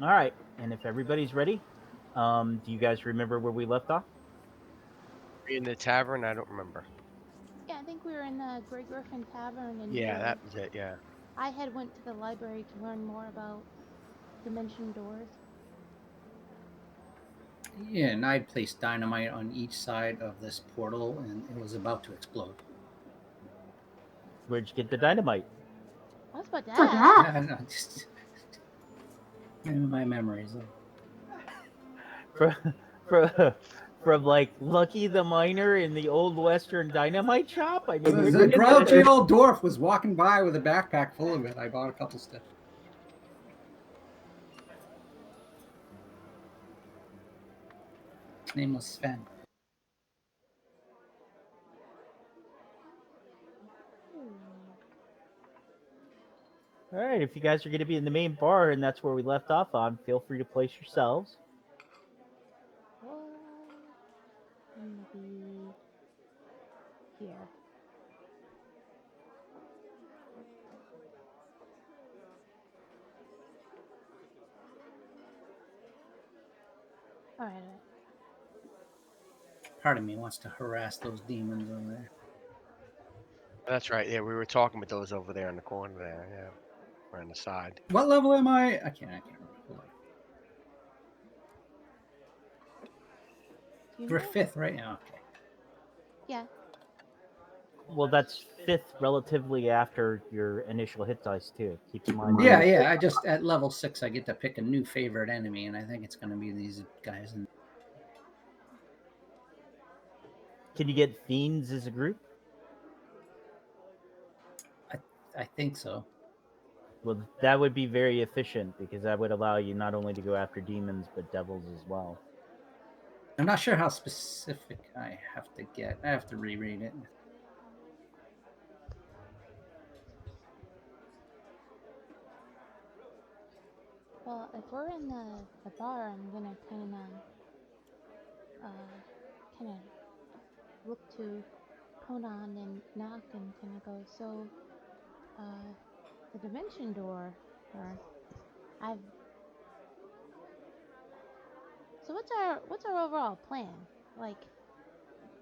All right, and if everybody's ready, do you guys remember where we left off? In the tavern, I don't remember. Yeah, I think we were in the Grey Griffin Tavern, and Yeah, that was it. Yeah. I had went to the library to learn more about dimension doors. Yeah, and I'd placed dynamite on each side of this portal, and it was about to explode. Where'd you get the dynamite? I was about to For ask. that. No, just my memories. From, from, from like Lucky the Miner in the old Western dynamite shop? I mean, where'd you The get grouchy this? old dwarf was walking by with a backpack full of it. I bought a couple stuff. His name was Sven. All right, if you guys are going to be in the main bar and that's where we left off on, feel free to place yourselves. I'm gonna be here. All right, all right. Part of me wants to harass those demons over there. That's right. Yeah, we were talking with those over there in the corner there. Yeah, or on the side. What level am I? I can't remember. Hold on. Do you We're know? fifth right now. Okay. Yeah. Well, that's fifth relatively after your initial hit dice, too. Keep in mind. Yeah. I just at level 6, I get to pick a new favorite enemy, and I think it's going to be these guys. And Can you get fiends as a group? I, I think so. Well, that would be very efficient because that would allow you not only to go after demons but devils as well. I'm not sure how specific I have to get. I have to reread it. Well, if we're in the bar, I'm gonna kind of look to Conan and knock and kind of go. So, uh, the dimension door, or I've. So what's our overall plan? Like,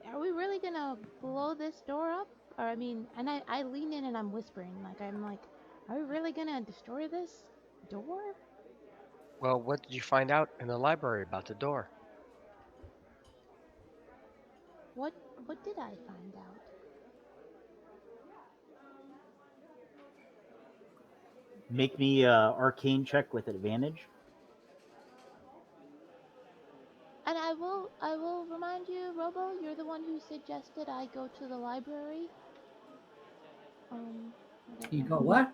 are we really gonna blow this door up? Or I mean, and I lean in and I'm whispering, I'm like, are we really gonna destroy this door? Well, what did you find out in the library about the door? What what did I find out? Make me arcane check with advantage. And I will remind you, Robo, you're the one who suggested I go to the library. I don't You know go, who. what?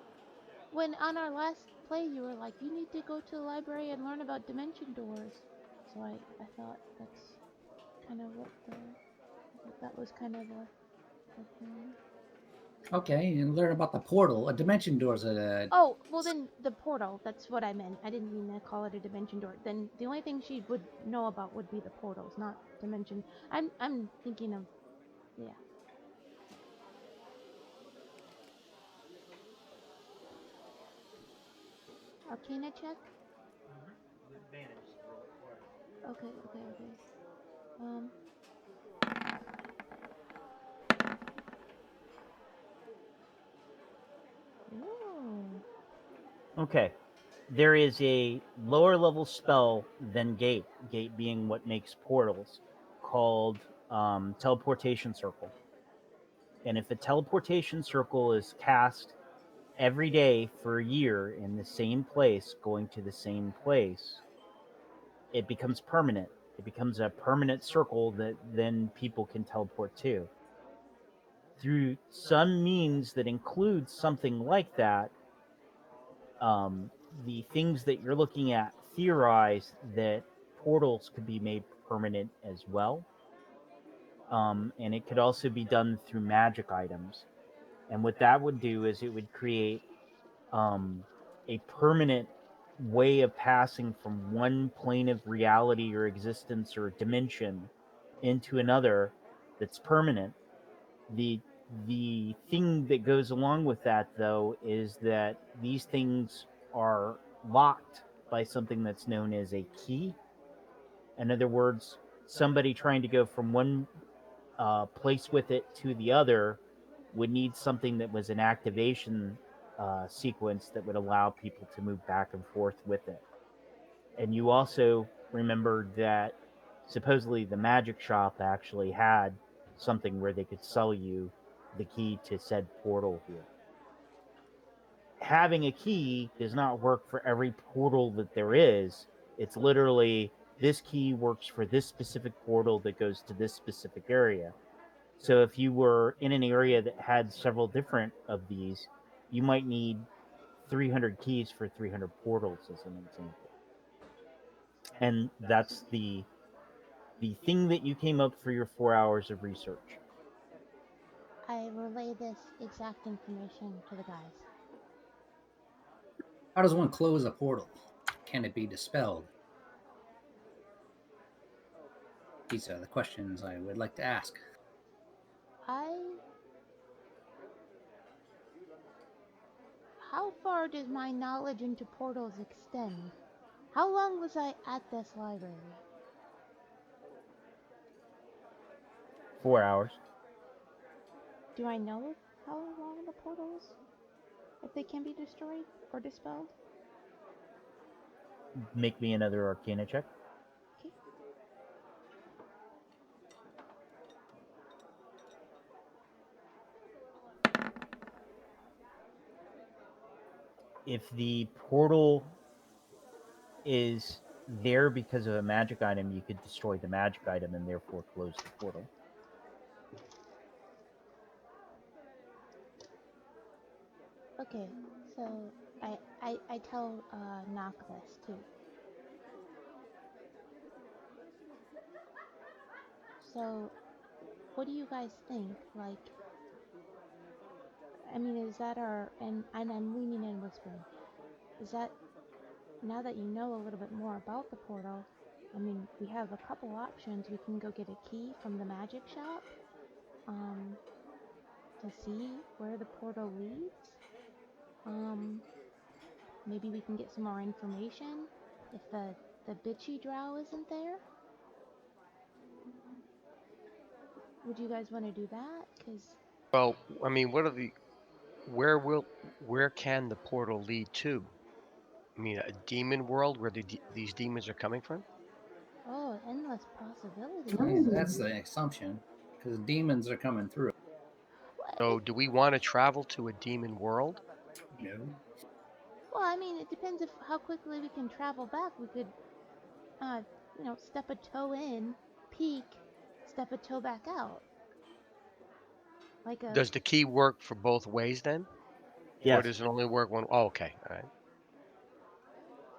When on our last play, you were like, you need to go to the library and learn about dimension doors. So I thought that's kind of what the I thought that was kind of the plan. Okay, and learn about the portal. A dimension door's a. Oh, well then the portal. That's what I meant. I didn't mean to call it a dimension door. Then the only thing she would know about would be the portals, not dimension. I'm thinking of yeah. Arcana check. Okay. Um. Ooh. Okay. There is a lower level spell than Gate, Gate being what makes portals, called Teleportation Circle. And if a teleportation circle is cast every day for a year in the same place, going to the same place, it becomes permanent. It becomes a permanent circle that then people can teleport to. Through some means that includes something like that, um, the things that you're looking at theorize that portals could be made permanent as well. And it could also be done through magic items. And what that would do is it would create um, a permanent way of passing from one plane of reality or existence or dimension into another that's permanent. The thing that goes along with that though is that these things are locked by something that's known as a key. In other words, somebody trying to go from one place with it to the other would need something that was an activation sequence that would allow people to move back and forth with it. And you also remembered that supposedly the magic shop actually had something where they could sell you the key to said portal here. Having a key does not work for every portal that there is. It's literally this key works for this specific portal that goes to this specific area. So if you were in an area that had several different of these, you might need 300 keys for 300 portals as an example. And that's the thing that you came up for your 4 hours of research. I relay this exact information to the guys. How does one close a portal? Can it be dispelled? These are the questions I would like to ask. How far does my knowledge into portals extend? How long was I at this library? 4 hours. Do I know how long the portals, if they can be destroyed or dispelled? Make me another Arcana check. Okay. If the portal is there because of a magic item, you could destroy the magic item and therefore close the portal. Okay, so I tell Knock this too. So, what do you guys think? Like, I mean, is that our, and I'm leaning in whispering, is that, now that you know a little bit more about the portal, I mean, we have a couple options. We can go get a key from the magic shop, to see where the portal leads. Maybe we can get some more information if the bitchy drow isn't there. Would you guys want to do that? Because Well, I mean, where can the portal lead to? I mean, a demon world where these demons are coming from? oh, endless possibilities. That's the assumption, because demons are coming through. So do we want to travel to a demon world? No. Well, I mean, it depends if how quickly we can travel back. We could, step a toe in, peek, step a toe back out. Like a, Does the key work for both ways then? Or Yes. does it only work one? Oh, okay, all right.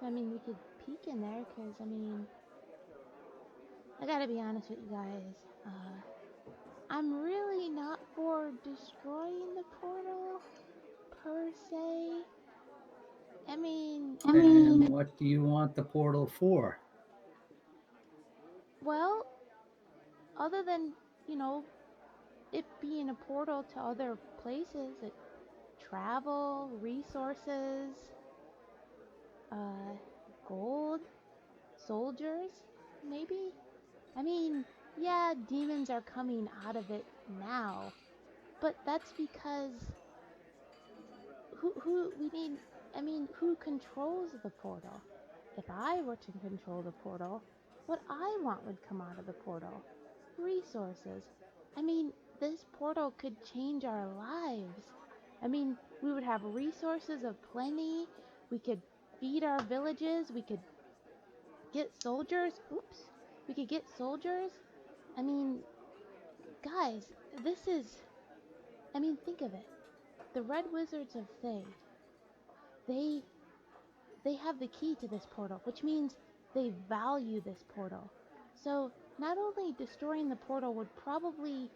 I mean, we could peek in there, because, I mean, I gotta be honest with you guys. I'm really not for destroying the portal, per se. I mean, And what do you want the portal for? well, other than, it being a portal to other places, travel, resources, uh, gold, soldiers, maybe? I mean, yeah, demons are coming out of it now, but that's because who controls the portal? If I were to control the portal, what I want would come out of the portal. Resources. I mean, this portal could change our lives. I mean, we would have resources of plenty. We could feed our villages. We could get soldiers. Oops. We could get soldiers. I mean, guys, this is. I mean, think of it. The Red Wizards of Thay, they they have the key to this portal, which means they value this portal. So not only destroying the portal would probably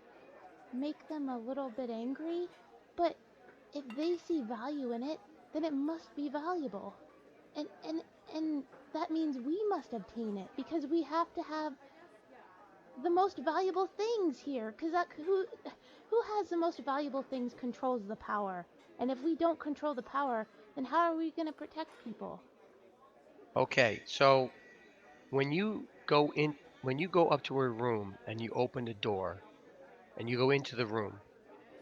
make them a little bit angry, but if they see value in it, then it must be valuable. And that means we must obtain it, because we have to have the most valuable things here, because who has the most valuable things controls the power. And if we don't control the power, then how are we going to protect people? Okay, so when you go in, when you go up to a room and you open the door and you go into the room,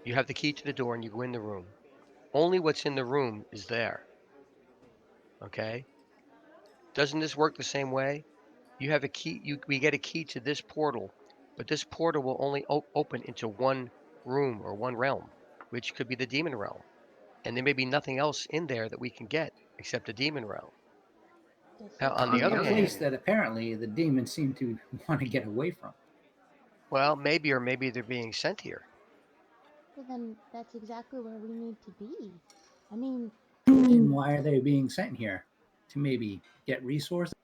you have the key to the door and you go in the room. Only what's in the room is there. Okay? Doesn't this work the same way? You have a key. We get a key to this portal, but this portal will only open into one room or one realm, which could be the demon realm. And there may be nothing else in there that we can get except the demon realm. Just Now, like on the the A other demon. place hand, that apparently the demons seem to want to get away from. well, maybe or maybe they're being sent here. Well, then that's exactly where we need to be. I mean, And why are they being sent here? To maybe get resources?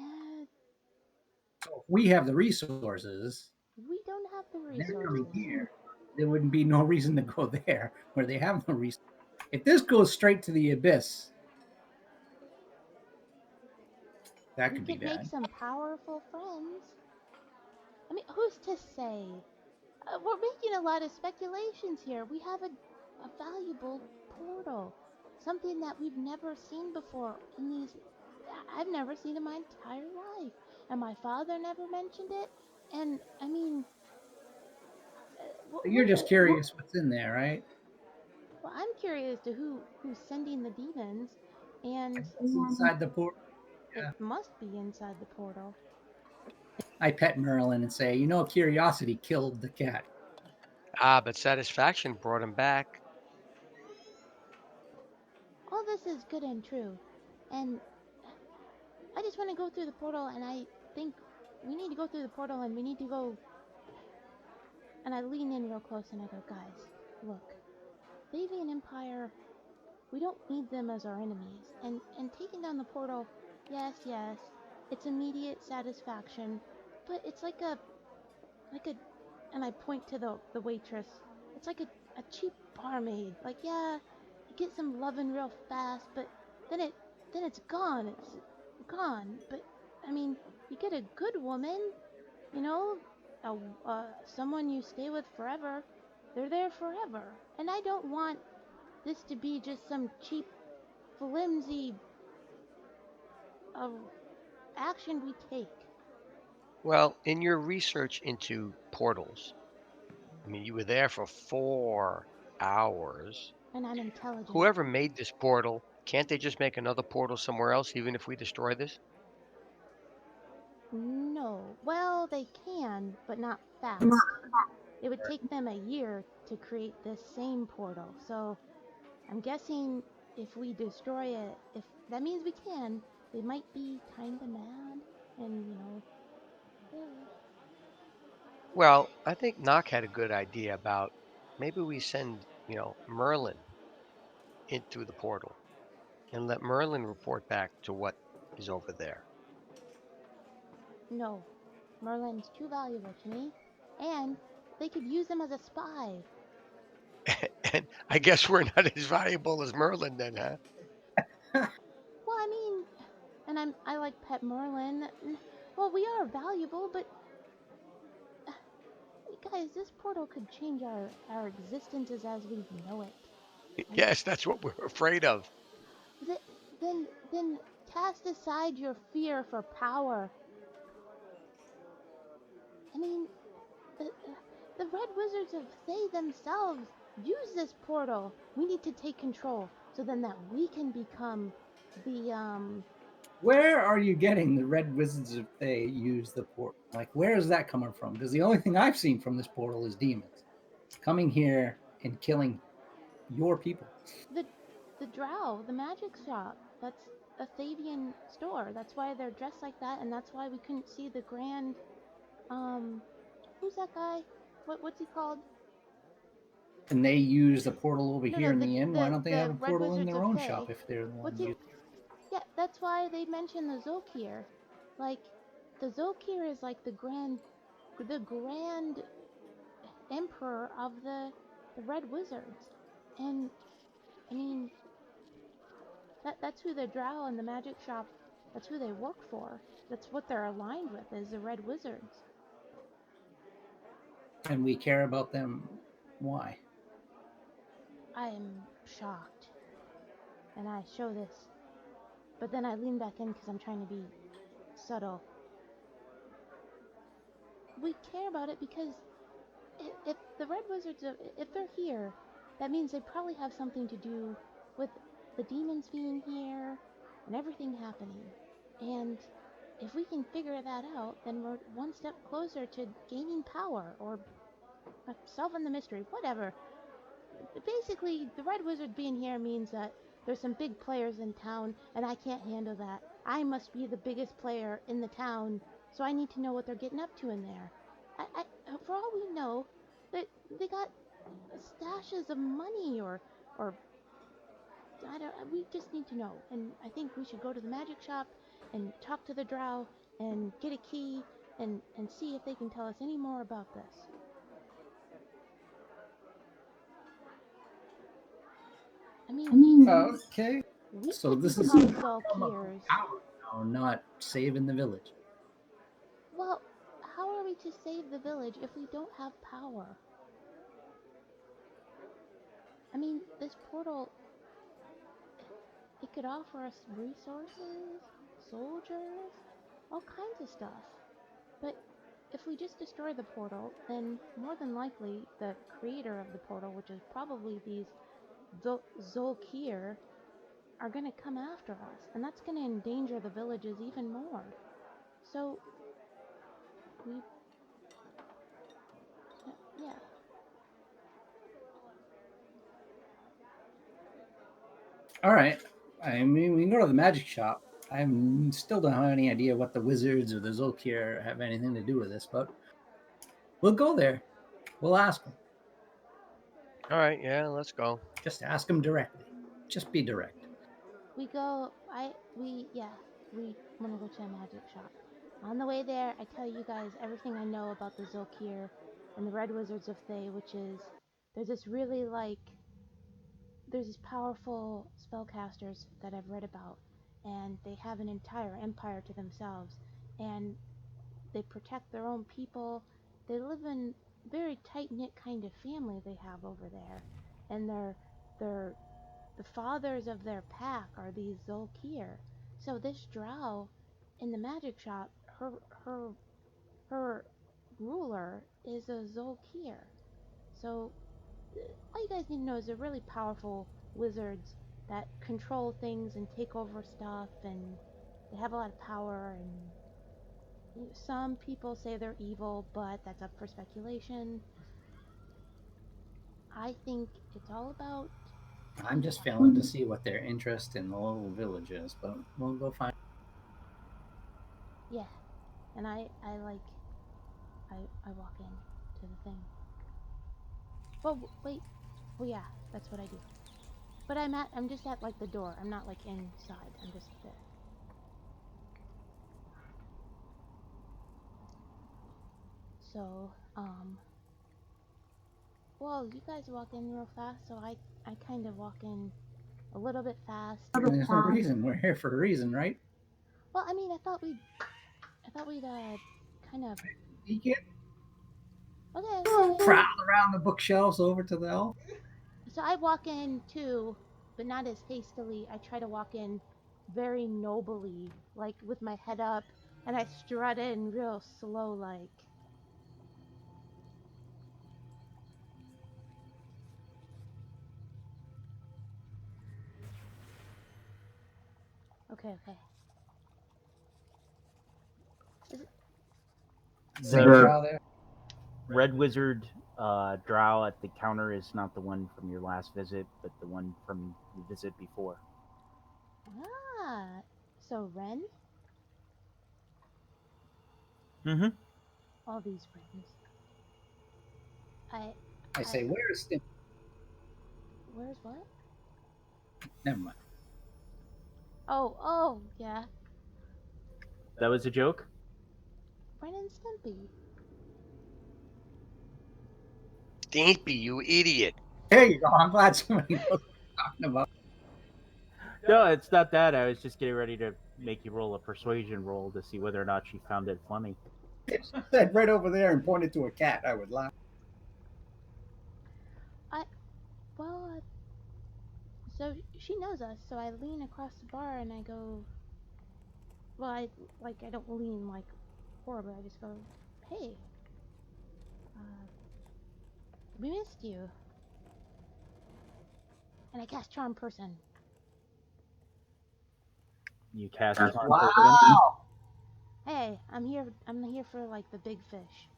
eh, So if we have the resources, we don't have the they're coming resources. here. There wouldn't be no reason to go there where they have no resources. If this goes straight to the abyss, that We could be could make bad. some powerful friends. I mean, who's to say? We're making a lot of speculations here. We have a valuable portal, something that we've never seen before in these. I've never seen in my entire life, and my father never mentioned it. And I mean, You're just curious what's in there, right? well, I'm curious to who's sending the demons, and What's inside the portal? it Yeah. must be inside the portal. I pet Merlin and say, curiosity killed the cat. Ah, but satisfaction brought him back. All this is good and true, and I just want to go through the portal, and I think we need to go through the portal, and we need to go. And I lean in real close, and I go, guys, look, the Avian Empire, we don't need them as our enemies, and taking down the portal, yes, it's immediate satisfaction, but it's like a, and I point to the waitress. It's like a cheap barmaid. Like, yeah, you get some loving real fast, but then it then it's gone. It's gone. But I mean, you get a good woman, you know, someone you stay with forever. They're there forever, and I don't want this to be just some cheap, flimsy uh, action we take. Well, in your research into portals, I mean, you were there for 4 hours. And I'm intelligent. Whoever made this portal, can't they just make another portal somewhere else, even if we destroy this? No. Well, they can, but not fast. It would take them a year to create this same portal. So I'm guessing if we destroy it, if that means we can, they might be kinda mad and, Well, I think Nock had a good idea about maybe we send, Merlin in through the portal and let Merlin report back to what is over there. no. Merlin's too valuable to me. And they could use him as a spy. And I guess we're not as valuable as Merlin then, huh? Well, I mean, and I like Pet Merlin. Well, we are valuable, but guys, this portal could change our existences as we know it. And Yes, that's what we're afraid of. th- then cast aside your fear for power. I mean, the, the Red Wizards of Thay themselves use this portal. We need to take control so then that we can become the Where are you getting the red wizards if they use the portal? Like, where is that coming from? Because the only thing I've seen from this portal is demons coming here and killing your people. the the Drow, the magic shop. That's a Thavian store. That's why they're dressed like that, and that's why we couldn't see the grand who's that guy? What's he called? And they use the portal over No, here no, in the inn. Why don't they have the a Red portal in Wizards their of own Thay. shop if they're the What's ones he? using? Yeah, that's why they mentioned the Zolkir. Like, the Zolkir is like the grand emperor of the Red Wizards, and I mean that's who the Drow and the magic shop. That's who they work for. That's what they're aligned with is the Red Wizards. And we care about them. Why? I am shocked, and I show this. But then I lean back in because I'm trying to be subtle. We care about it because if the Red Wizards, if they're here, that means they probably have something to do with the demons being here and everything happening. And if we can figure that out, then we're one step closer to gaining power or solving the mystery, whatever. Basically, the Red Wizard being here means that there's some big players in town, and I can't handle that. I must be the biggest player in the town, so I need to know what they're getting up to in there. For all we know, they got stashes of money or I don't. We just need to know, and I think we should go to the magic shop and talk to the drow and get a key and see if they can tell us any more about this. I mean, Okay. we So could this is become Zolkirs. power, not saving the village. Well, how are we to save the village if we don't have power? I mean, this portal, it could offer us resources, soldiers, all kinds of stuff. But if we just destroy the portal, then more than likely the creator of the portal, which is probably these Zolkir, are going to come after us, and that's going to endanger the villages even more. So, yeah. All right. I mean, we can go to the magic shop. I still don't have any idea what the wizards or the Zolkir have anything to do with this, but we'll go there. We'll ask them. All right, yeah, let's go. Just ask them directly. Just be direct. We want to go to a magic shop. On the way there, I tell you guys everything I know about the Zolkir and the Red Wizards of Thay, which is, there's these powerful spellcasters that I've read about, and they have an entire empire to themselves, and they protect their own people. They live in very tight-knit kind of family they have over there, and they're the fathers of their pack are these Zolkir. So this drow in the magic shop, her her ruler is a Zolkir. So all you guys need to know is they're really powerful wizards that control things and take over stuff, and they have a lot of power. And some people say they're evil, but that's up for speculation. I think it's all about. I'm just failing to see what their interest in the little village is, but we'll go find. Yeah, and I walk in to the thing. Well, wait. Well, yeah, that's what I do. But I'm just at like the door. I'm not like inside. I'm just there. So, well, you guys walk in real fast, so I kind of walk in a little bit fast. There's no reason. We're here for a reason, right? Well, I mean, I thought we'd kind of. You get Okay. prowl around the bookshelves over to the elf. So I walk in too, but not as hastily. I try to walk in very nobly, like with my head up, and I strut in real slow, like. Okay. Same The drow there. Red Wizard drow at the counter is not the one from your last visit, but the one from the visit before. Ah, so Ren? Mm-hmm. All these Rens. I say, where's Stim? Where's what? Never mind. Oh, yeah. That was a joke? Ren and Stimpy. Stimpy, you idiot. There you go. I'm glad somebody knows what I'm talking about. No, it's not that. I was just getting ready to make you roll a persuasion roll to see whether or not she found it funny. If she said right over there and pointed to a cat, I would laugh. So she knows us. So I lean across the bar and I go. Well, I don't lean like horribly. I just go, "Hey, uh, we missed you." And I cast Charm Person. You cast charm person. Wow. Hey, I'm here. I'm here for like the big fish.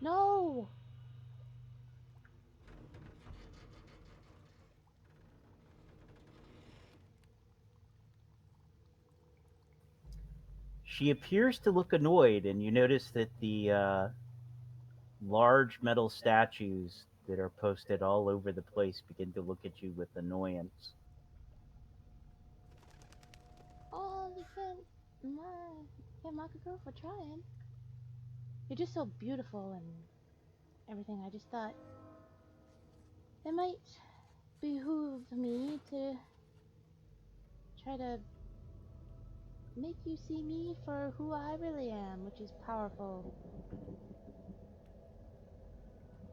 No. She appears to look annoyed, and you notice that the large metal statues that are posted all over the place begin to look at you with annoyance. Oh, can't mock a girl for trying. You're just so beautiful and everything. I just thought it might behoove me to try to make you see me for who I really am, which is powerful.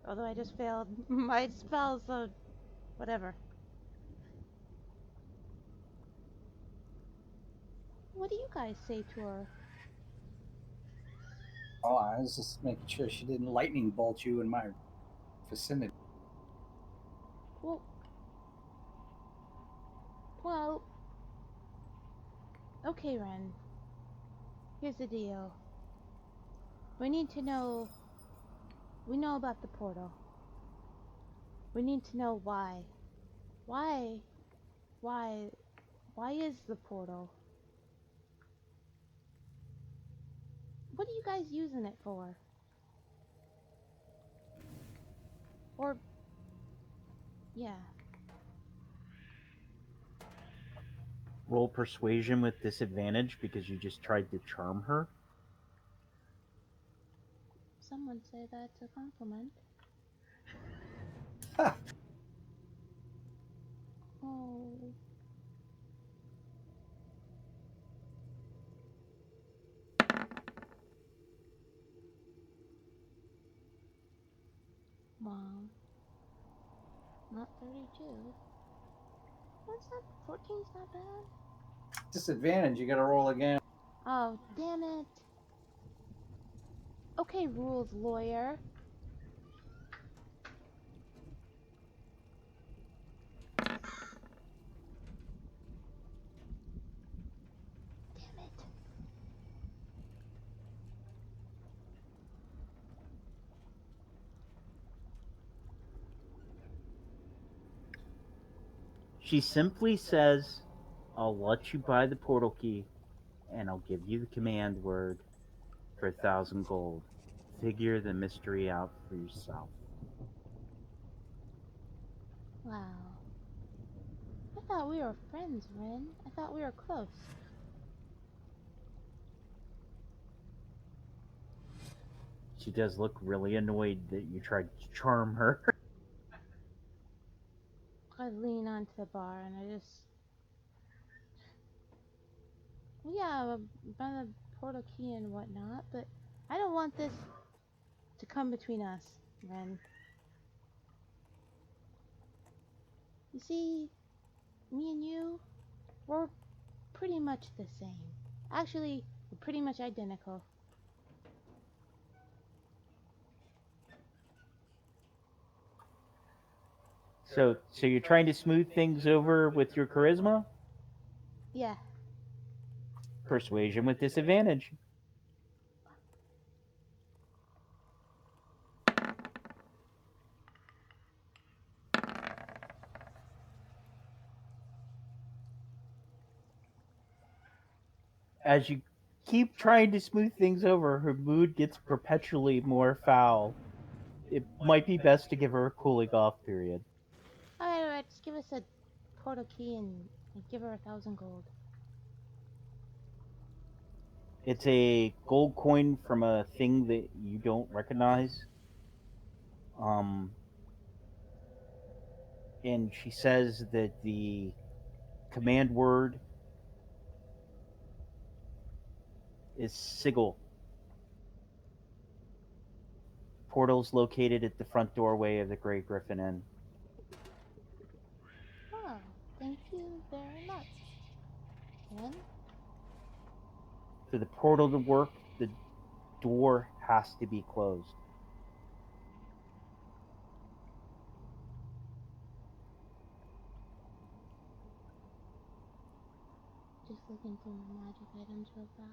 Although I just failed my spell, so whatever. What do you guys say to her? Oh, I was just making sure she didn't lightning bolt you in my vicinity. Well, well, okay, Ren. Here's the deal. We need to know. We know about the portal. We need to know why. Why? Why? Why is the portal? What are you guys using it for? Or, yeah. Roll persuasion with disadvantage because you just tried to charm her. Some would say that's a compliment. Ha! Oh. Mom. Not 32. What's that? 14's not bad. Disadvantage, you gotta roll again. Oh, damn it. Okay, rules lawyer. Damn it. She simply says, I'll let you buy the portal key, and I'll give you the command word for 1,000 gold. Figure the mystery out for yourself. Wow. I thought we were friends, Ren. I thought we were close. She does look really annoyed that you tried to charm her. I lean onto the bar and I just. Well, yeah, buy the portal key and whatnot, but I don't want this to come between us, Ren. You see, me and you, we're pretty much the same. Actually, we're pretty much identical. So you're trying to smooth things over with your charisma? Yeah. Persuasion with disadvantage. As you keep trying to smooth things over, her mood gets perpetually more foul. It might be best to give her a cooling off period. Alright, just give us a portal key and give her 1,000 gold. It's a gold coin from a thing that you don't recognize. and she says that the command word is SIGIL. Portal's located at the front doorway of the Grey Griffin Inn. Oh, thank you very much. Then, For the portal to work, the door has to be closed. just looking through my magic items real fast.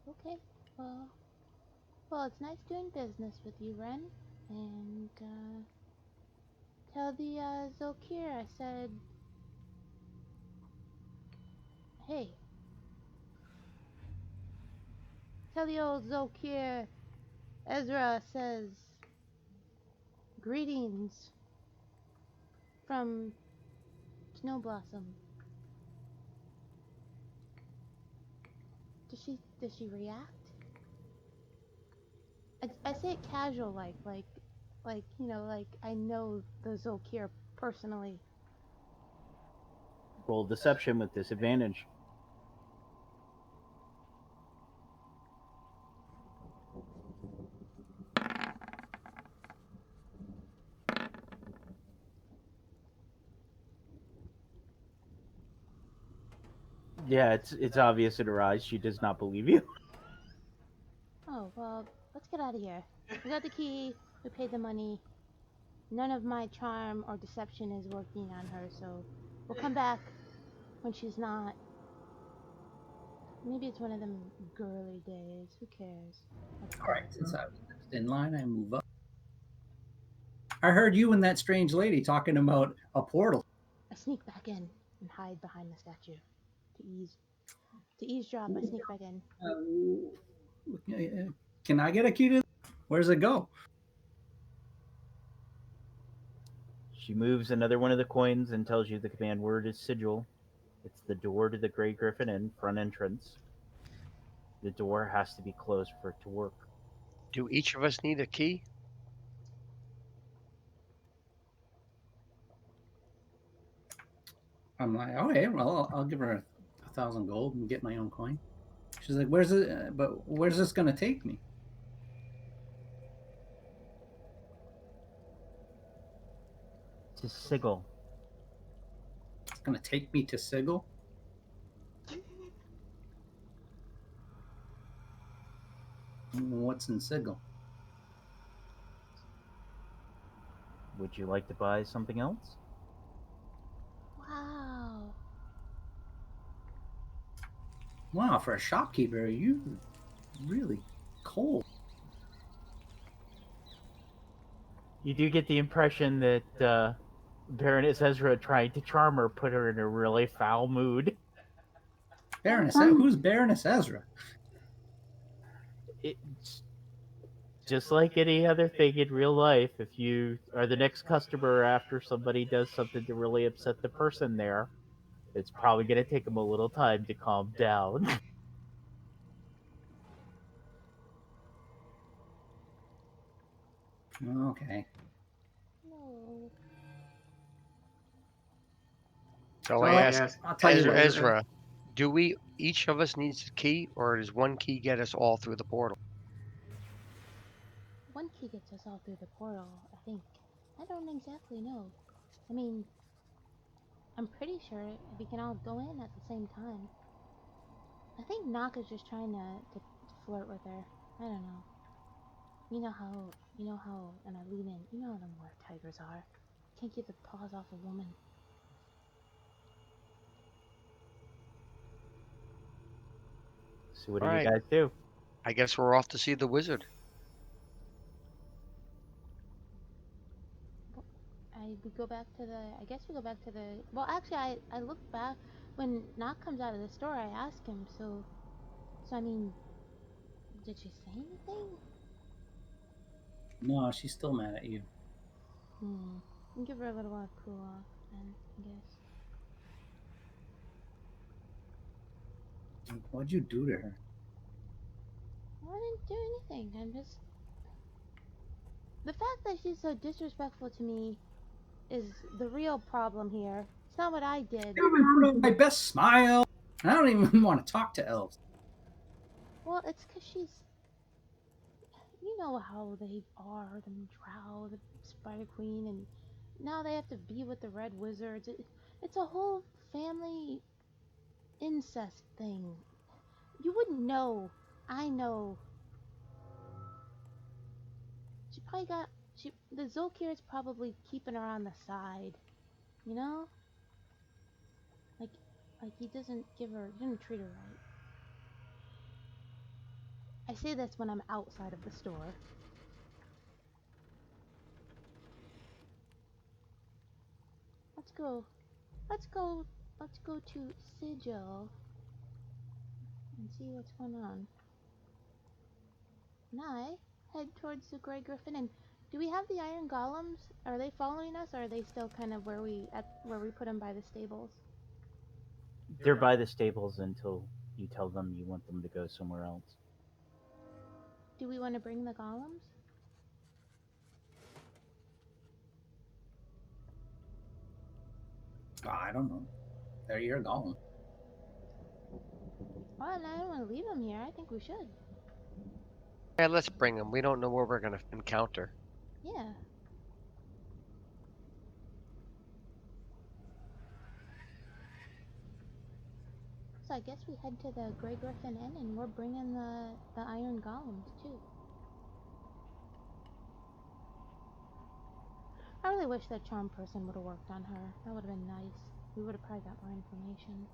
Okay, well, it's nice doing business with you, Ren. And, tell the, Zokir I said, hey, tell the old Zokir Ezra says, greetings from Snow Blossom. Does she react? I say it casual, like, you know, like I know the Zokir personally. Roll deception with disadvantage. Yeah, it's obvious in her eyes. She does not believe you. Oh, well, let's get out of here. We got the key, we paid the money. None of my charm or deception is working on her, so we'll come back when she's not. Maybe it's one of them girly days. Who cares? Let's All go. right, since I was next in line, I move up. I heard you and that strange lady talking about a portal. I sneak back in and hide behind the statue. To eavesdrop, I sneak back in. Can I get a key to? Where's it go? She moves another one of the coins and tells you the command word is SIGIL. It's the door to the Grey Griffin Inn, front entrance. The door has to be closed for it to work. Do each of us need a key? I'm like, okay, well, I'll give her 1,000 gold and get my own coin. She's like, where's it? But where's this gonna take me? To SIGIL. It's gonna take me to Sigil. What's in Sigil? Would you like to buy something else? Wow. Wow, for a shopkeeper, you really cold. You do get the impression that Baroness Ezra tried to charm her, put her in a really foul mood. Baroness, who's Baroness Ezra? It's just like any other thing in real life. If you are the next customer after somebody does something to really upset the person there, it's probably going to take them a little time to calm down. Okay. No. So I ask I'll tell you what. Ezra, do we each of us needs a key, or does one key get us all through the portal? One key gets us all through the portal, I think. I don't exactly know. I mean, I'm pretty sure we can all go in at the same time. I think Naka's just trying to flirt with her. I don't know. You know how, and I lean in, you know how them were tigers are. Can't keep the paws off a woman. So what All do you right. guys do? I guess we're off to see the wizard. We go back to the, I guess we go back to the, well, actually, I look back, when Nak comes out of the store, I ask him, so I mean, did she say anything? No, she's still mad at you. I'll give her a little while to cool off, then, I guess. What'd you do to her? I didn't do anything, I'm just The fact that she's so disrespectful to me is the real problem here. It's not what I did. I've been putting on my best smile. I don't even want to talk to elves. Well, it's because she's. You know how they are, the Drow, the Spider Queen, and now they have to be with the Red Wizards. It's a whole family incest thing. You wouldn't know. I know. She probably got. The Zolkir's probably keeping her on the side. You know? Like, like he doesn't treat her right. I say this when I'm outside of the store. Let's go. Let's go. Let's go to SIGIL and see what's going on. And I head towards the Grey Griffin. And do we have the Iron Golems? Are they following us, or are they still kind of where we put them by the stables? They're by the stables until you tell them you want them to go somewhere else. Do we want to bring the golems? Oh, I don't know. They're your golem. Well, I don't want to leave them here. I think we should. Yeah, let's bring them. We don't know what we're gonna encounter. Yeah. So I guess we head to the Grey Griffin Inn, and we're bringing the Iron Golems too. I really wish that charm person would have worked on her. That would have been nice. We would have probably got more information.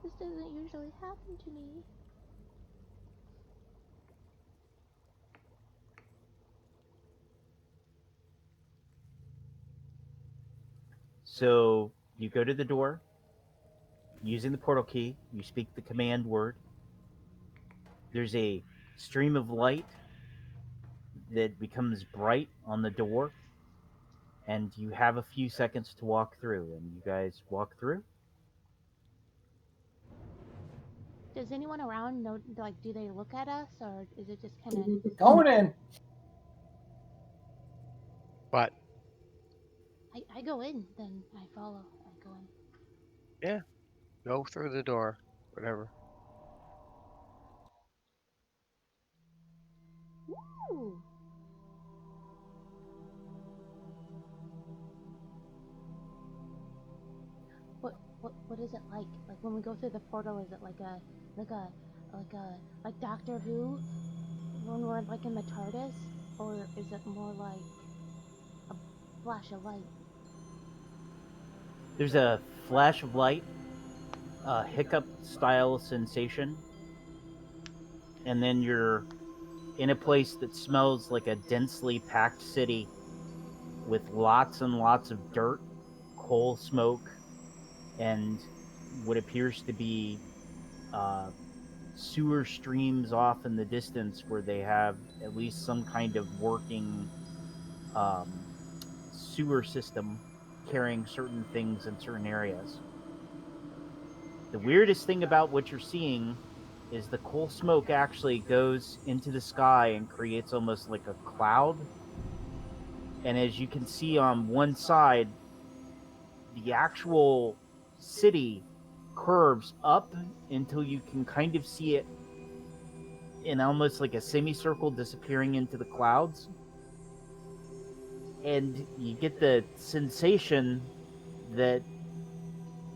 This doesn't usually happen to me. So you go to the door, using the portal key, you speak the command word. There's a stream of light that becomes bright on the door, and you have a few seconds to walk through, and you guys walk through. Does anyone around know, like, do they look at us, or is it just kind of... Going in. But I go in, then I follow. I go in. yeah, go through the door, whatever. Ooh. What is it like? Like when we go through the portal, is it like like Doctor Who when we're like in the TARDIS, or is it more like a flash of light? There's a flash of light, a hiccup style sensation, and then you're in a place that smells like a densely packed city with lots and lots of dirt, coal smoke, and what appears to be sewer streams off in the distance where they have at least some kind of working sewer system carrying certain things in certain areas. The weirdest thing about what you're seeing is the coal smoke actually goes into the sky and creates almost like a cloud. And as you can see on one side, the actual city curves up until you can kind of see it in almost like a semicircle disappearing into the clouds. And you get the sensation that,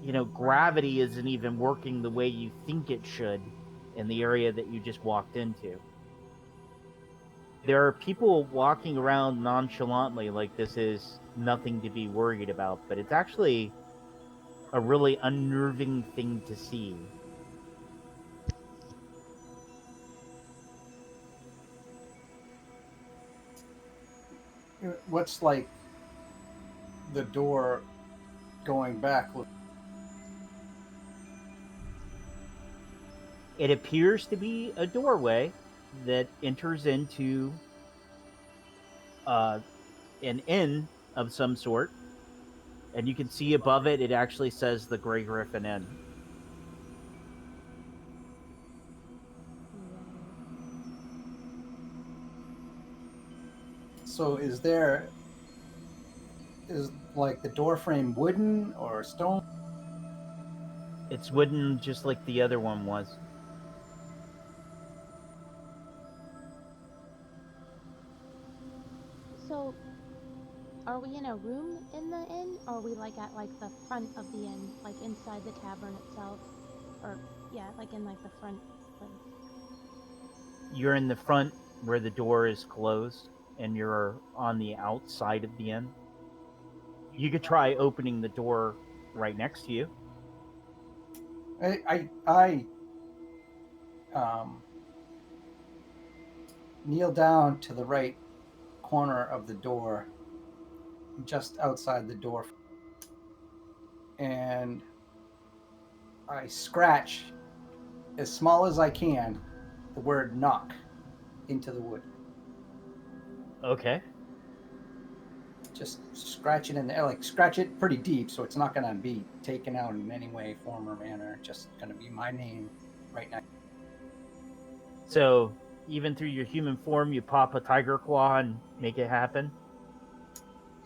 you know, gravity isn't even working the way you think it should in the area that you just walked into. There are people walking around nonchalantly like this is nothing to be worried about, but it's actually a really unnerving thing to see. What's like the door going back? It appears to be a doorway that enters into an inn of some sort, and you can see above it, it actually says the Grey Griffin Inn. So is like the door frame wooden or stone? It's wooden, just like the other one was. So, are we in a room in the inn, or are we like at like the front of the inn, like inside the tavern itself, or yeah, like in like the front place? You're in the front where the door is closed, and you're on the outside of the inn. You could try opening the door right next to you. I kneel down to the right corner of the door, just outside the door, and I scratch as small as I can the word knock into the wood. Okay. Just scratch it in there, like scratch it pretty deep, so it's not going to be taken out in any way, form, or manner. Just going to be my name right now. So even through your human form, you pop a tiger claw and make it happen.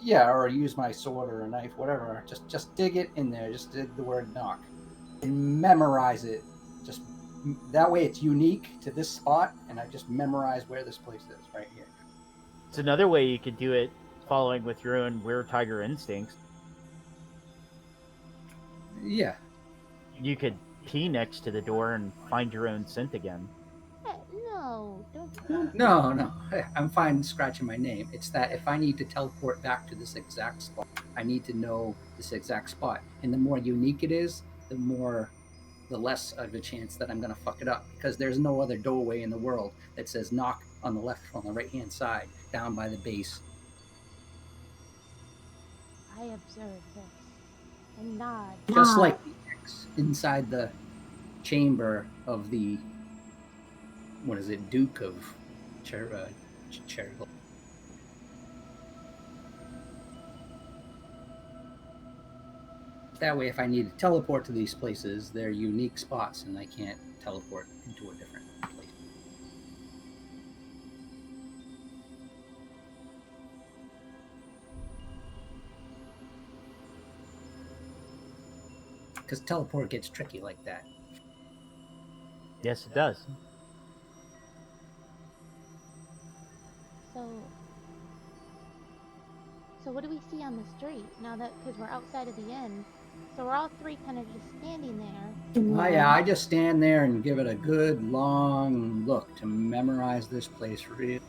Yeah, or use my sword or a knife, whatever. Just dig it in there. Just dig the word knock and memorize it. Just that way, it's unique to this spot, and I just memorize where this place is right here. It's another way you could do it, following with your own were tiger instincts. Yeah. You could pee next to the door and find your own scent again. No, don't do that. No. I'm fine scratching my name. It's that if I need to teleport back to this exact spot, I need to know this exact spot. And the more unique it is, the less of a chance that I'm going to fuck it up, because there's no other doorway in the world that says knock on the right hand side, down by the base. I observe this and nod. Just like the X inside the chamber of the, what is it, Duke of Cherry. That way, if I need to teleport to these places, they're unique spots and I can't teleport into a different place. Because teleport gets tricky like that. Yes, it does. So what do we see on the street now that, because we're outside of the inn, so we're all three kind of just standing there. Oh yeah, I just stand there and give it a good long look to memorize this place real.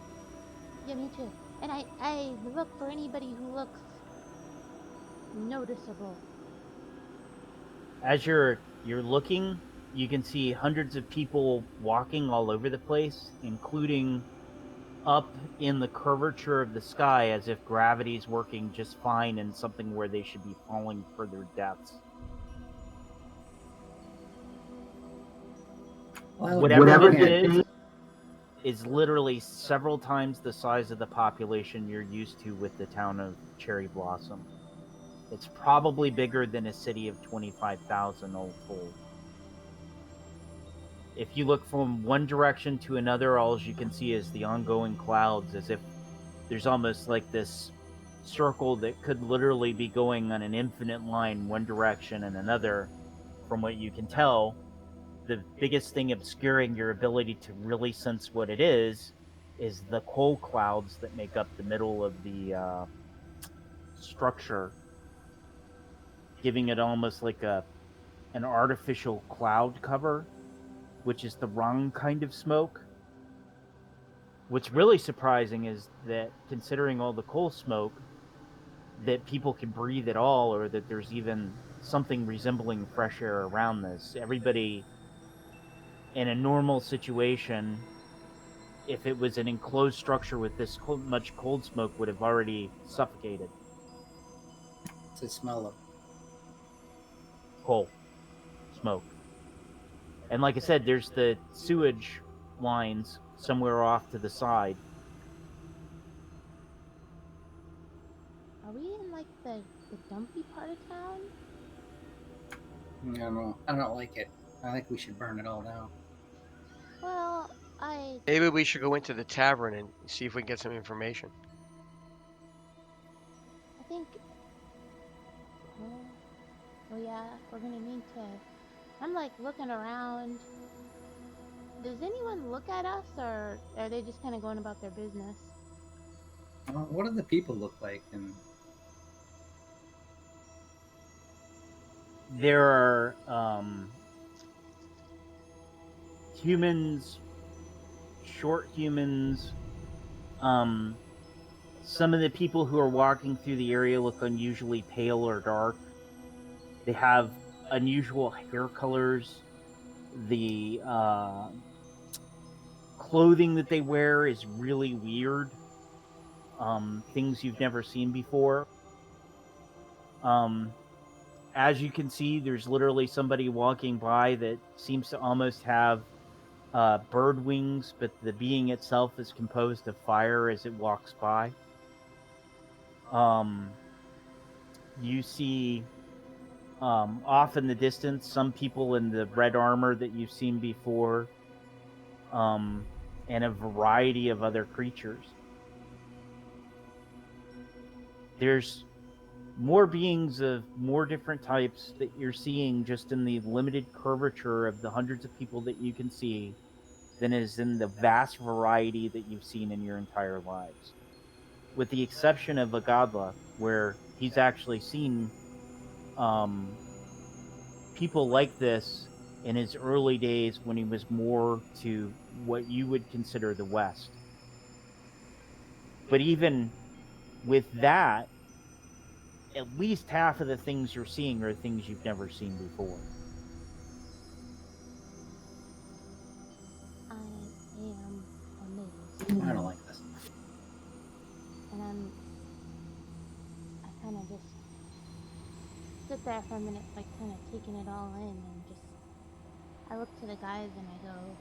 Yeah, me too. And I look for anybody who looks noticeable. As you're looking, you can see hundreds of people walking all over the place, including up in the curvature of the sky, as if gravity's working just fine in something where they should be falling for their deaths. Well, Whatever this is literally several times the size of the population you're used to with the town of Cherry Blossom. It's probably bigger than a city of 25,000 all told. If you look from one direction to another, all you can see is the ongoing clouds, as if there's almost like this circle that could literally be going on an infinite line one direction and another. From what you can tell, the biggest thing obscuring your ability to really sense what it is the coal clouds that make up the middle of the structure, giving it almost like an artificial cloud cover, which is the wrong kind of smoke. What's really surprising is that, considering all the coal smoke, that people can breathe at all, or that there's even something resembling fresh air around this. Everybody in a normal situation, if it was an enclosed structure with this much cold smoke, would have already suffocated. It's a smell of Coal smoke. And like I said, there's the sewage lines somewhere off to the side. Are we in like the dumpy part of town? I don't know. I don't like it. I think we should burn it all down. Well, Maybe we should go into the tavern and see if we can get some information. think. Oh yeah, we're gonna need to. I'm like looking around. Does anyone look at us, or are they just kind of going about their business? What do the people look like? And There are humans, short humans. Some of the people who are walking through the area look unusually pale or dark. They have unusual hair colors. The clothing that they wear is really weird. Things you've never seen before. Um, as you can see, there's literally somebody walking by that seems to almost have bird wings, but the being itself is composed of fire as it walks by. You see off in the distance some people in the red armor that you've seen before, and a variety of other creatures. There's more beings of more different types that you're seeing just in the limited curvature of the hundreds of people that you can see than is in the vast variety that you've seen in your entire lives. With the exception of Agadla, where he's actually seen people like this in his early days when he was more to what you would consider the West. But even with that, at least half of the things you're seeing are things you've never seen before. I am amazed, I don't like this. and I kind of just sit there for a minute, like kind of taking it all in, and just I look to the guys and I go,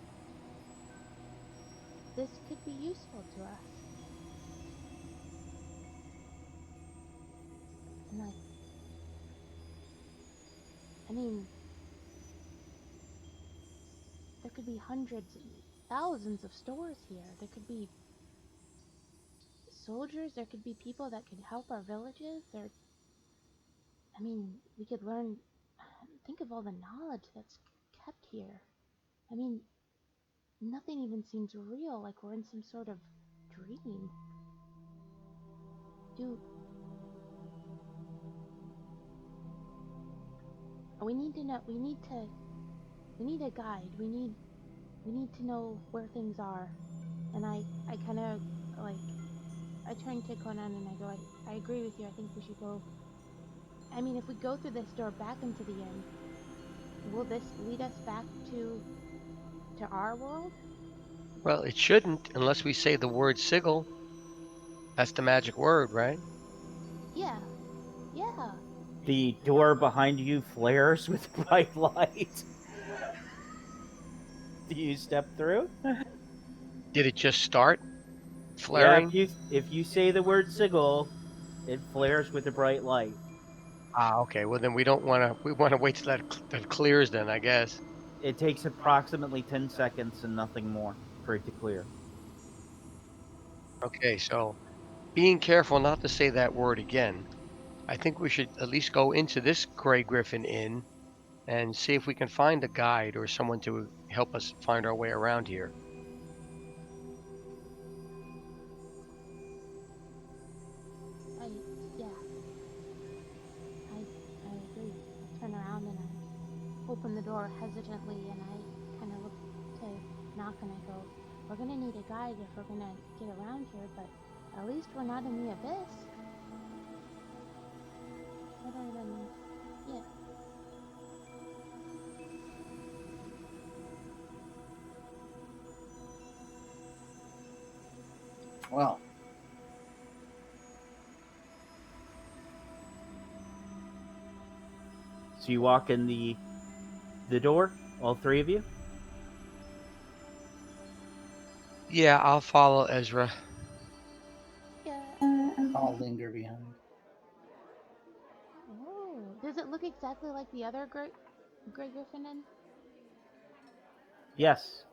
this could be useful to us. And like, I mean, there could be hundreds, thousands of stores here. There could be soldiers. There could be people that could help our villages. I mean, we could learn. Think of all the knowledge that's kept here. I mean, nothing even seems real. Like we're in some sort of dream. Do we need to know? We need a guide. We need to know where things are. And I kind of like I turn to Conan and I go, I agree with you. I think we should go. I mean, if we go through this door back into the inn, will this lead us back to our world? Well, it shouldn't unless we say the word SIGIL. That's the magic word, right? Yeah, yeah. The door behind you flares with bright light. Do you step through? Did it just start Yeah, flaring? if you say the word sigil, it flares with a bright light. Ah, okay. Well, then we don't want to. We want to wait till that clears. Then I guess. It takes approximately 10 seconds and nothing more for it to clear. Okay, so being careful not to say that word again. I think we should at least go into this Gray Griffin Inn and see if we can find a guide or someone to help us find our way around here. I yeah. I agree. I turn around and I open the door hesitantly and I kind of look to knock and I go, we're gonna need a guide if we're gonna get around here, but at least we're not in the abyss. Better than yeah. Well, So you walk in the door, all three of you. Yeah, I'll follow Ezra. Yeah. I'll linger behind. Oh, does it look exactly like the other Grey Griffin Inn? Yes,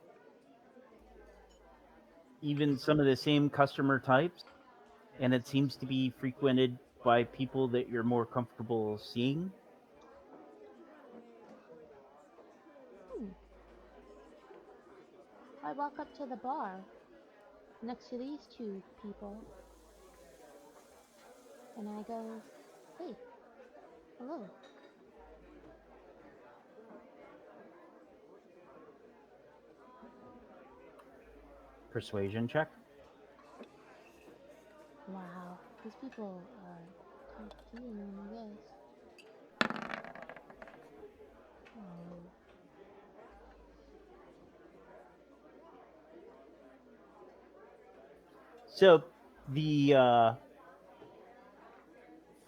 even some of the same customer types, and it seems to be frequented by people that you're more comfortable seeing. Hmm. I walk up to the bar next to these two people and I go, hey, hello. Persuasion check. Wow, these people are tough dealing, I guess. Oh. So the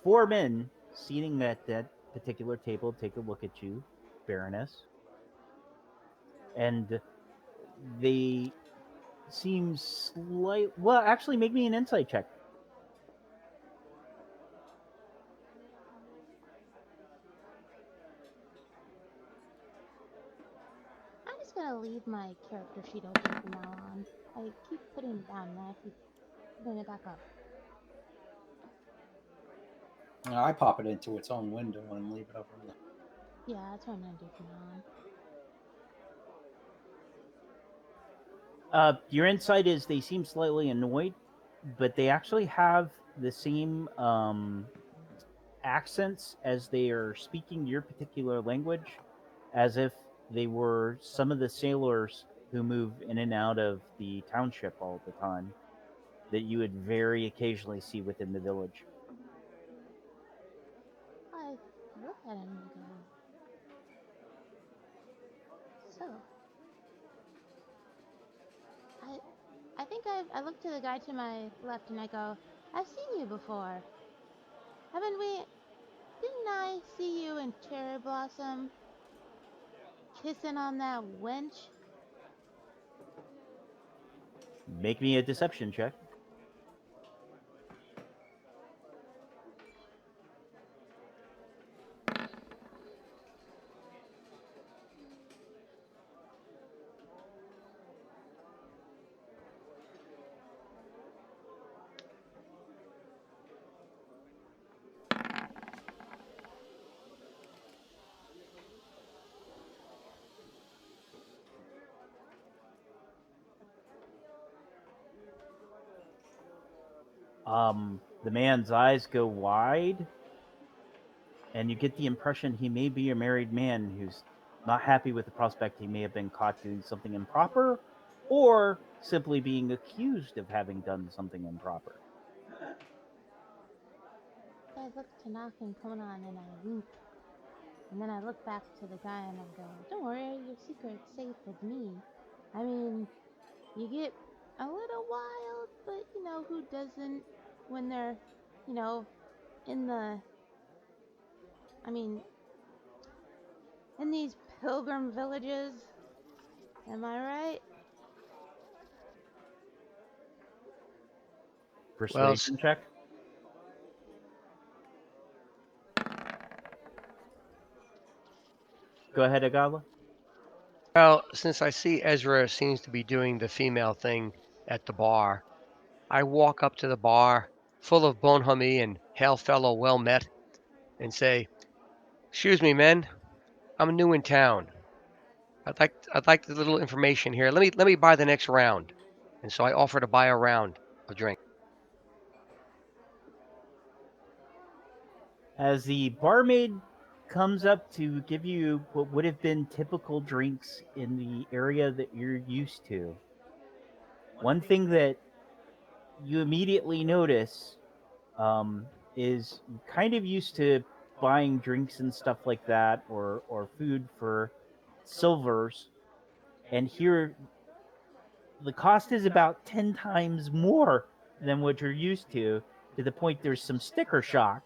four men seating at that particular table take a look at you, Baroness, and they seem slight. Well, actually, make me an insight check. I'm just gonna leave my character sheet open from now on. I keep putting it down and I keep putting it back up. I pop it into its own window and leave it open. Yeah, that's what I'm gonna do from now on. Your insight is they seem slightly annoyed, but they actually have the same accents as they are speaking your particular language, as if they were some of the sailors who move in and out of the township all the time that you would very occasionally see within the village. I look at him and I go, so, I think I look to the guy to my left and I go, I've seen you before. Haven't we? Didn't I see you in Cherry Blossom kissing on that wench? Make me a deception check. The man's eyes go wide, and you get the impression he may be a married man who's not happy with the prospect he may have been caught doing something improper, or simply being accused of having done something improper. I look to knock and Conan and I wink. And then I look back to the guy and I go, don't worry, your secret's safe with me. I mean, you get a little wild, but you know, who doesn't when they're, you know, in the, I mean, in these pilgrim villages. Am I right? Well, Persuasion check. Go ahead, Agala. since I see Ezra seems to be doing the female thing at the bar, I walk up to the bar, full of bonhomie and hail fellow well met, and say, "Excuse me, men, I'm new in town. I'd like a little information here. Let me buy the next round." And so I offer to buy a round of drink. As the barmaid comes up to give you what would have been typical drinks in the area that you're used to, one thing that you immediately notice is kind of used to buying drinks and stuff like that, or food for silvers, and here the cost is about 10 times more than what you're used to the point there's some sticker shock.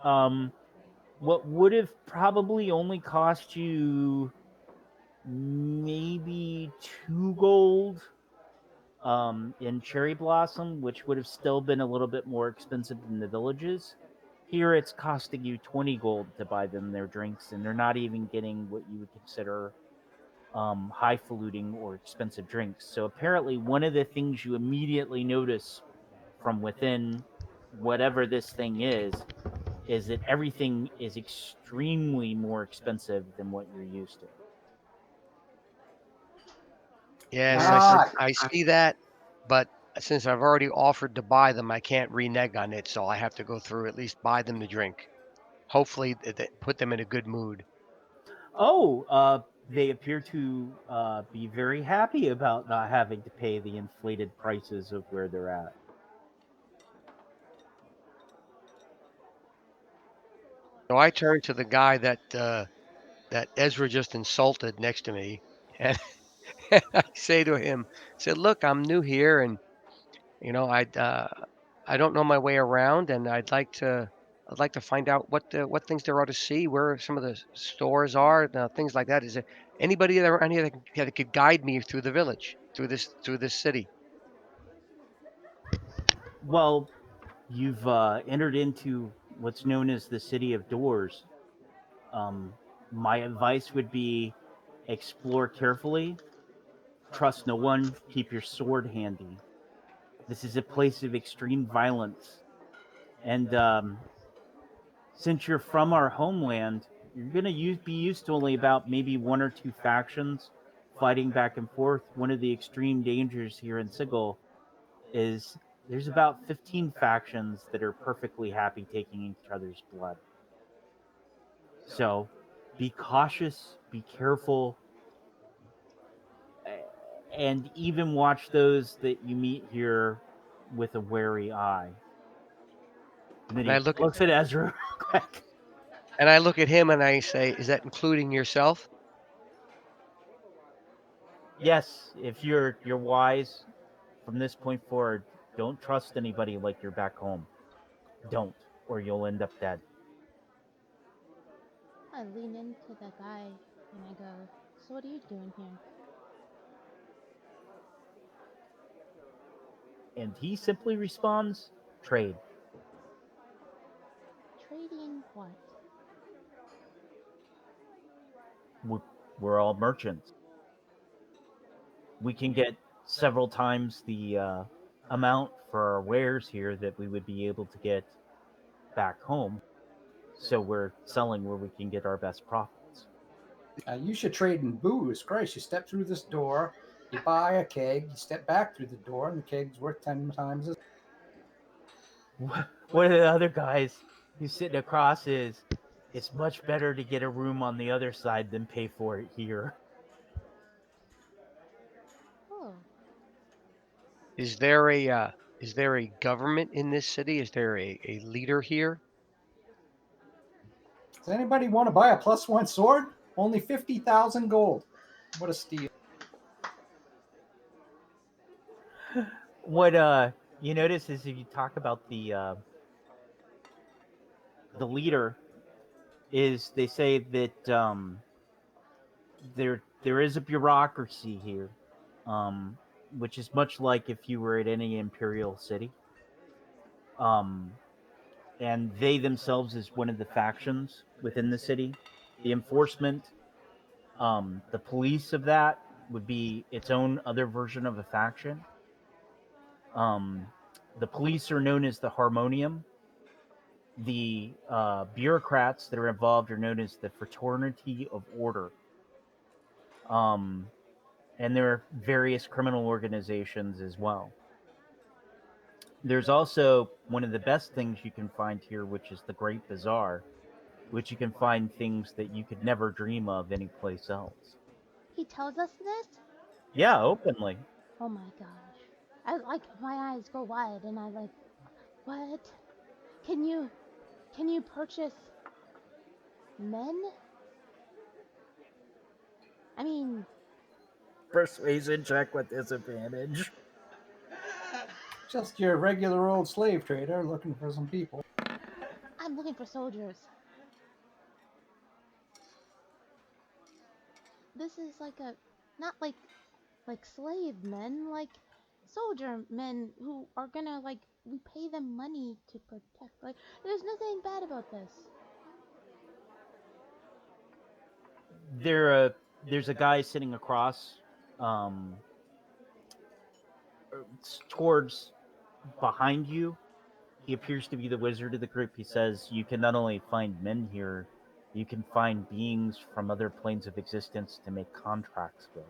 Um, what would have probably only cost you maybe 2 gold in Cherry Blossom, which would have still been a little bit more expensive than the villages. Here it's costing you 20 gold to buy them their drinks, and they're not even getting what you would consider highfalutin or expensive drinks. So apparently, one of the things you immediately notice from within whatever this thing is that everything is extremely more expensive than what you're used to. Yes, Ah, I see that, but since I've already offered to buy them, I can't renege on it, so I have to go through at least buy them to drink. Hopefully, put them in a good mood. Oh, they appear to be very happy about not having to pay the inflated prices of where they're at. So I turn to the guy that Ezra just insulted next to me, and, and I say to him, I said, "Look, I'm new here, and you know, I don't know my way around, and I'd like to find out what things there are to see, where some of the stores are, things like that. Is there anybody there around here that could guide me through the village, through this city?" Well, you've entered into what's known as the City of Doors. Um, my advice would be explore carefully, trust no one, keep your sword handy. This is a place of extreme violence. And since you're from our homeland, you're going to be used to only about maybe one or two factions fighting back and forth. One of the extreme dangers here in SIGIL is there's about 15 factions that are perfectly happy taking each other's blood. So be cautious, be careful, and even watch those that you meet here with a wary eye. And then And I he look at looks at Ezra. and I look at him and I say, "Is that including yourself?" Yes, if you're wise, from this point forward, don't trust anybody like you're back home. Don't, or you'll end up dead. I lean into the guy and I go, "So what are you doing here?" And he simply responds, trade. Trading what? We're all merchants. We can get several times the amount for our wares here that we would be able to get back home. So we're selling where we can get our best profits. you should trade in booze. Christ, you step through this door, you buy a keg, you step back through the door, and the keg's worth 10 times as. One of the other guys who's sitting across is, it's much better to get a room on the other side than pay for it here. Oh, Is there a government in this city? Is there a leader here? Does anybody want to buy a +1 sword? Only 50,000 gold. What a steal. What you notice is if you talk about the leader, is they say that there is a bureaucracy here, um, which is much like if you were at any imperial city. Um, and they themselves is one of the factions within the city. The enforcement, the police of that would be its own other version of a faction. Um, the police are known as the Harmonium. The bureaucrats that are involved are known as the Fraternity of Order. Um, and there are various criminal organizations as well. There's also one of the best things you can find here, which is the Great Bazaar, which you can find things that you could never dream of anyplace else. he tells us this? Yeah, openly. Oh my gosh. I like my eyes go wide and I like, what? Can you purchase men? I mean, Persuasion check with disadvantage. Just your regular old slave trader looking for some people. I'm looking for soldiers. This is like a not like slave men, like soldier men who are gonna like we pay them money to protect. Like there's nothing bad about this. There, there's a guy sitting across, um, towards behind you. He appears to be the wizard of the group. He says, "You can not only find men here, you can find beings from other planes of existence to make contracts with."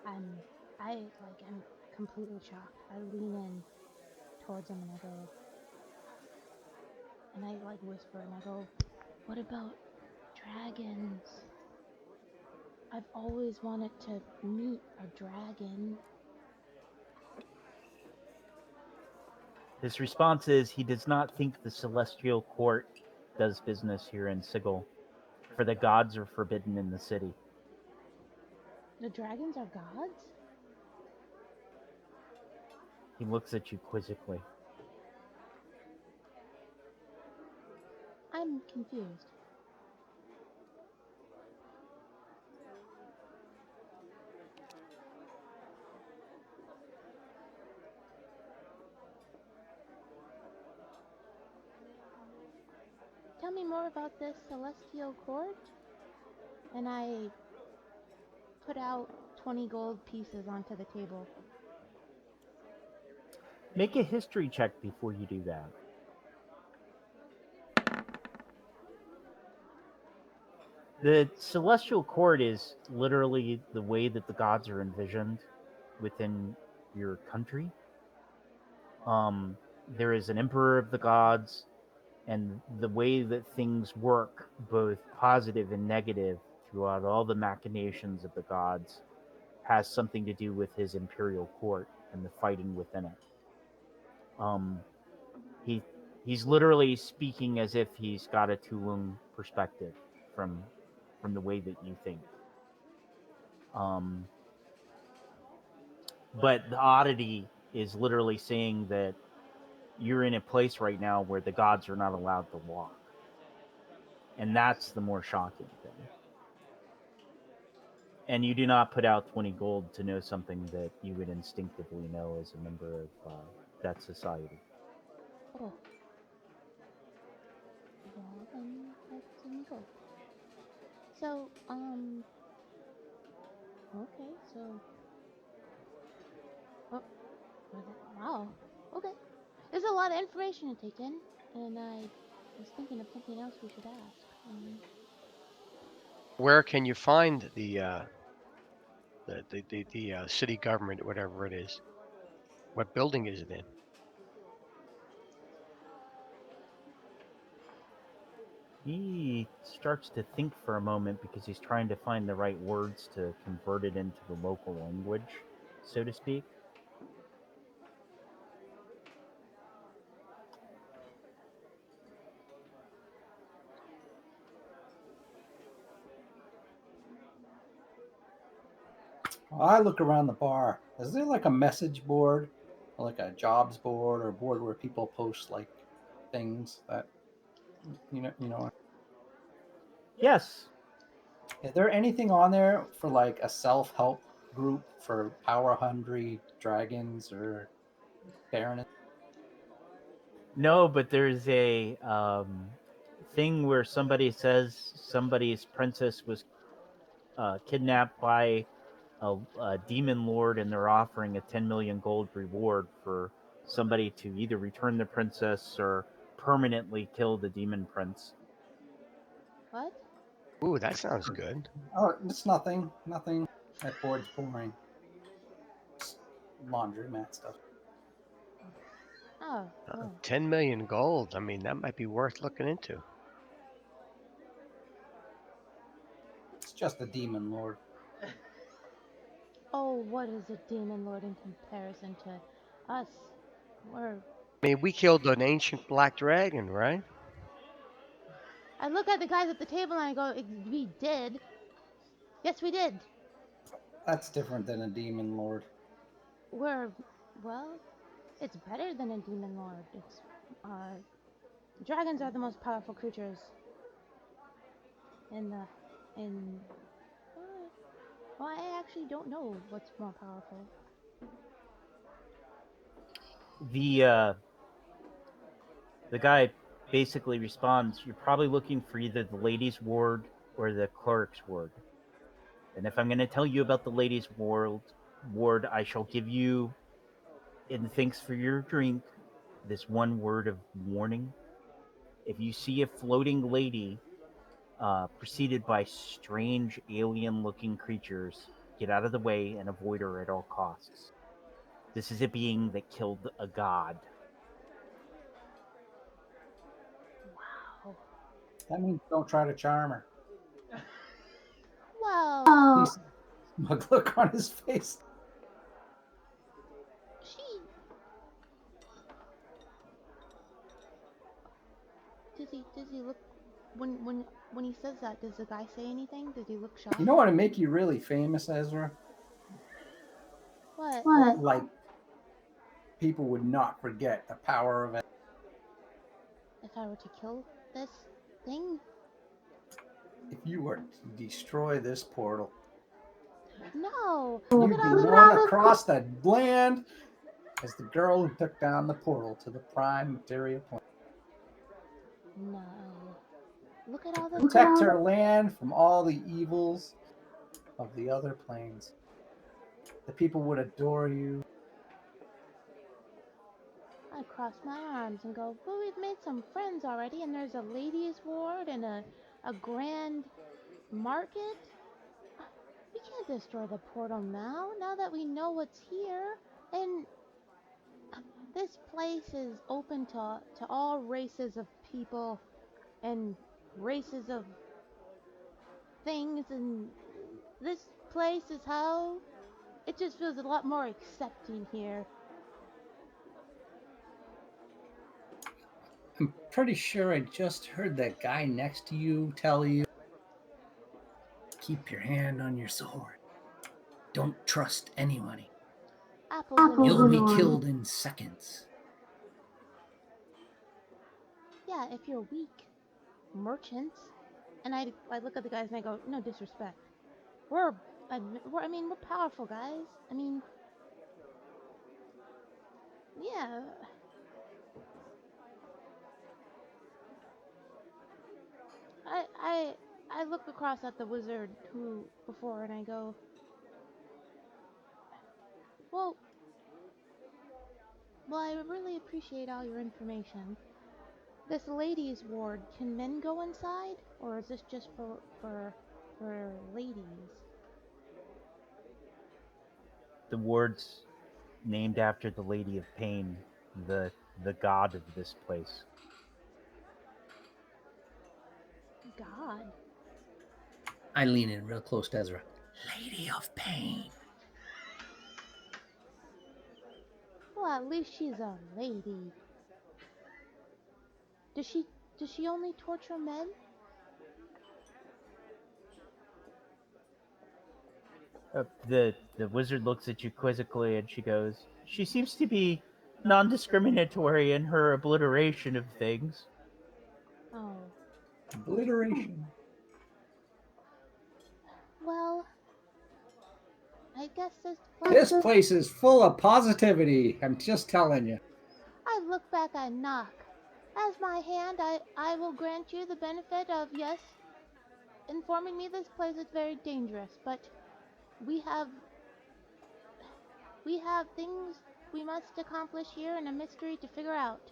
I'm completely shocked. I lean in towards him and I go, and I like whisper and I go, "What about dragons? I've always wanted to meet a dragon." His response is he does not think the celestial court does business here in SIGIL, for the gods are forbidden in the city. The dragons are gods? He looks at you quizzically. I'm confused. Tell me more about this celestial court. And I put out 20 gold pieces onto the table. Make a history check before you do that. The celestial court is literally the way that the gods are envisioned within your country. There is an emperor of the gods, and the way that things work, both positive and negative, throughout all the machinations of the gods, has something to do with his imperial court and the fighting within it. He he's literally speaking as if he's got a Tulung perspective from the way that you think. But the oddity is literally saying that you're in a place right now where the gods are not allowed to walk. And that's the more shocking thing. And you do not put out 20 gold to know something that you would instinctively know as a member of that society. Oh. Well, then let's go. So, okay, so... Oh, wow. Okay. There's a lot of information to take in, and I was thinking of something else we should ask. Where can you find the city government, whatever it is? What building is it in? He starts to think for a moment because he's trying to find the right words to convert it into the local language, so to speak. I look around the bar. Is there like a message board, or like a jobs board, or a board where people post like things that you know? Yes. Is there anything on there for like a self-help group for power-hungry dragons or baroness? No, but there's a thing where somebody says somebody's princess was kidnapped by a demon lord, and they're offering a 10 million gold reward for somebody to either return the princess or permanently kill the demon prince. What? Ooh, that sounds good. Oh, it's nothing. Nothing. That board's boring. Just laundromat stuff. Oh, well. 10 million gold. I mean, that might be worth looking into. It's just a demon lord. Oh, what is a demon lord in comparison to us? We're... I mean, we killed an ancient black dragon, right? I look at the guys at the table and I go, "We did. Yes, we did. That's different than a demon lord. We're, well, it's better than a demon lord. It's, dragons are the most powerful creatures in the, in, well, I actually don't know what's more powerful. The guy basically responds, "You're probably looking for either the ladies' ward or the cleric's ward. And if I'm going to tell you about the ladies' ward, I shall give you And thanks for your drink. This one word of warning: if you see a floating lady preceded by strange alien-looking creatures, get out of the way and avoid her at all costs. This is a being that killed a god. Wow. That means don't try to charm her. Well, He's smug look on his face. she. Does he look when he says that? Does the guy say anything? Does he look shocked? You know what would make you really famous, Ezra? What? Like people would not forget the power of it. If I were to kill this thing? If you were to destroy this portal, No. you'd Look be at all the known across the land as the girl who took down the portal to the prime materia plane. No. Look at all the Protect her land from all the evils of the other planes. The people would adore you. I cross my arms and go, well, we've made some friends already, and there's a ladies' ward and a grand market. We can't destroy the portal now that we know what's here. And this place is open to all races of people and races of things, and this place is how it just feels a lot more accepting here. I'm pretty sure I just heard that guy next to you tell you, keep your hand on your sword. Don't trust anybody. Apples and You'll be oranges. killed in seconds. Yeah, if you're weak. Merchants. And I look at the guys and I go, no disrespect. We're powerful guys. I mean, yeah. I look across at the wizard who before and I go, well, I really appreciate all your information. This ladies' ward, can men go inside, or is this just for ladies? The ward's named after the Lady of Pain, the god of this place. God. I lean in real close to Ezra. Lady of Pain. Well, at least she's a lady. Does she only torture men? The wizard looks at you quizzically and she goes, she seems to be non-discriminatory in her obliteration of things. Oh. Obliteration. Well, I guess This place is full of positivity. I'm just telling you. I look back at Knock. As my hand, I will grant you the benefit of, yes, informing me this place is very dangerous, but we have things we must accomplish here and a mystery to figure out.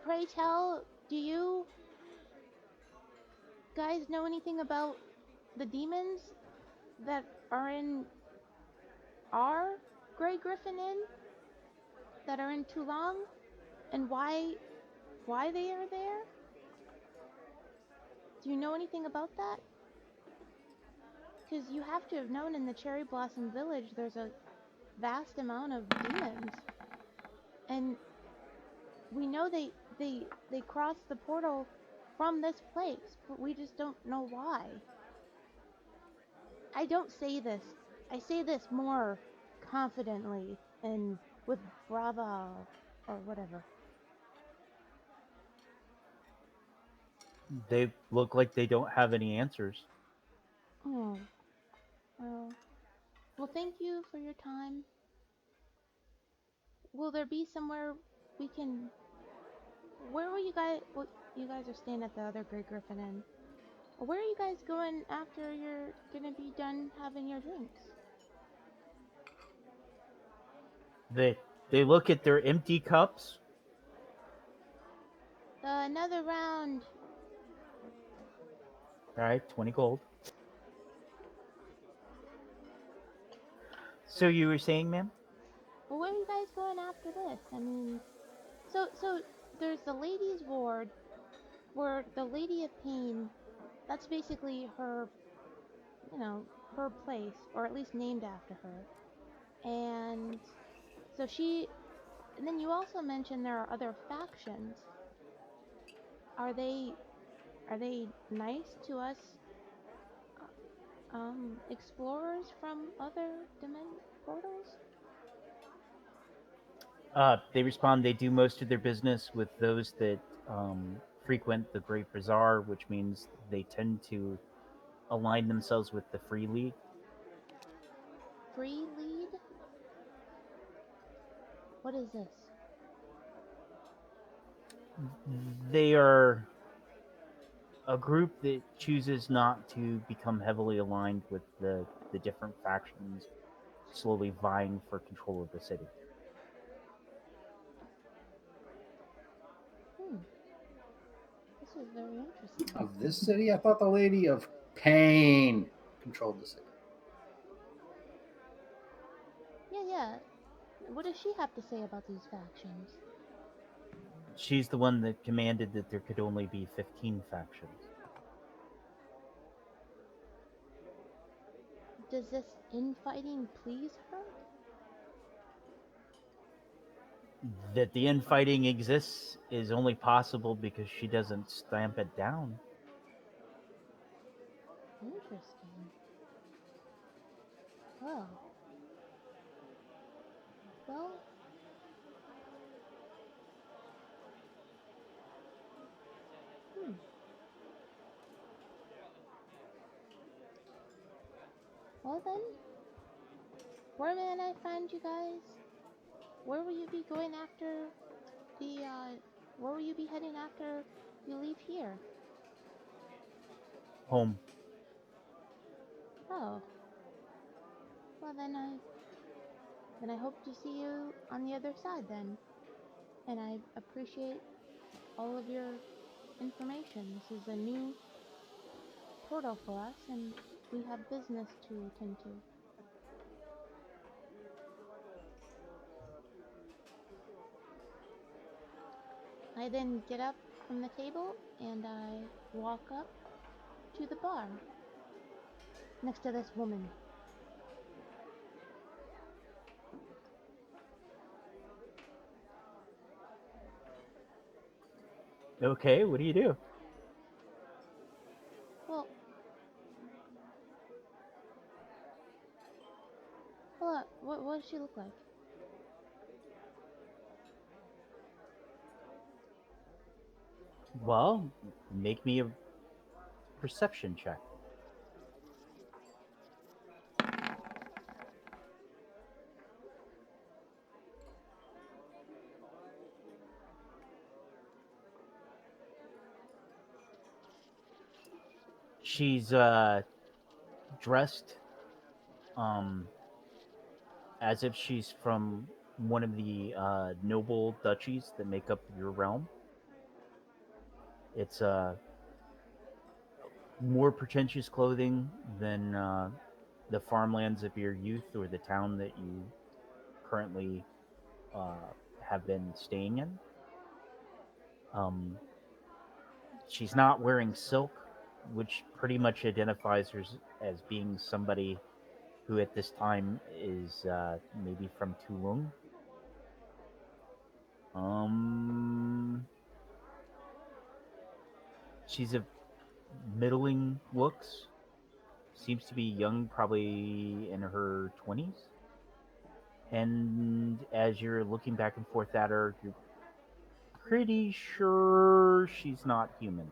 Pray tell, do you guys know anything about the demons that are in our Grey Griffin Inn? That are in Toulon? And why they are there? Do you know anything about that? Because you have to have known in the Cherry Blossom Village there's a vast amount of demons. And we know they cross the portal from this place, but we just don't know why. I don't say this. I say this more confidently and with brava or whatever. They look like they don't have any answers. Oh, well, thank you for your time. Will there be somewhere we can? Where will you guys? Well, you guys are staying at the other Great Griffin Inn. Where are you guys going after you're gonna be done having your drinks? They look at their empty cups. Another round. All right, 20 gold. So you were saying, ma'am? Well, where are you guys going after this? I mean, so there's the ladies' ward, where the Lady of Pain. That's basically her, her place, or at least named after her. And so she. And then you also mentioned there are other factions. Are they nice to us, explorers from other portals? They respond. They do most of their business with those that frequent the Great Bazaar, which means they tend to align themselves with the Free League. Free lead? What is this? They are a group that chooses not to become heavily aligned with the different factions slowly vying for control of the city. Hmm. This is very interesting. Of this city? I thought the Lady of Pain controlled the city. Yeah. What does she have to say about these factions? She's the one that commanded that there could only be 15 factions. Does this infighting please her? That the infighting exists is only possible because she doesn't stamp it down. Interesting. Well. Well. Hmm. Well then, where may I find you guys? Where will you be going after where will you be heading after you leave here? Home. Oh. Well then I hope to see you on the other side then. And I appreciate all of your information. This is a new portal for us and we have business to attend to. I then get up from the table and I walk up to the bar next to this woman. Okay, what do you do? Well, what does she look like? Well, make me a perception check. She's dressed as if she's from one of the noble duchies that make up your realm. It's more pretentious clothing than the farmlands of your youth or the town that you currently uh, have been staying in. Um, she's not wearing silk, which pretty much identifies her as being somebody who at this time is maybe from Tulung. Um, she's of middling looks, seems to be young, probably in her 20s. And as you're looking back and forth at her, you're pretty sure she's not human.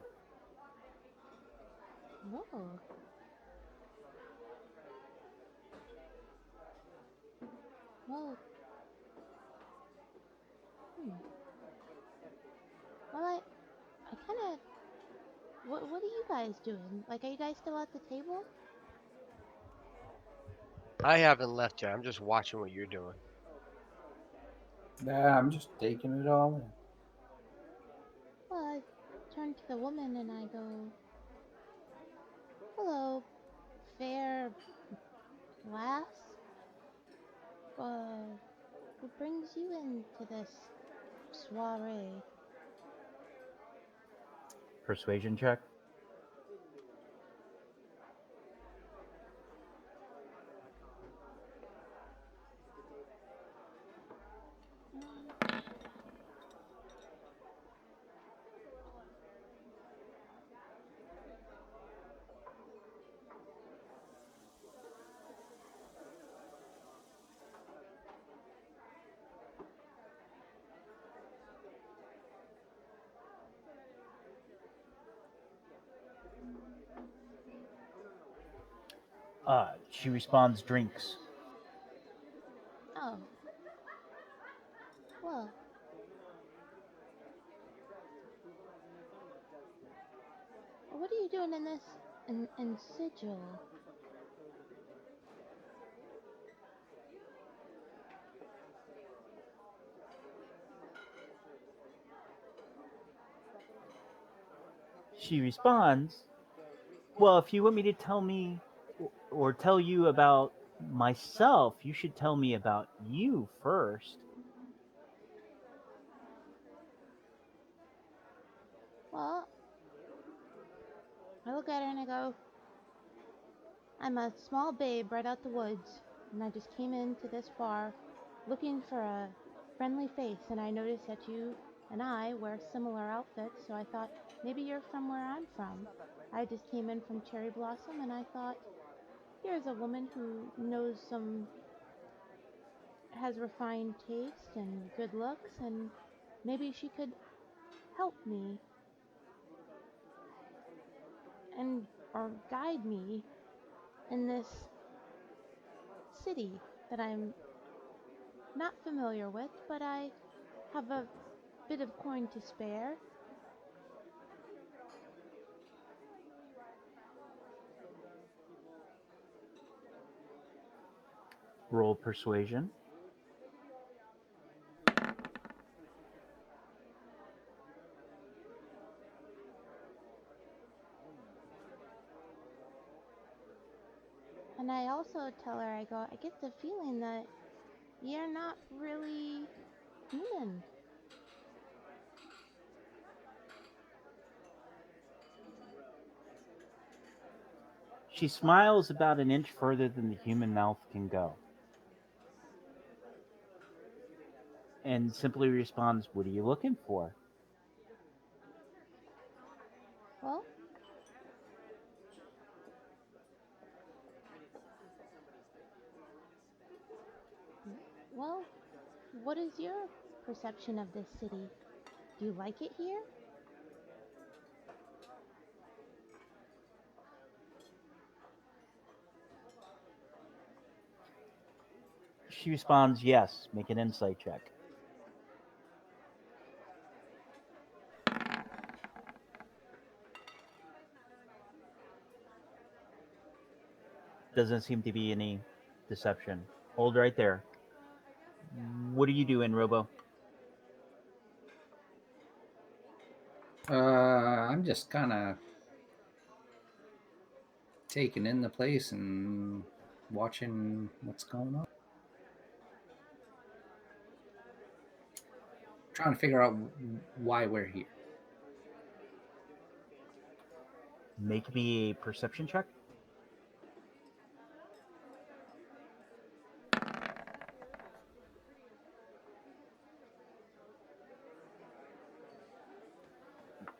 Oh. Well, hmm. Well, I kind of. What are you guys doing? Like, are you guys still at the table? I haven't left yet. I'm just watching what you're doing. Yeah, I'm just taking it all in. Well, I turn to the woman and I go, "Hello, fair lass. What brings you into this soiree?" Persuasion check. She responds, drinks. Oh, well, what are you doing in this in SIGIL? She responds, well, if you want me to tell me or tell you about myself, you should tell me about you first. Well, I look at her and I go, "I'm a small babe right out the woods, and I just came into this bar looking for a friendly face, and I noticed that you and I wear similar outfits, so I thought maybe you're from where I'm from. I just came in from Cherry Blossom, and I thought, here's a woman who has refined taste and good looks, and maybe she could help me and or guide me in this city that I'm not familiar with, but I have a bit of coin to spare." Roll persuasion. And I also tell her, I go, "I get the feeling that you're not really human." She smiles about an inch further than the human mouth can go and simply responds, what are you looking for? Well, well, what is your perception of this city? Do you like it here? She responds, yes. Make an insight check. Doesn't seem to be any deception. Hold right there. What are you doing, Robo? I'm just kind of taking in the place and watching what's going on. Trying to figure out why we're here. Make me a perception check.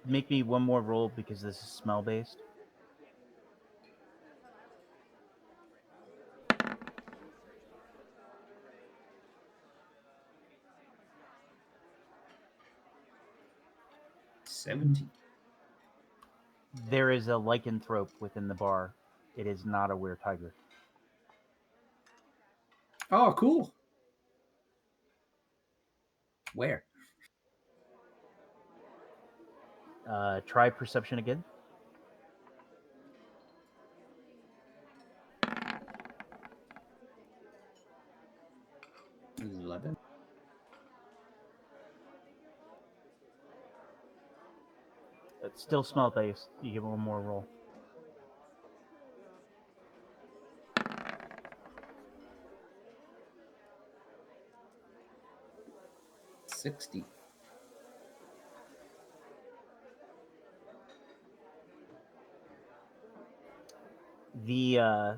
Make me one more roll because this is smell based. $70. There is a lycanthrope within the bar. It is not a were tiger. Oh, cool. Where? Try perception again. 11. It's still smell based. You give one more roll. $60. The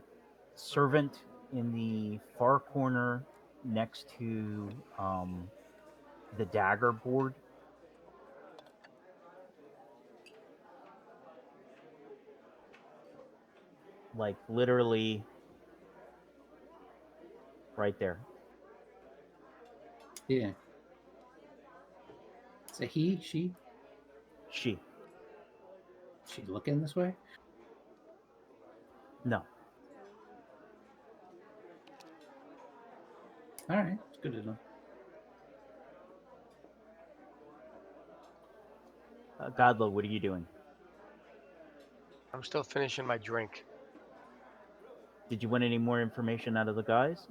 servant in the far corner next to the dagger board like literally right there. Yeah. It's a he, she. She. She looking this way? No. All right, it's good to know. Godlo, what are you doing? I'm still finishing my drink. Did you want any more information out of the guys?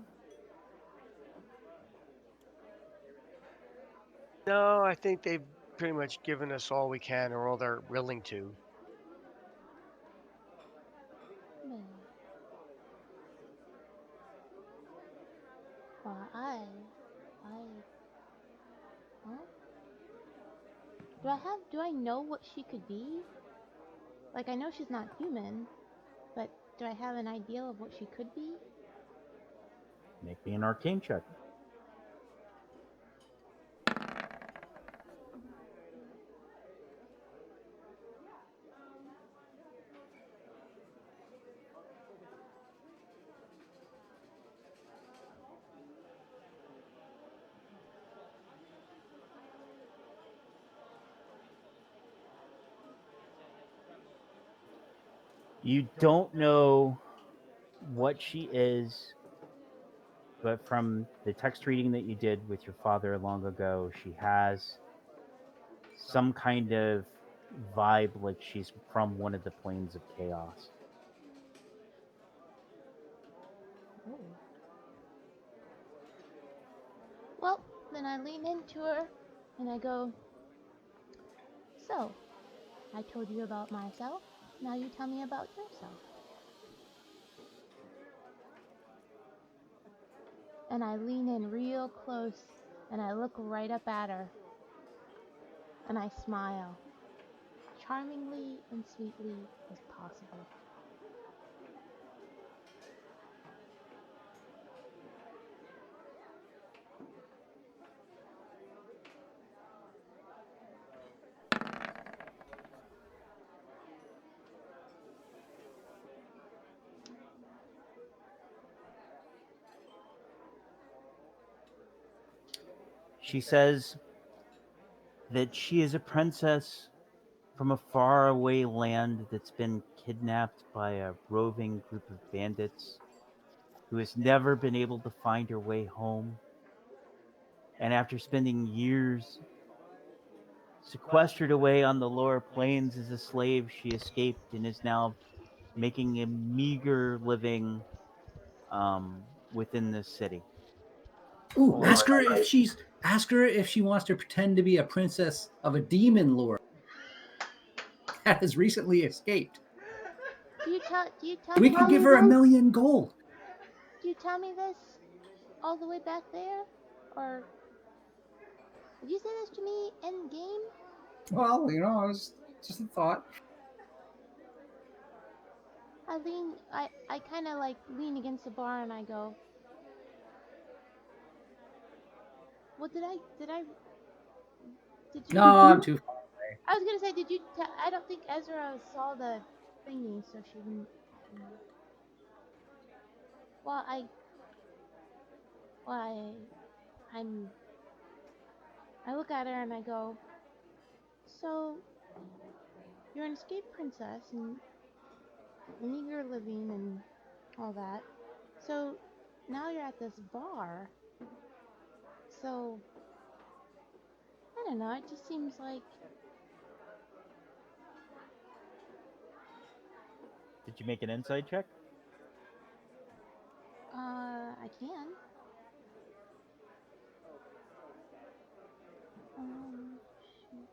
No, I think they've pretty much given us all we can, or all they're willing to. Hmm. Well, huh? Do I know what she could be? Like, I know she's not human, but do I have an idea of what she could be? Make me an arcane check. You don't know what she is, but from the text reading that you did with your father long ago, she has some kind of vibe like she's from one of the planes of chaos. Oh. Well, then I lean into her and I go, so, I told you about myself. Now you tell me about yourself. And I lean in real close and I look right up at her. And I smile, charmingly and sweetly as possible. She says that she is a princess from a faraway land that's been kidnapped by a roving group of bandits who has never been able to find her way home. And after spending years sequestered away on the lower plains as a slave, she escaped and is now making a meager living within this city. Ooh, Or ask her if she wants to pretend to be a princess of a demon lord that has recently escaped. Do you tell We me could give this? her $1 million gold. Do you tell me this all the way back there? Or did you say this to me in game? Well, it was just a thought. I kind of like lean against the bar and I go, well, did you? No, I'm too far. I was gonna say, did you? I don't think Ezra saw the thingy, so she wouldn't. Well, I'm. I look at her and I go, so you're an escaped princess and meager living and all that. So now you're at this bar. So I don't know. It just seems like did you make an insight check? I can. Shoot.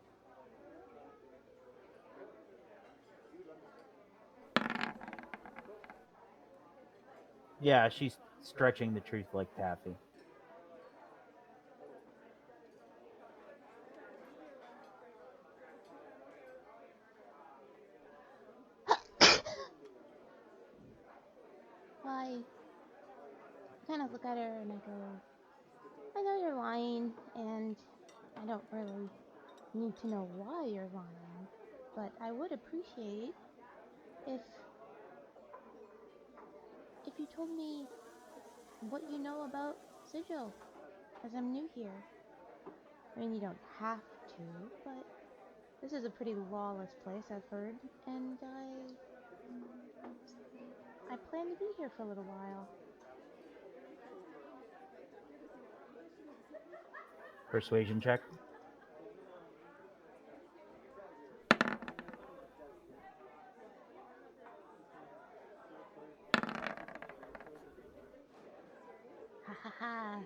Yeah, she's stretching the truth like taffy. I kind of look at her and I go, I know you're lying, and I don't really need to know why you're lying, but I would appreciate if you told me what you know about Sigil, as I'm new here. I mean, you don't have to, but this is a pretty lawless place, I've heard, and I plan to be here for a little while. Persuasion check. Ha ha ha.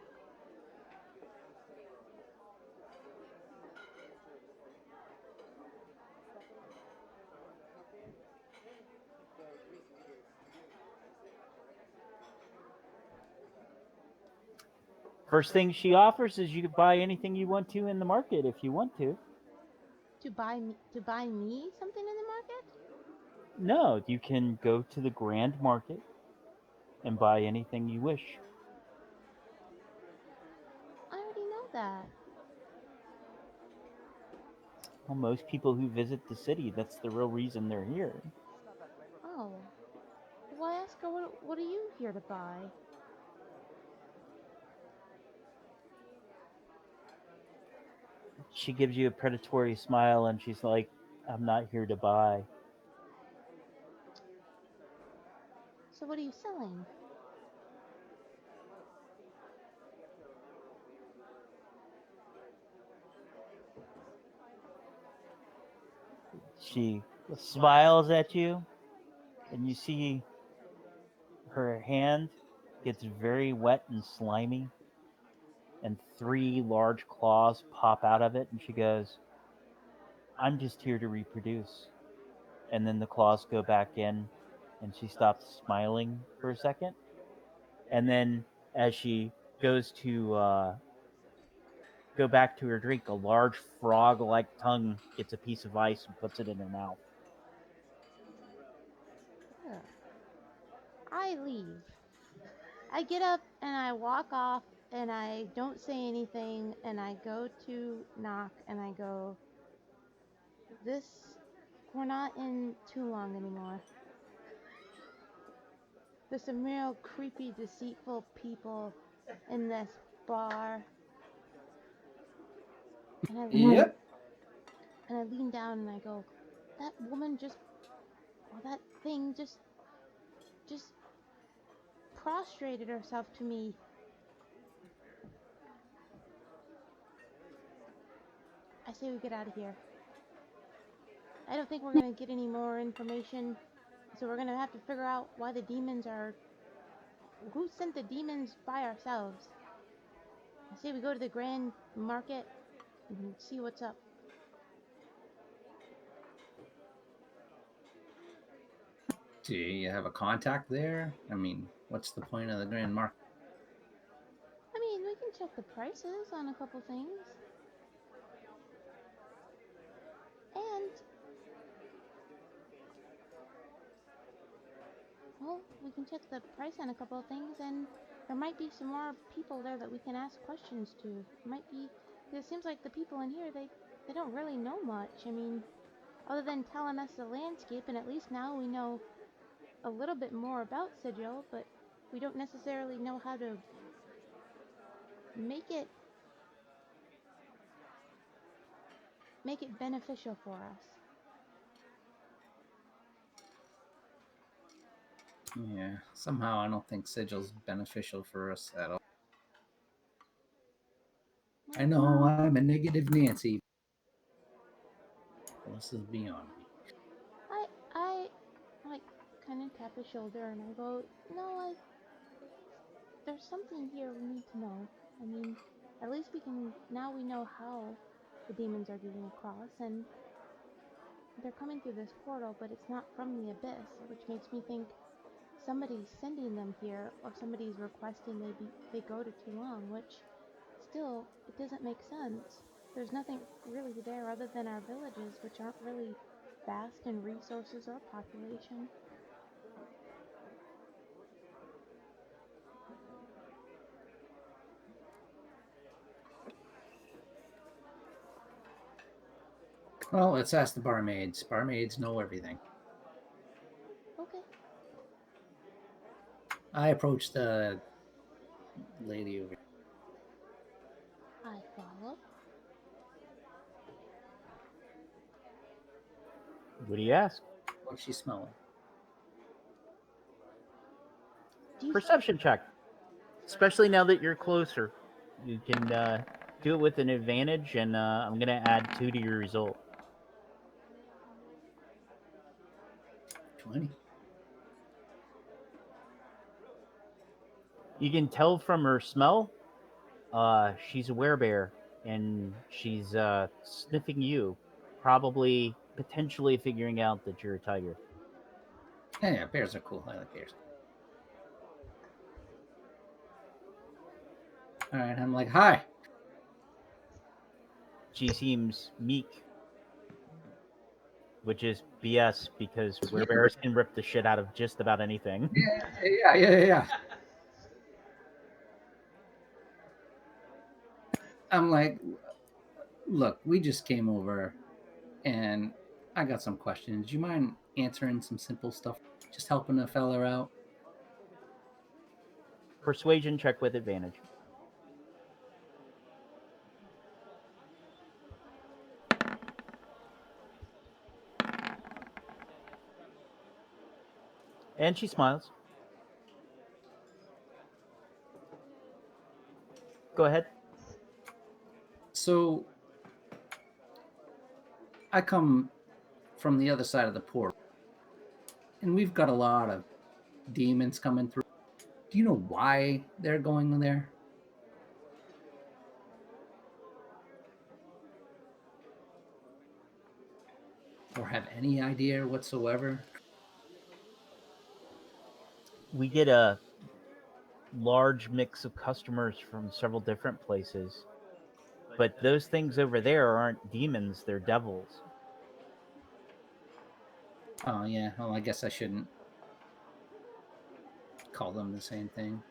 First thing she offers is you can buy anything you want to in the market if you want to. To buy me something in the market? No, you can go to the grand market and buy anything you wish. I already know that. Well, most people who visit the city, that's the real reason they're here. Oh. Well, I ask her, what are you here to buy? She gives you a predatory smile and she's like, I'm not here to buy. So what are you selling? She smiles at you and you see her hand gets very wet and slimy and 3 large claws pop out of it and she goes, I'm just here to reproduce. And then the claws go back in and she stops smiling for a second. And then as she goes to go back to her drink, a large frog-like tongue gets a piece of ice and puts it in her mouth. Ugh. I leave. I get up and I walk off and I don't say anything and I go to knock and I go, we're not in too long anymore. There's some real creepy, deceitful people in this bar. And I Yep. and I lean down and I go, that woman that thing just prostrated herself to me. I say we get out of here. I don't think we're gonna get any more information, so we're gonna have to figure out why the demons are. Who sent the demons by ourselves? I say we go to the grand market and see what's up. Do you have a contact there? I mean, what's the point of the grand market? I mean, we can check the prices on a couple things. And, well, we can check the price on a couple of things, and there might be some more people there that we can ask questions to. Might be, because it seems like the people in here, they don't really know much. I mean, other than telling us the landscape, and at least now we know a little bit more about Sigil, but we don't necessarily know how to make it beneficial for us. Yeah, somehow I don't think Sigil's beneficial for us at all. I know I'm a negative Nancy. This is beyond me. I like kind of tap his shoulder and I go, no, there's something here we need to know. I mean, at least now we know how the demons are getting across, and they're coming through this portal, but it's not from the abyss, which makes me think somebody's sending them here or somebody's requesting they go to too long, which still it doesn't make sense. There's nothing really there other than our villages, which aren't really vast in resources or population. Well, let's ask the barmaids. Barmaids know everything. Okay. I approached the lady over. I follow. What do you ask? What's she smelling? Do you Perception check. Especially now that you're closer, you can do it with an advantage, and I'm gonna add 2 to your result. 20. You can tell from her smell, she's a werebear, and she's sniffing you, probably potentially figuring out that you're a tiger. Yeah, bears are cool. I like bears. All right, I'm like, hi. She seems meek, which is BS because werebears can rip the shit out of just about anything. Yeah. I'm like, look, we just came over and I got some questions. Do you mind answering some simple stuff? Just helping a fella out? Persuasion check with advantage. And she smiles. Go ahead. So I come from the other side of the portal, and we've got a lot of demons coming through. Do you know why they're going there? Or have any idea whatsoever? We get a large mix of customers from several different places. But those things over there aren't demons, they're devils. Oh, yeah. Well, I guess I shouldn't call them the same thing.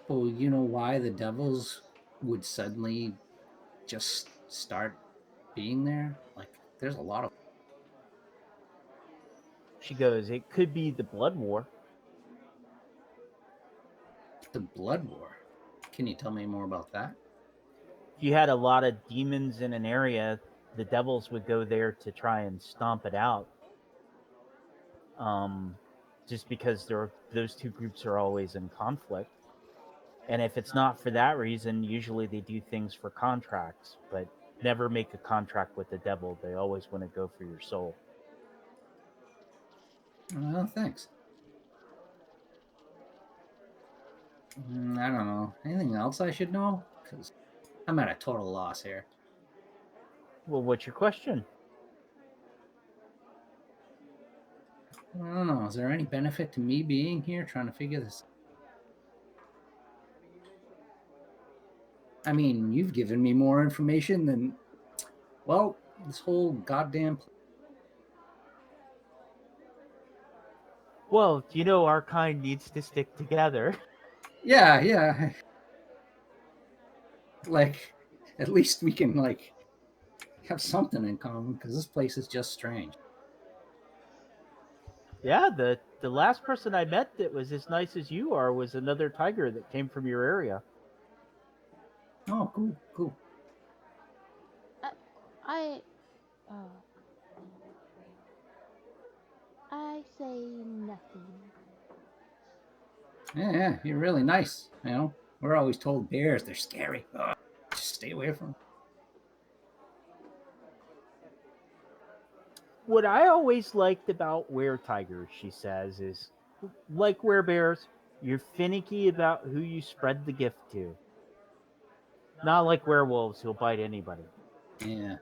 Well, you know why the devils would suddenly just start being there? Like, there's a lot of She goes, it could be the blood war. the blood war. Can you tell me more about that? If you had a lot of demons in an area, the devils would go there to try and stomp it out. Just because those two groups are always in conflict. And if it's not for that reason, usually they do things for contracts, but never make a contract with the devil. They always want to go for your soul. Well, thanks. I don't know. Anything else I should know? Because I'm at a total loss here. Well, what's your question? I don't know. Is there any benefit to me being here trying to figure this? I mean, you've given me more information than, well, this whole goddamn. Well, you know our kind needs to stick together. Yeah. Like, at least we can like have something in common because this place is just strange. Yeah, the last person I met that was as nice as you are was another tiger that came from your area. Oh, cool. I uh I say nothing. Yeah, you're really nice. You know, we're always told bears they're scary. Ugh, just stay away from them. What I always liked about were tigers, she says, is like bears, you're finicky about who you spread the gift to. Not like werewolves who'll bite anybody. Yeah.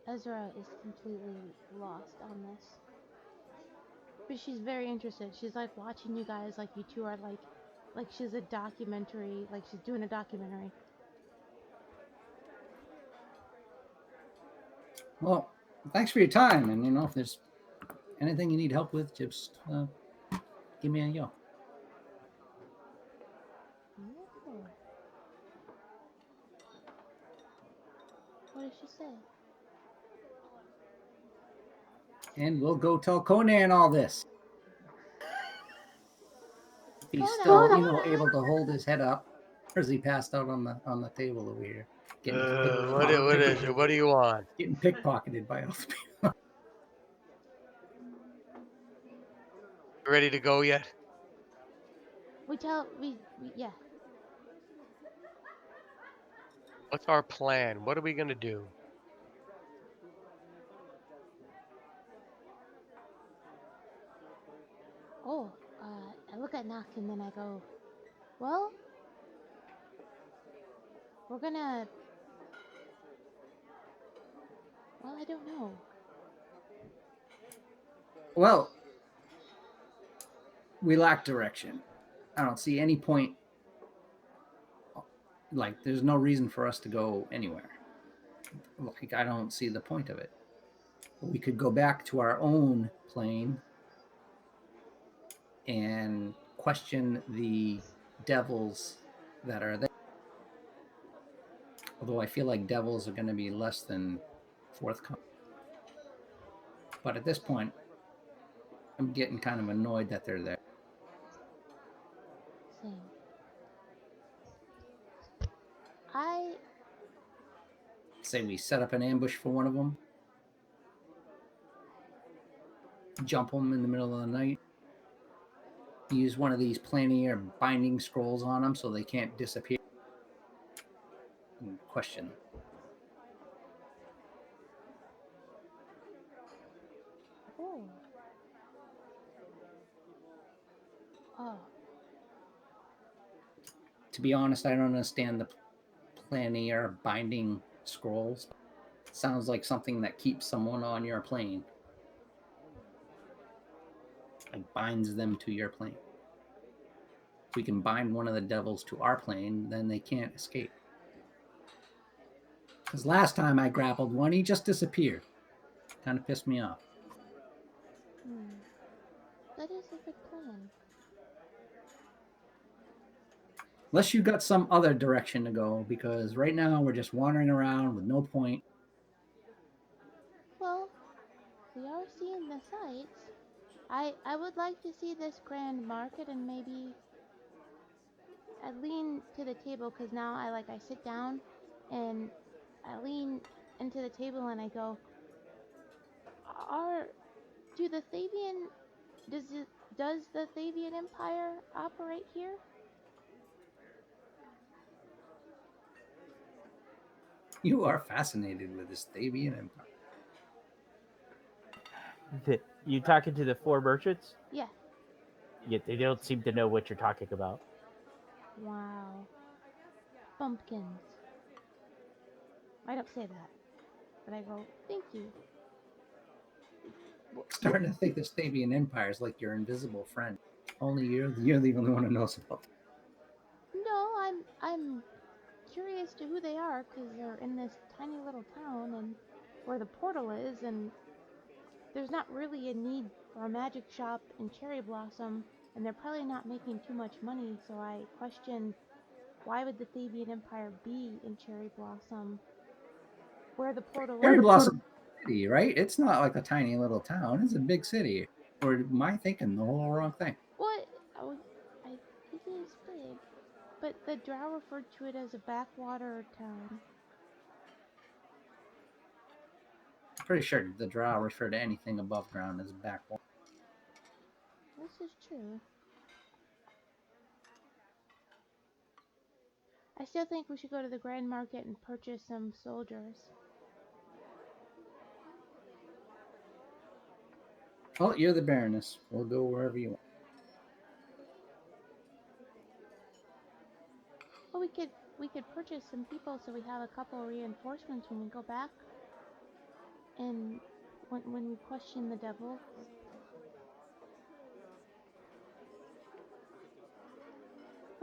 Ezra is completely lost on this. But she's very interested. She's like watching you guys, like you two are like she's a documentary, like she's doing a documentary. Well, thanks for your time, and if there's anything you need help with, just give me a yell. Oh. What did she say? And we'll go tell Conan all this. If he's Conan! still, able to hold his head up, or is he passed out on the table over here, getting What is it? What do you want? getting pickpocketed by all the people? You ready to go yet? We yeah. What's our plan? What are we gonna do? Oh, I look at Nock and then I go, well, we're gonna. Well, I don't know. Well, we lack direction. I don't see any point. Like, there's no reason for us to go anywhere. Like, I don't see the point of it. We could go back to our own plane and question the devils that are there. Although I feel like devils are going to be less than forthcoming. But at this point, I'm getting kind of annoyed that they're there. Same. I Say we set up an ambush for one of them, jump them in the middle of the night, use one of these planning or binding scrolls on them so they can't disappear, and question them. oh. Oh. To be honest, I don't understand the planning or binding scrolls. Sounds like something that keeps someone on your plane. Like, binds them to your plane. If we can bind one of the devils to our plane, then they can't escape. Because last time I grappled one, he just disappeared. Kind of pissed me off. That is a good plan. Unless you got some other direction to go, because right now we're just wandering around with no point. Well, we are seeing the sights. I would like to see this grand market and maybe I lean to the table because now I sit down and I lean into the table and I go, do the Thavian does the Thavian Empire operate here? You are fascinated with this Thavian Empire. You talking to the four merchants? Yeah. Yeah, they don't seem to know what you're talking about. Wow. Bumpkins. I don't say that, but I go, thank you. Starting to think this Thavian Empire is like your invisible friend. Only you're the only one who knows about them. No, I'm curious to who they are because they're in this tiny little town and where the portal is, and there's not really a need for a magic shop in Cherry Blossom, and they're probably not making too much money. So I question, why would the Thavian Empire be in Cherry Blossom, where the portal Cherry is? Blossom City, right? It's not like a tiny little town. It's a big city. Or am I thinking the whole wrong thing? What? Oh, it is big, but the Drow referred to it as a backwater town. Pretty sure the Drow refer to anything above ground as backwater. This is true. I still think we should go to the Grand Market and purchase some soldiers. Well, you're the Baroness. We'll go wherever you want. Well, we could purchase some people so we have a couple of reinforcements when we go back. And when we question the devil.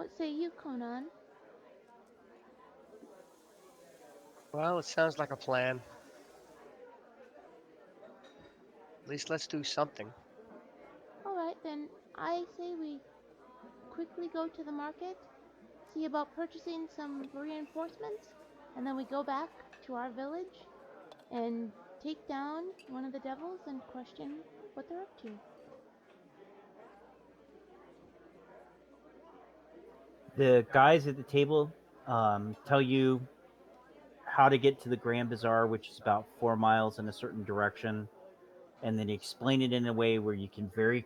What say you, Conan? Well, it sounds like a plan. At least let's do something. Alright, then I say we quickly go to the market, see about purchasing some reinforcements, and then we go back to our village and take down one of the devils and question what they're up to. The guys at the table tell you how to get to the Grand Bazaar, which is about 4 miles in a certain direction, and then explain it in a way where you can very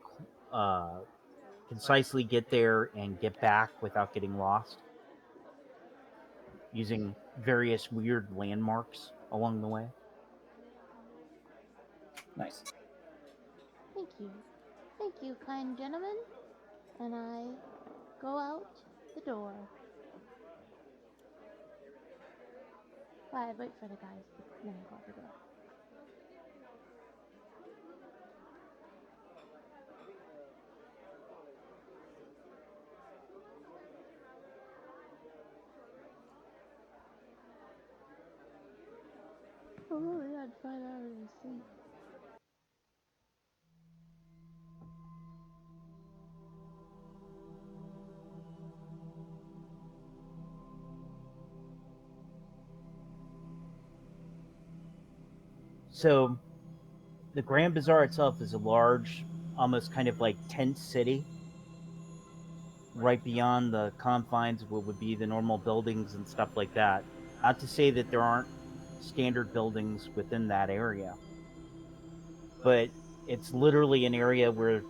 concisely get there and get back without getting lost, using various weird landmarks along the way. Nice. Thank you. Thank you, kind gentlemen. And I go out the door. Well, I wait for the guys, then I go out the door. I only had 5 hours of sleep. So the Grand Bazaar itself is a large, almost kind of like tent city, right beyond the confines of what would be the normal buildings and stuff like that. Not to say that there aren't standard buildings within that area, but it's literally an area where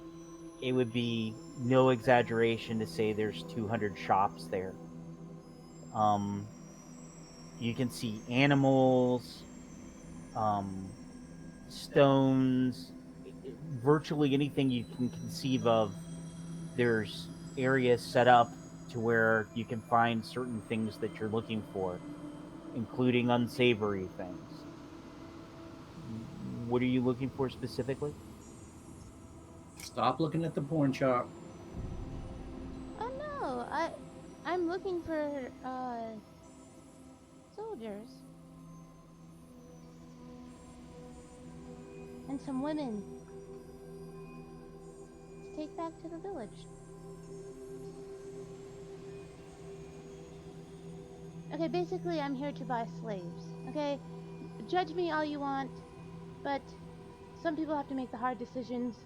it would be no exaggeration to say there's 200 shops there. You can see animals, stones, virtually anything you can conceive of. There's areas set up to where you can find certain things that you're looking for, including unsavory things. What are you looking for specifically? Stop looking at the porn shop. Oh no, I'm looking for soldiers. And some women to take back to the village. Okay, basically I'm here to buy slaves. Okay? Judge me all you want, but some people have to make the hard decisions.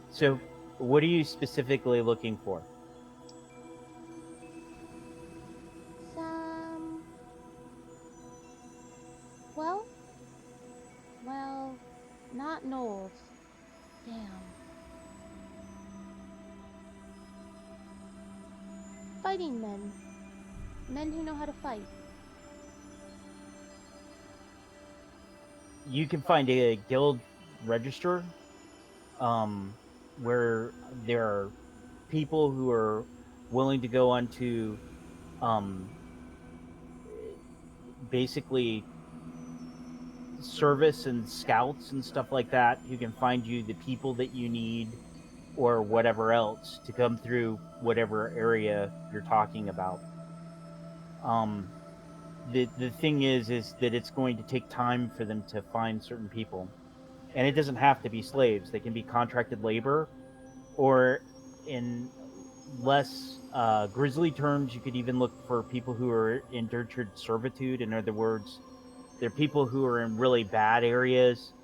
So, what are you specifically looking for? Some... Well, not gnolls. Damn. Fighting men. Men who know how to fight. You can find a guild register where there are people who are willing to go onto um, basically service and scouts and stuff like that who can find you the people that you need or whatever else to come through whatever area you're talking about. Um, the thing is that it's going to take time for them to find certain people, and it doesn't have to be slaves. They can be contracted labor, or in less grisly terms, you could even look for people who are indentured servitude. In other words, they're people who are in really bad areas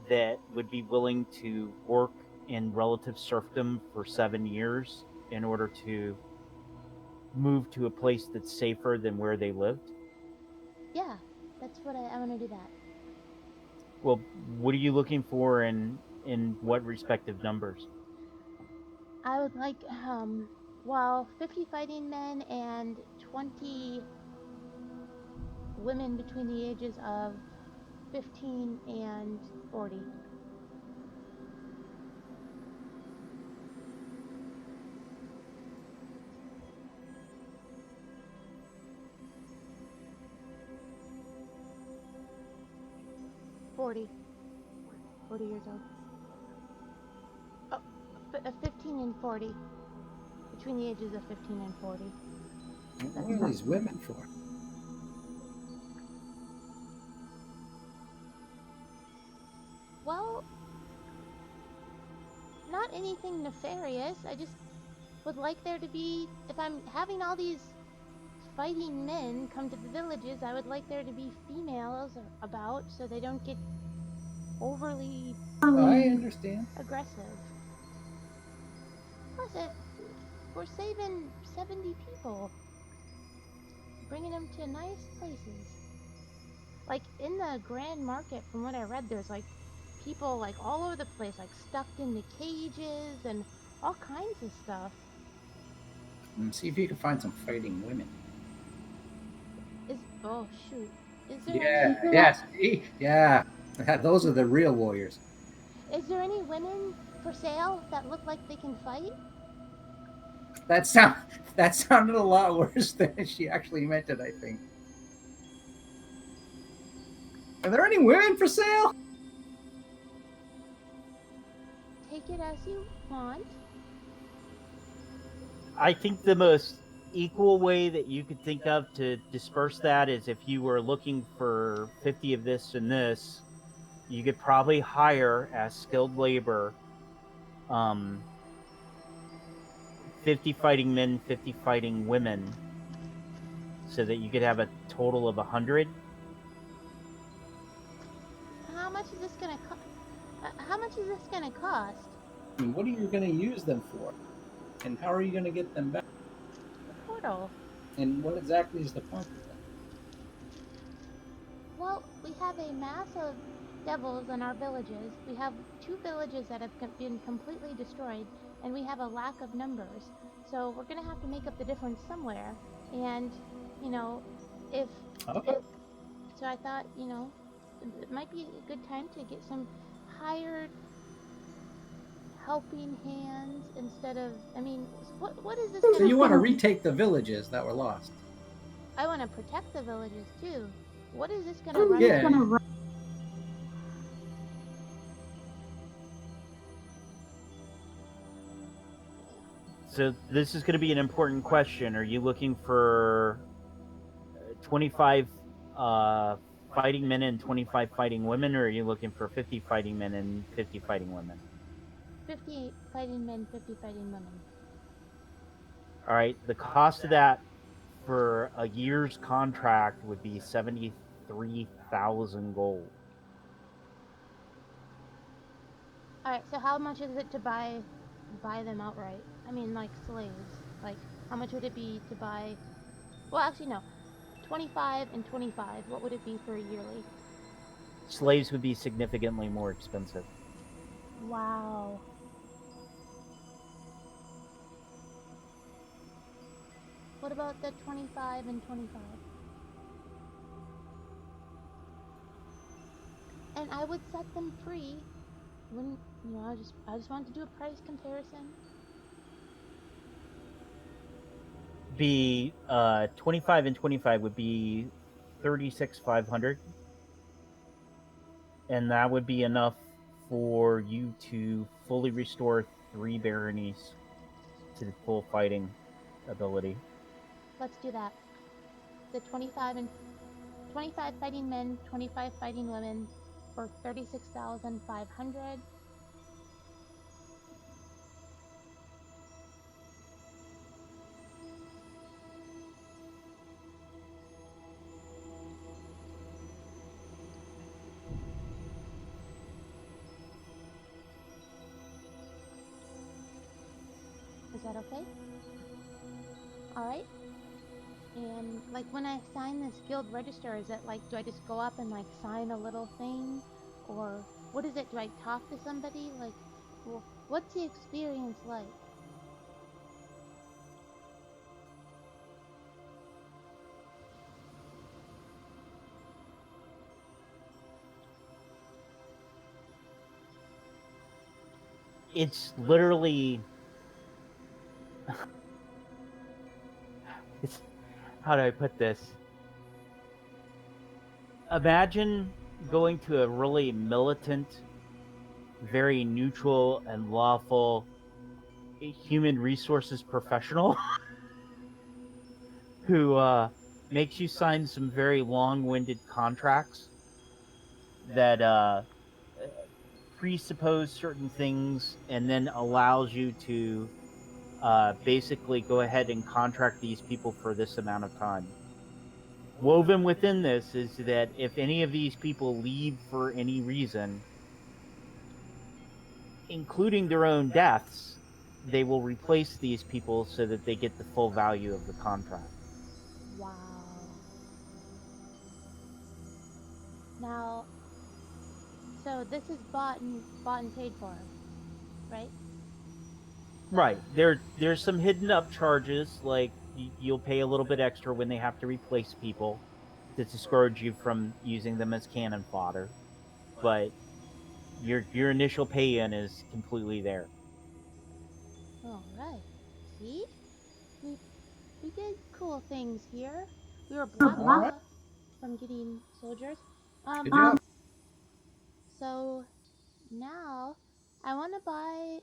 that would be willing to work in relative serfdom for 7 years in order to move to a place that's safer than where they lived. Yeah, that's what I want to do that. Well, what are you looking for in what respective numbers? I would like, 50 fighting men and 20 women between the ages of 15 and 40. Forty years old. 15 and 40. Between the ages of 15 and 40. What are these women for? Well, not anything nefarious. I just would like there to be, if I'm having all these fighting men come to the villages, I would like there to be females about so they don't get overly I understand. aggressive. Plus, we're saving 70 people, bringing them to nice places. Like in the Grand Market, from what I read, there's like people like all over the place, like stuffed into cages and all kinds of stuff. And see if you can find some fighting women. Oh shoot, is there Yeah, yes, yeah. Those are the real warriors. Is there any women for sale that look like they can fight? That sounded a lot worse than she actually meant it, I think. Are there any women for sale? Take it as you want. I think the most equal way that you could think of to disperse that is if you were looking for 50 of this and this, you could probably hire as skilled labor 50 fighting men, 50 fighting women, so that you could have a total of 100. How much is this gonna cost? How much is this gonna cost? And what are you going to use them for? And how are you going to get them back? The portal. And what exactly is the point of them? Well, we have a mass of devils in our villages. We have 2 villages that have been completely destroyed, and we have a lack of numbers. So we're gonna have to make up the difference somewhere. And, you know, so I thought, it might be a good time to get some hired helping hands instead of, what is this? So you want to retake the villages that were lost? I want to protect the villages too. What is this gonna run? Yeah. So this is going to be an important question. Are you looking for 25 fighting men and 25 fighting women, or are you looking for 50 fighting men and 50 fighting women? 50 fighting men, 50 fighting women. All right, the cost of that for a year's contract would be 73,000 gold. Alright, so how much is it to buy them outright? I mean, like slaves. Like, how much would it be to buy? Well, actually, no. 25 and 25. What would it be for a yearly? Slaves would be significantly more expensive. Wow. What about the 25 and 25? And I would set them free when, I just wanted to do a price comparison. Be 25 and 25 would be 36,500, and that would be enough for you to fully restore 3 baronies to the full fighting ability. Let's do that. The 25 fighting men, 25 fighting women for 36,500. Is that okay? Alright. And like when I sign this guild register, is it like, do I just go up and like sign a little thing? Or what is it? Do I talk to somebody? Like, well, what's the experience like? It's literally how do I put this? Imagine going to a really militant, very neutral and lawful a human resources professional who makes you sign some very long-winded contracts that presuppose certain things and then allows you to basically go ahead and contract these people for this amount of time. Woven within this is that if any of these people leave for any reason, including their own deaths, they will replace these people so that they get the full value of the contract. Wow. Now, so this is bought and paid for, right? Right. There's some hidden up charges, like you'll pay a little bit extra when they have to replace people to discourage you from using them as cannon fodder. But your initial pay in is completely there. All right. See, we we did cool things here. We were blocked All right. off from getting soldiers. Good job. So now I want to buy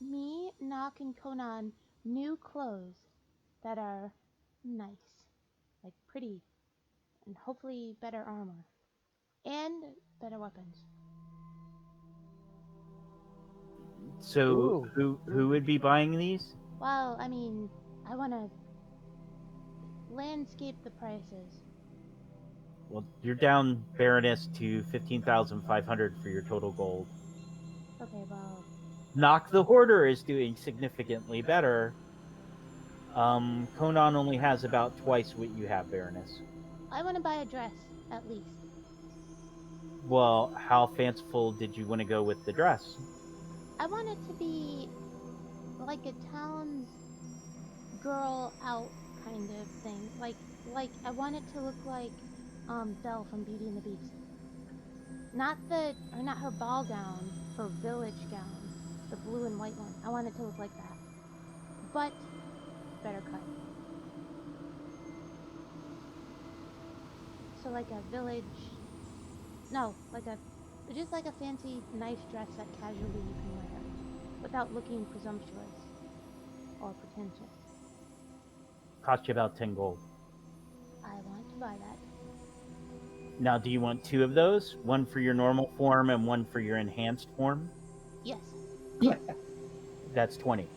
me, Nock, and Conan new clothes that are nice, like pretty, and hopefully better armor and better weapons. So Ooh. who would be buying these? Well, I mean, I want to landscape the prices. Well, you're down, Baroness, to 15,500 for your total gold. Okay, well, Knock the Hoarder is doing significantly better. Conan only has about twice what you have, Baroness. I want to buy a dress at least. Well, how fanciful did you want to go with the dress? I want it to be like a town's girl out kind of thing. Like I want it to look like Belle from Beauty and the Beast. Not her ball gown, her village gown, the blue and white one. I want it to look like that, but better cut. So like a village, no, like a just like a fancy nice dress that casually you can wear without looking presumptuous or pretentious. Cost you about 10 gold. I want to buy that. Now, do you want two of those? One for your normal form and one for your enhanced form? Yes. That's 20.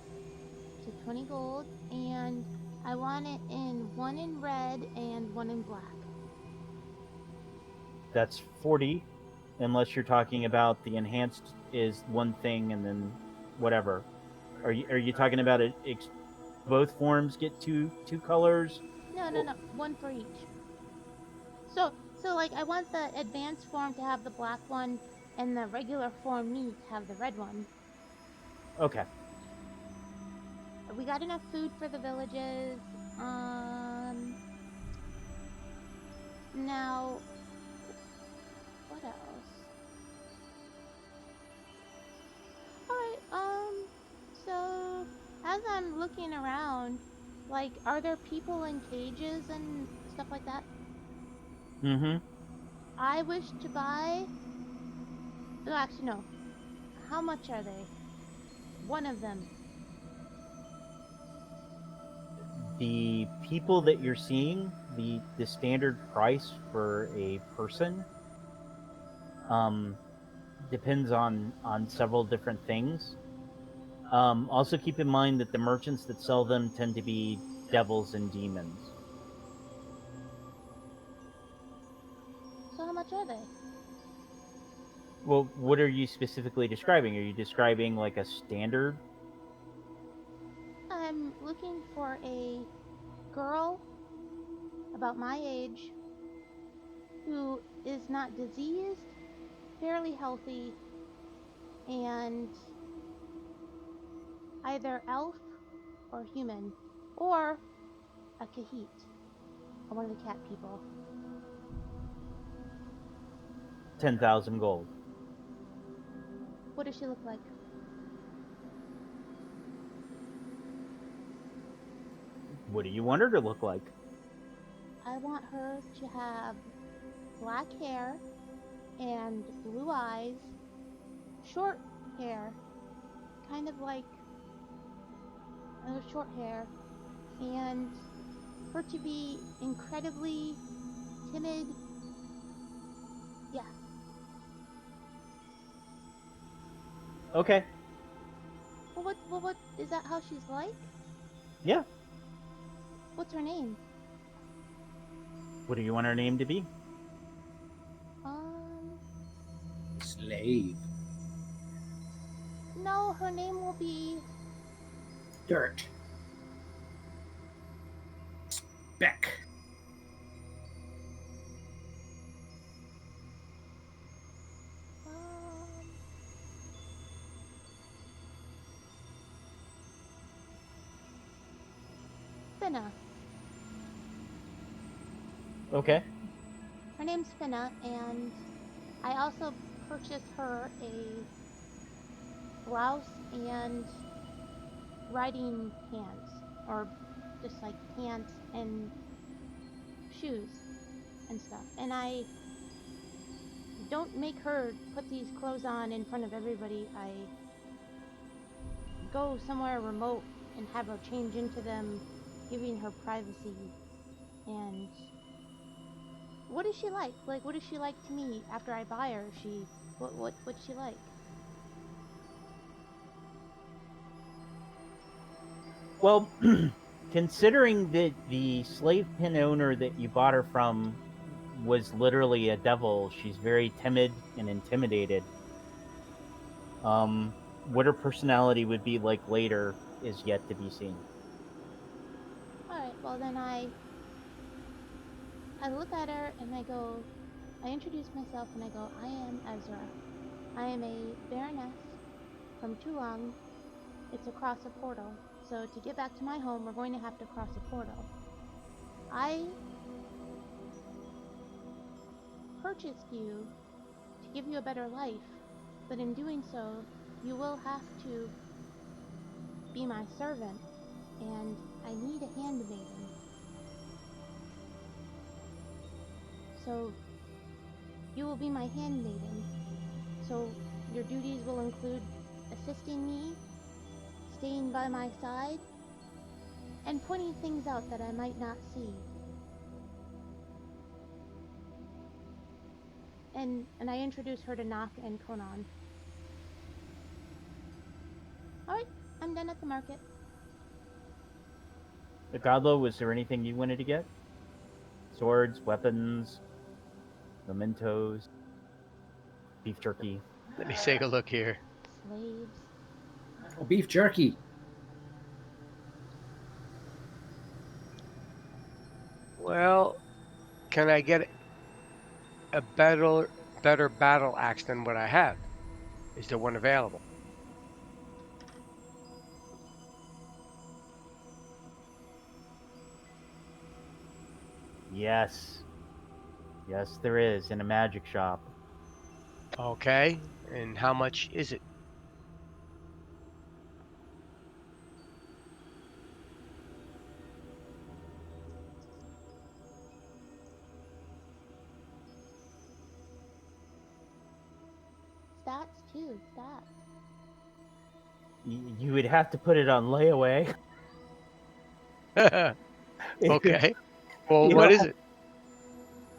So 20 gold, and I want it in one in red and one in black. That's 40, unless you're talking about the enhanced is one thing and then whatever. Are you talking about it? Both forms get two colors? No, one for each. So like I want the advanced form to have the black one, and the regular form me to have the red one. Okay. We got enough food for the villages. Now, what else? Alright, so as I'm looking around, like, are there people in cages and stuff like that? Mm-hmm. I wish to buy. Oh, actually, no. How much are they? One of them. The people that you're seeing, the standard price for a person, depends on several different things. Also, keep in mind that the merchants that sell them tend to be devils and demons. So how much are they? Well, what are you specifically describing? Are you describing like a standard? I'm looking for a girl about my age who is not diseased, fairly healthy, and either elf or human, or a Kahit, or one of the cat people. 10,000 gold. What does she look like? What do you want her to look like? I want her to have black hair and blue eyes, short hair, kind of like short hair, and her to be incredibly timid. Yeah. Okay. What is that how she's like? Yeah. What's her name? What do you want her name to be? Slave. No, her name will be Dirt. Beck. Finna. Okay. Her name's Finna, and I also purchased her a blouse and riding pants, or just like pants and shoes and stuff. And I don't make her put these clothes on in front of everybody. I go somewhere remote and have her change into them, giving her privacy. And what is she like? Like, what is she like to me after I buy her? What's she like? Well, considering that the slave pin owner that you bought her from was literally a devil, she's very timid and intimidated. What her personality would be like later is yet to be seen. Alright, well then I look at her and I introduce myself and I go, I am Ezra. I am a baroness from Tulung. It's across a portal. So to get back to my home, we're going to have to cross a portal. I purchased you to give you a better life, but in doing so, you will have to be my servant, and I need a handmaiden. So you will be my handmaiden. So your duties will include assisting me, staying by my side, and pointing things out that I might not see. And I introduce her to Nock and Konan. Alright, I'm done at the market. Godlo, was there anything you wanted to get? Swords, weapons, mementos, beef jerky. Let me take a look here. Slaves. Oh, beef jerky. Well, can I get a better battle axe than what I have? Is there one available? Yes. Yes, there is in a magic shop. Okay. And how much is it? Stats too, stats. You would have to put it on layaway. Okay. Well, You what know, is it?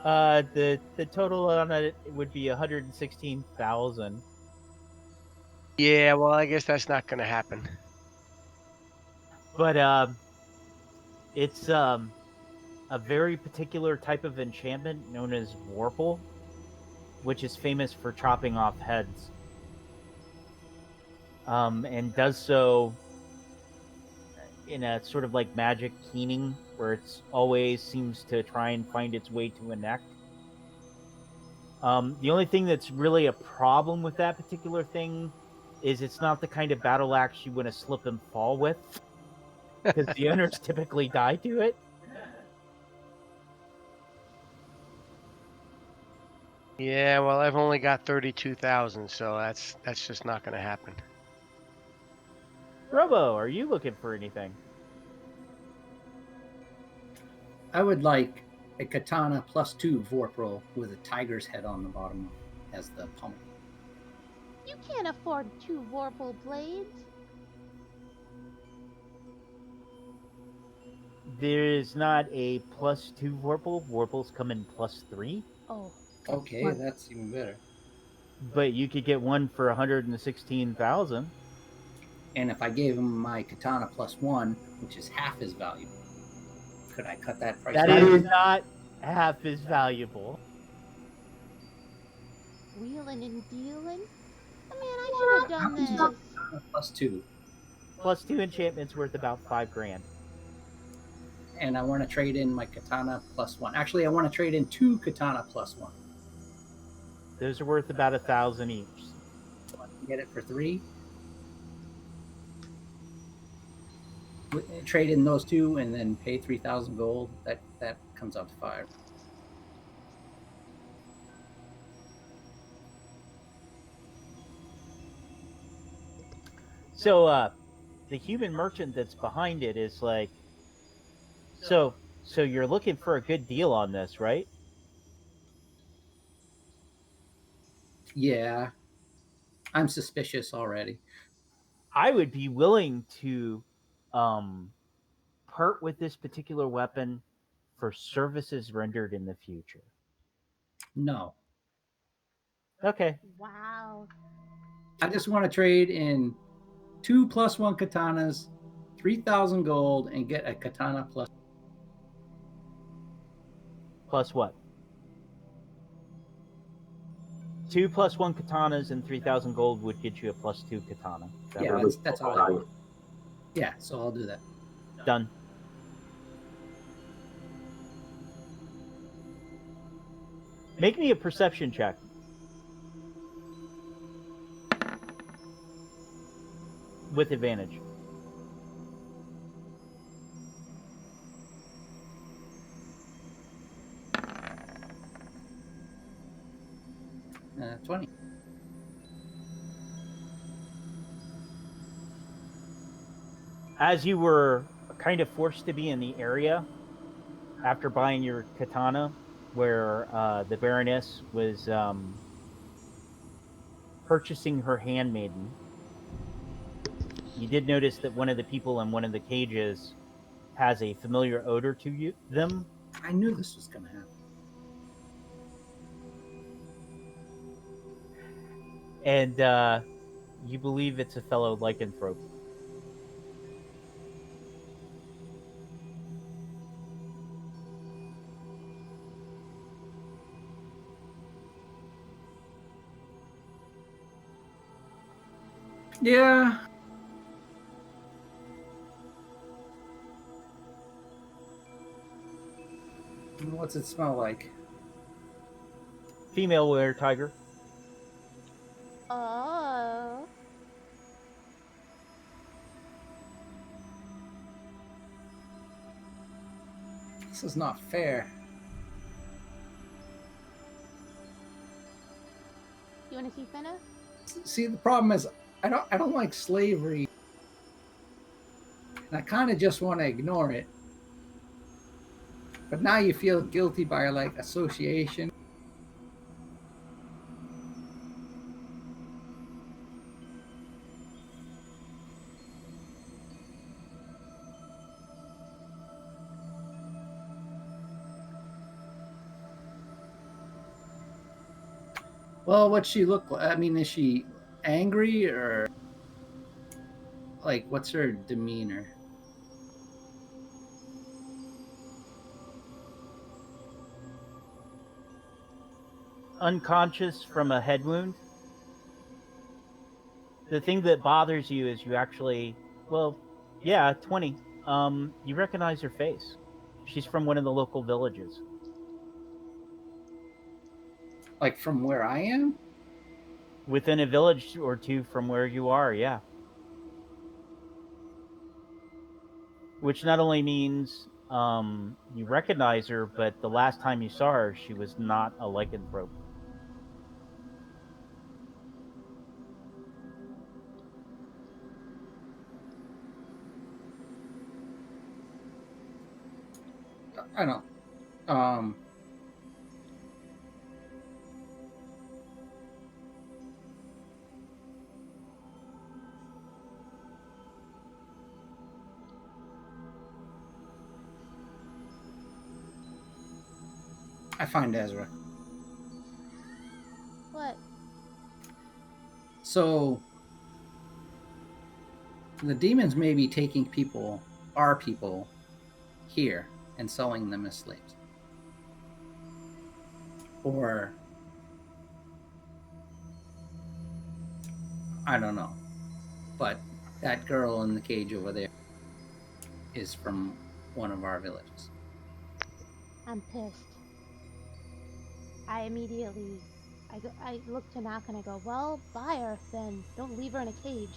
the total on it would be 116,000. Yeah, well, I guess that's not going to happen. But it's a very particular type of enchantment known as Warple, which is famous for chopping off heads. And does so in a sort of like magic keening, where it's always seems to try and find its way to a neck. The only thing that's really a problem with that particular thing is it's not the kind of battle axe you want to slip and fall with, because the owners typically die to it. Yeah, well, I've only got 32,000, so that's just not going to happen. Robo, are you looking for anything? I would like a katana +2 Vorpal with a tiger's head on the bottom as the pommel. You can't afford 2 Vorpal blades. There is not a +2 Vorpal. Vorpals come in +3, Oh, Okay, that's even better. but you could get one for 116,000. And if I gave him my katana +1, which is half as valuable, could I cut that price That down? is not half as valuable. wheeling and dealing. Oh, man, I should have done this. +2. +2 enchantments worth about 5 grand. And I want to trade in my katana +1. Actually, I want to trade in 2 katana +1. Those are worth about 1,000 each. So I can get it for 3. Trade in those 2 and then pay 3,000 gold. That comes out to 5. So the human merchant that's behind it is like, so you're looking for a good deal on this, right? Yeah, I'm suspicious already. I would be willing to part with this particular weapon for services rendered in the future. No, Okay. Wow. I just want to trade in 2 +1 katanas, 3,000 gold, and get a katana plus. Plus what? 2 +1 katanas and 3,000 gold would get you a +2 katana. Yeah, that's all I want. Yeah, so I'll do that. Done. Make me a perception check. With advantage. 20. As you were kind of forced to be in the area after buying your katana, where the Baroness was purchasing her handmaiden, you did notice that one of the people in one of the cages has a familiar odor to them. I knew this was going to happen. And you believe it's a fellow lycanthrope. Yeah. What's it smell like? Female were tiger. Oh. This is not fair. You want to see Finna? See, the problem is I don't like slavery. And I kind of just want to ignore it. But now you feel guilty by like association. Well, what's she look like? I mean, is she angry or like what's her demeanor? Unconscious from a head wound. The thing that bothers you is you actually, well, yeah, 20. You recognize her face. She's from one of the local villages. Like from where I am? Within a village or two from where you are, yeah. Which not only means you recognize her, but the last time you saw her, she was not a lycanthrope. I don't. I find Ezra. What? So the demons may be taking our people, here and selling them as slaves. Or I don't know. But that girl in the cage over there is from one of our villages. I'm pissed. I look to Knock and I go, well, buy her then. Don't leave her in a cage.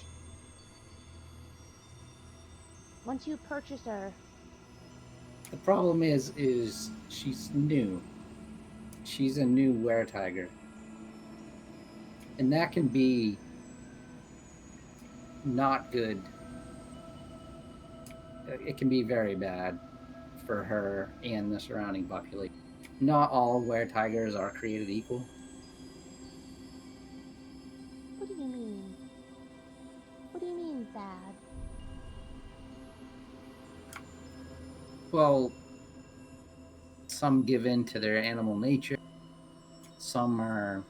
Once you purchase her, The problem is she's new. She's a new were-tiger. And that can be not good. It can be very bad for her and the surrounding population. Not all were-tigers are created equal. what do you mean? What do you mean bad? Well, some give in to their animal nature. Some are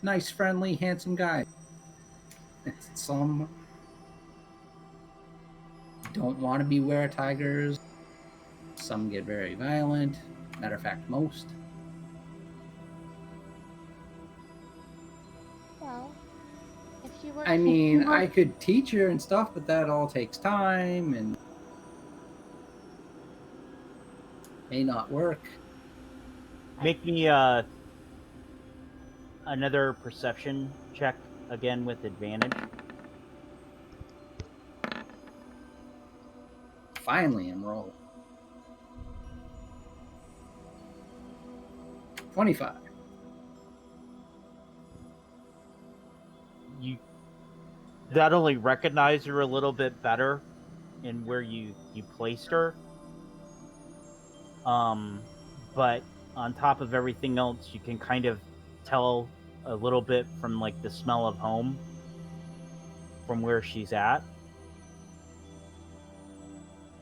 nice, friendly, handsome guys. Some don't want to be were-tigers. Some get very violent. Matter of fact, most. Well, if she works I mean, I could teach her and stuff, but that all takes time and may not work. Make me another perception check again with advantage. Finally, I'm rolling. 25. You not only recognize her a little bit better in where you placed her, but on top of everything else, you can kind of tell a little bit from like the smell of home from where she's at.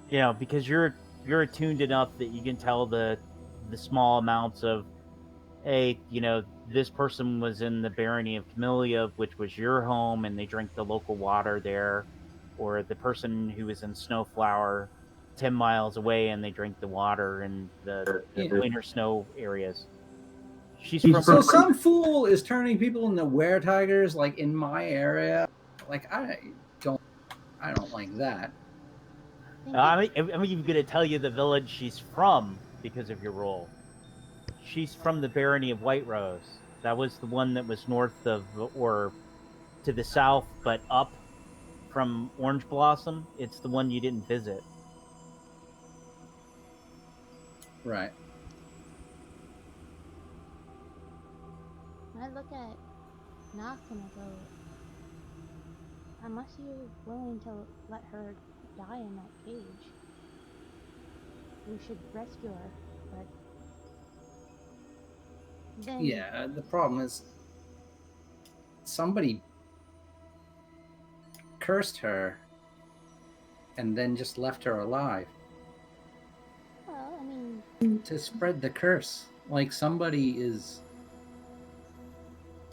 You know, because you're attuned enough that you can tell the small amounts of, hey, you know, this person was in the barony of Camellia, which was your home, and they drink the local water there, or the person who was in Snowflower 10 miles away and they drink the water in the Yeah. winter snow areas. She's So from some fool is turning people into were-tigers, like in my area. Like I don't like that. I'm even going to tell you the village she's from because of your role. She's from the barony of White Rose. That was the one that was north of, or to the south, but up from Orange Blossom. It's the one you didn't visit. Right. I look at Knock and I go, unless you're willing to let her die in that cage, we should rescue her, but then Yeah, the problem is somebody cursed her and then just left her alive well, I mean, to spread the curse. Like somebody is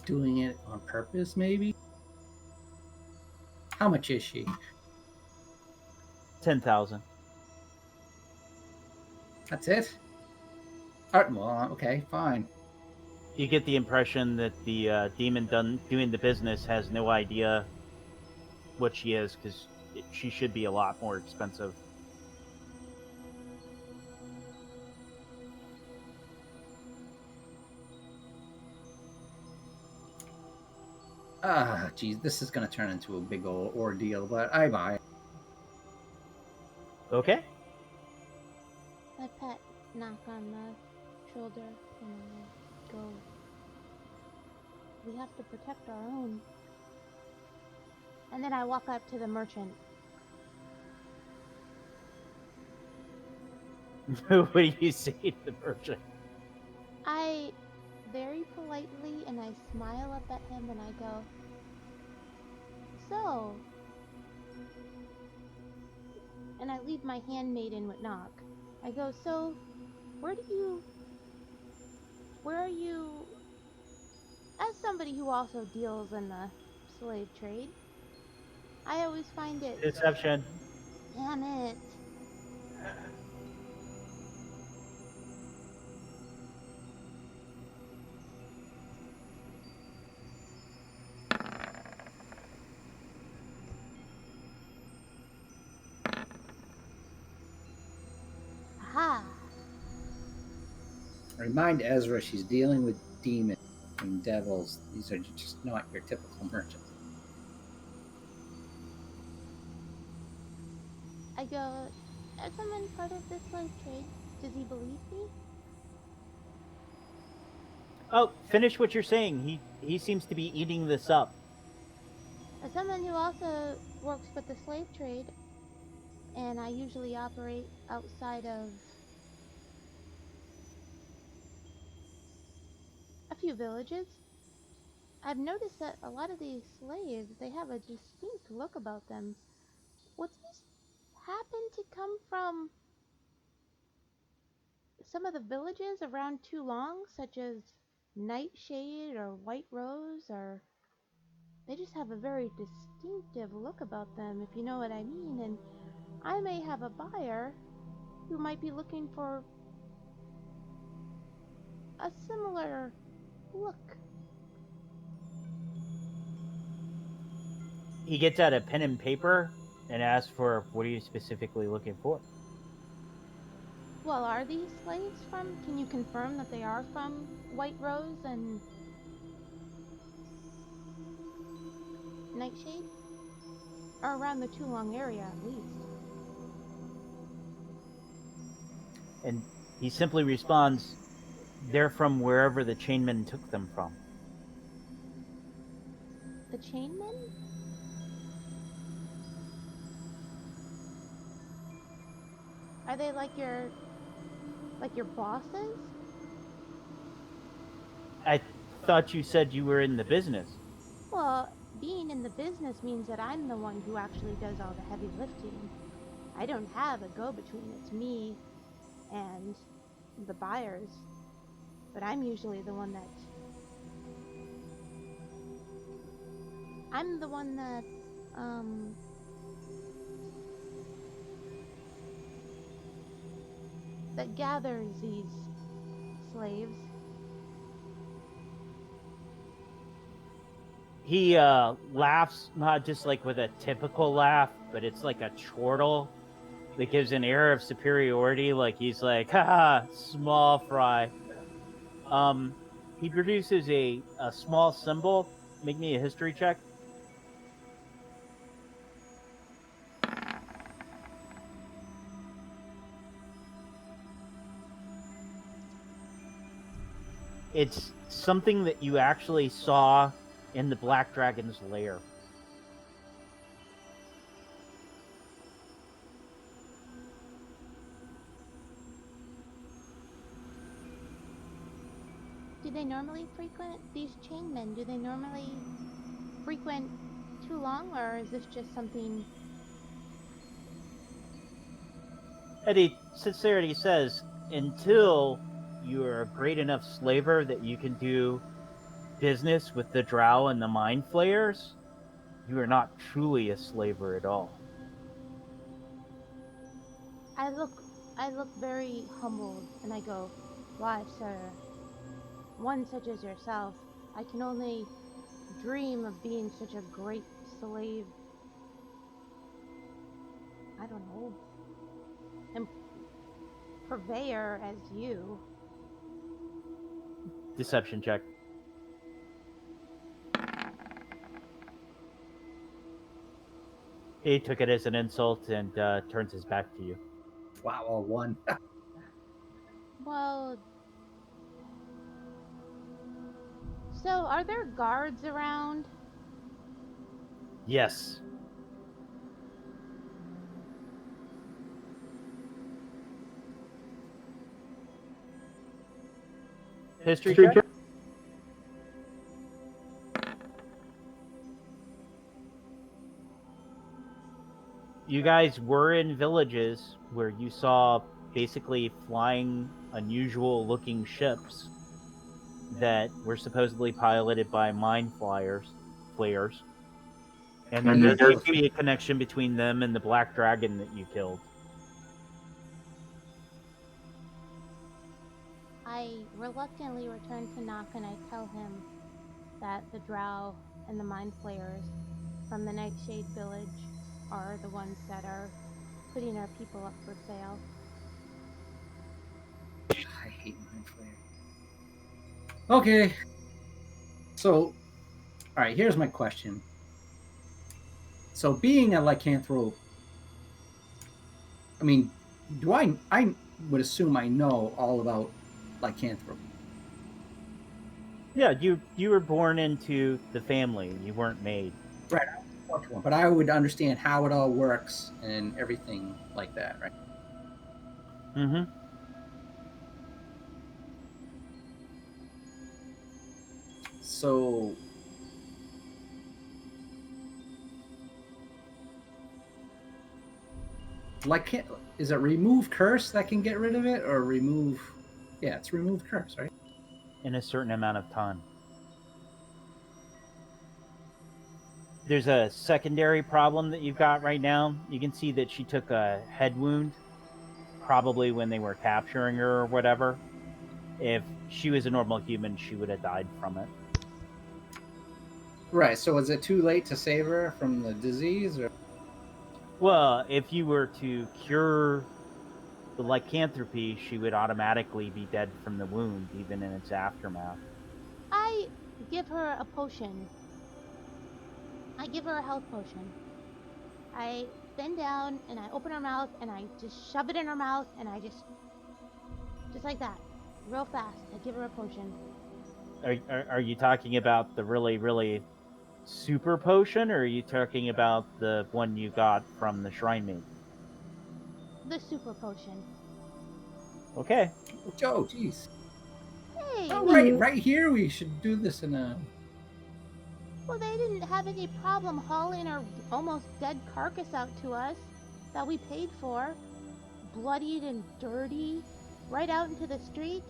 doing it on purpose, maybe. How much is she? 10,000. That's it? All right, well, okay, fine. You get the impression that the demon doing the business has no idea what she is, because she should be a lot more expensive. Ah, geez, this is going to turn into a big old ordeal, but I buy it. Okay. I pat Knock on the shoulder and I go, we have to protect our own. And then I walk up to the merchant. What do you say to the merchant? I very politely and I smile up at him and I go, so, and I leave my handmaiden with Knock. I go, so, where do you Where are you, as somebody who also deals in the slave trade, I always find it. Deception. Damn it. Aha. Remind Ezra she's dealing with demons and devils. These are just not your typical merchants. I go, as someone part of the slave trade, does he believe me? Oh, finish what you're saying. He seems to be eating this up. As someone who also works with the slave trade, and I usually operate outside of a few villages, I've noticed that a lot of these slaves, they have a distinct look about them. Would these happen to come from some of the villages around Toulon, such as Nightshade or White Rose, or they just have a very distinctive look about them, if you know what I mean, and I may have a buyer who might be looking for a similar look. He gets out a pen and paper and asks for, what are you specifically looking for? Well, are these slaves from, can you confirm that they are from White Rose and Nightshade? Or around the Toulon area, at least. And he simply responds, they're from wherever the chainmen took them from. The chainmen? Are they like your bosses? I thought you said you were in the business. Well, being in the business means that I'm the one who actually does all the heavy lifting. I don't have a go-between. It's me and the buyers. But I'm usually the one that... I'm the one that, that gathers these slaves. He laughs, not just like with a typical laugh, but it's like a chortle that gives an air of superiority. Like he's like, haha, small fry. He produces a small symbol. Make me a history check. It's something that you actually saw in the Black Dragon's lair. Do they normally frequent these chainmen? Do they normally frequent Toulon, or is this just something? Eddie, sincerity says, until you are a great enough slaver that you can do business with the drow and the mind flayers, you are not truly a slaver at all. I look very humbled, and I go, "Why, sir? One such as yourself, I can only dream of being such a great slave. I don't know, and purveyor as you." Deception check. He took it as an insult and turns his back to you. Wow, all one. Well, so are there guards around? Yes. History check? You guys were in villages where you saw basically flying, unusual looking ships that were supposedly piloted by mind flayers, and And there then seems to be a connection between them and the black dragon that you killed. I reluctantly return to Knock and I tell him that the drow and the mind flayers from the Nightshade village are the ones that are putting our people up for sale. I hate mind flare. Okay. So, all right, here's my question. So, being a lycanthrope, I mean, do I would assume I know all about lycanthropy. Yeah, you were born into the family. You weren't made. Right. But I would understand how it all works and everything like that, right? Mm-hmm. So, like, is it remove curse that can get rid of it, or remove? Yeah, it's remove curse, right? In a certain amount of time. There's a secondary problem that you've got right now. You can see that she took a head wound, probably when they were capturing her or whatever. If she was a normal human, she would have died from it. Right. So, is it too late to save her from the disease, or? Well, if you were to cure the lycanthropy, she would automatically be dead from the wound, even in its aftermath. I give her a potion. I give her a health potion. I bend down and I open her mouth and I just shove it in her mouth and I just like that, real fast. I give her a potion. Are you talking about the really, really super potion, or are you talking about the one you got from the shrine maiden? The super potion. Okay. Oh, jeez. Hey, Oh, well, right here. We should do this in a. well, they didn't have any problem hauling our almost dead carcass out to us that we paid for, bloodied and dirty, right out into the street.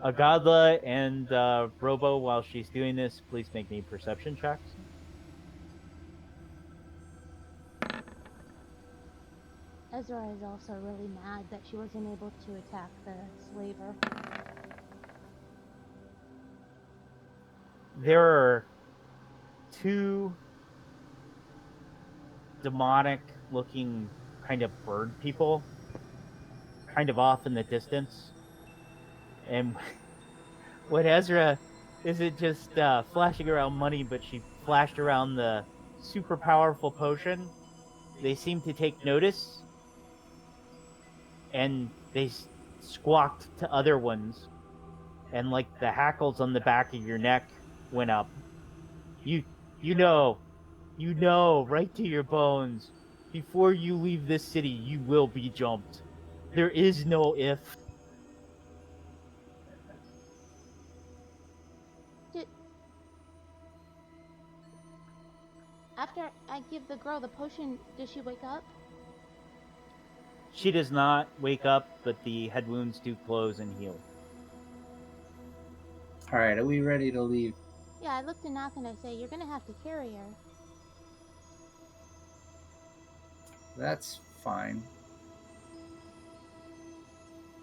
Agadla and Robo, while she's doing this, please make me perception checks. Ezra is also really mad that she wasn't able to attack the slaver. There are two demonic looking kind of bird people kind of off in the distance. And what Ezra isn't just flashing around money, but she flashed around the super powerful potion. They seem to take notice, and they squawked to other ones, and like the hackles on the back of your neck went up. You know right to your bones. Before you leave this city, you will be jumped. There is no if. After I give the girl the potion, does she wake up? She does not wake up, but the head wounds do close and heal. All right. Are we ready to leave? Yeah, I look to Knock and I say, you're gonna have to carry her. That's fine.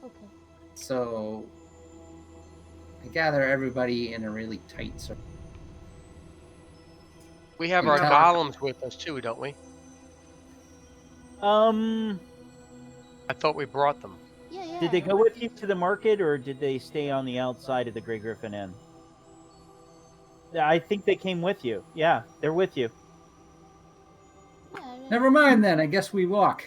Okay. So, I gather everybody in a really tight circle. We have You our tell- golems with us too, don't we? I thought we brought them. Yeah. Did they go with you to the market, or did they stay on the outside of the Grey Griffin Inn? I think they came with you. Yeah, they're with you. Yeah. Never mind then. I guess we walk.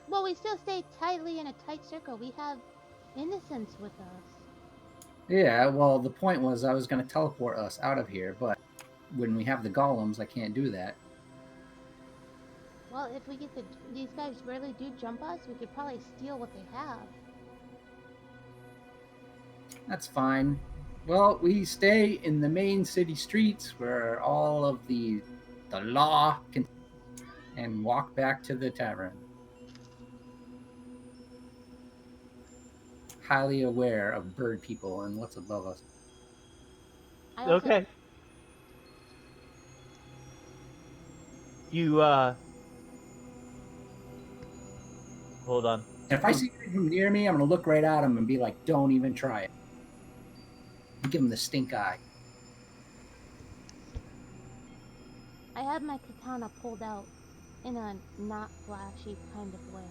Well, we still stay tightly in a tight circle. We have innocents with us. Yeah. Well, the point was I was going to teleport us out of here, but when we have the golems, I can't do that. Well, if we get these guys really do jump us, we could probably steal what they have. That's fine. Well, we stay in the main city streets where all of the law can, and walk back to the tavern. highly aware of bird people and what's above us. I also Okay. You hold on. And if I see anything near me, I'm gonna look right at him and be like, "Don't even try it." Give him the stink eye. I have my katana pulled out in a not flashy kind of way.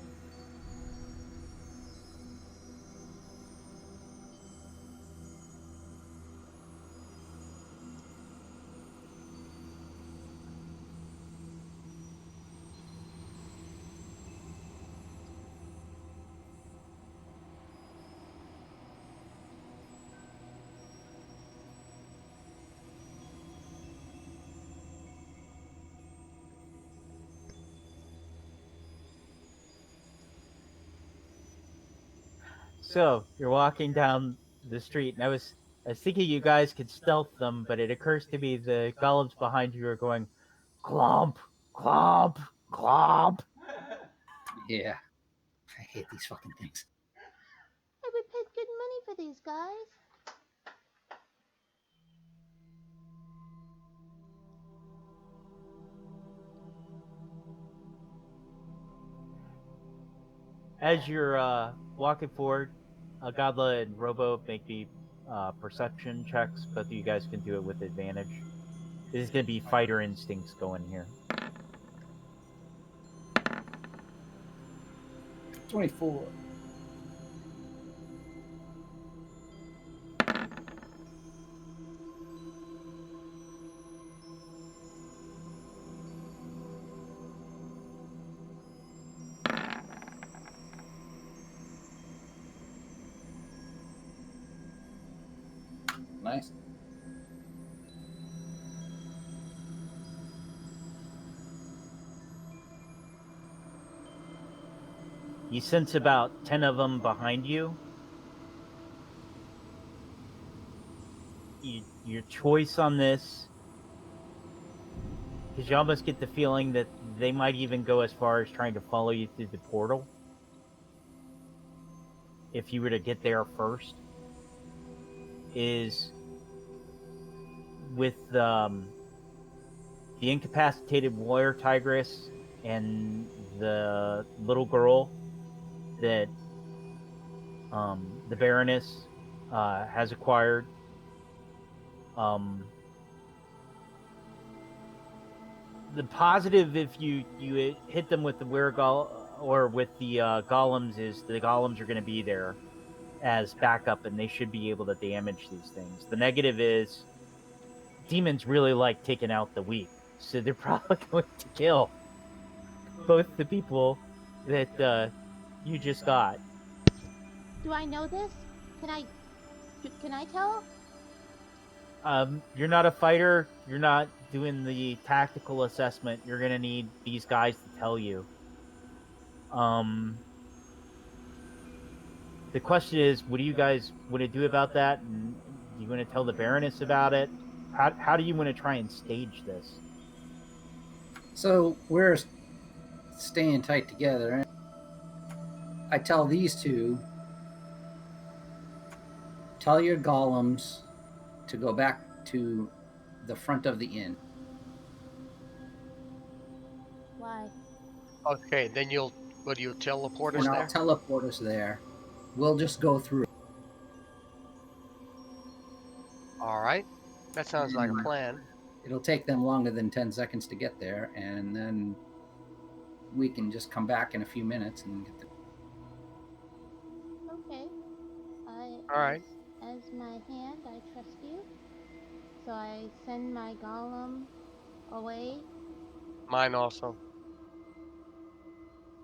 So you're walking down the street, and I was thinking you guys could stealth them, but it occurs to me the golems behind you are going clomp, clomp, clomp. Yeah, I hate these fucking things. Hey, we paid good money for these guys. As you're walking forward, Godla and Robo make me perception checks. Both of you guys can do it with advantage. This is going to be fighter instincts going here. 24. Nice. You sense about 10 of them behind you. Your choice on this, because you almost get the feeling that they might even go as far as trying to follow you through the portal if you were to get there first, is with the incapacitated warrior tigress and the little girl that the Baroness has acquired. The positive, if you hit them with the weregol or with the golems, is the golems are going to be there as backup, and they should be able to damage these things. The negative is demons really like taking out the weak, so they're probably going to kill both the people that you just got. Do I know this? Can I? Can I tell? You're not a fighter. You're not doing the tactical assessment. You're gonna need these guys to tell you. The question is, what do you guys want to do about that? And do you want to tell the Baroness about it? How do you want to try and stage this? So we're staying tight together. I tell these two, tell your golems to go back to the front of the inn. Why? Okay, then you'll teleport us And I'll there? teleport us there. We'll just go through. All right. That sounds like a plan. It'll take them longer than 10 seconds to get there, and then we can just come back in a few minutes and get the. Okay. All right. As my hand, I trust you. So I send my golem away. Mine also.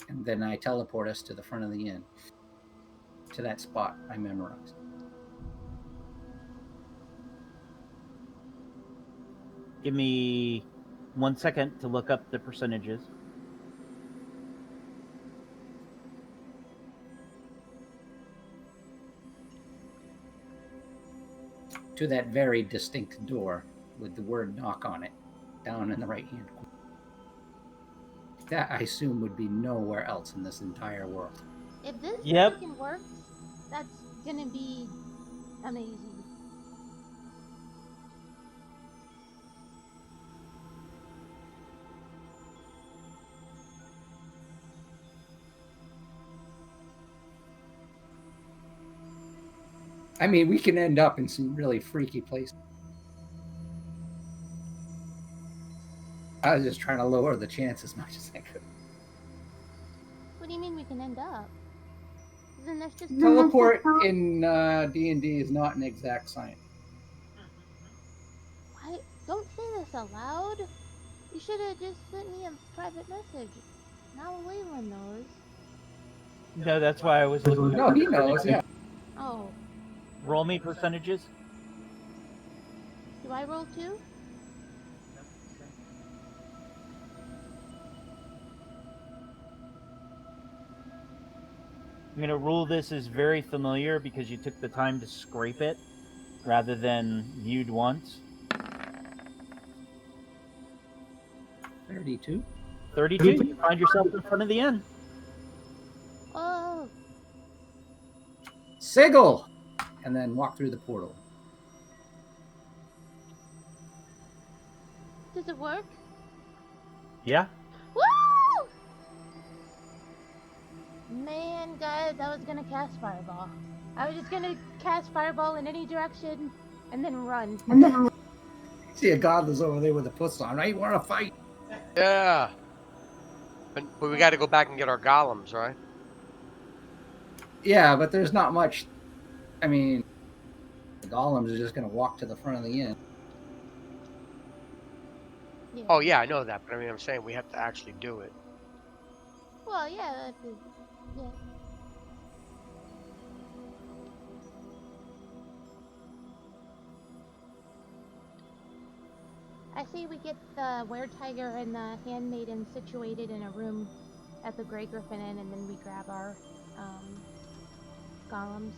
And then I teleport us to the front of the inn, to that spot I memorized. Give me 1 second to look up the percentages. To that very distinct door with the word knock on it, down in the right hand corner. That, I assume, would be nowhere else in this entire world. If this Yep. freaking works, that's gonna be amazing. I mean, we can end up in some really freaky places. I was just trying to lower the chance as much as I could. What do you mean we can end up? Isn't this just Teleport in D&D is not an exact science. Why? Don't say this aloud. You should have just sent me a private message. Now Leyland knows. No, that's why I was looking. No, he knows. Yeah. Oh, Roll me percentages. do I roll too? I'm going to rule this as very familiar because you took the time to scrape it rather than viewed once. 32. 32, you find yourself in front of the inn. Oh, SIGIL! And then walk through the portal. does it work? Yeah? Woo! Man, guys, I was gonna cast Fireball. I was just gonna cast Fireball in any direction and then run. See a godless over there with a puss on. Right? Want to fight? Yeah. But we got to go back and get our golems, right? Yeah, but there's not much. I mean, the golems are just going to walk to the front of the inn. Yeah. Oh, yeah, I know that. But I mean, I'm saying we have to actually do it. Well, yeah, yeah. I say we get the were-tiger and the handmaiden situated in a room at the Grey Griffin Inn, and then we grab our golems.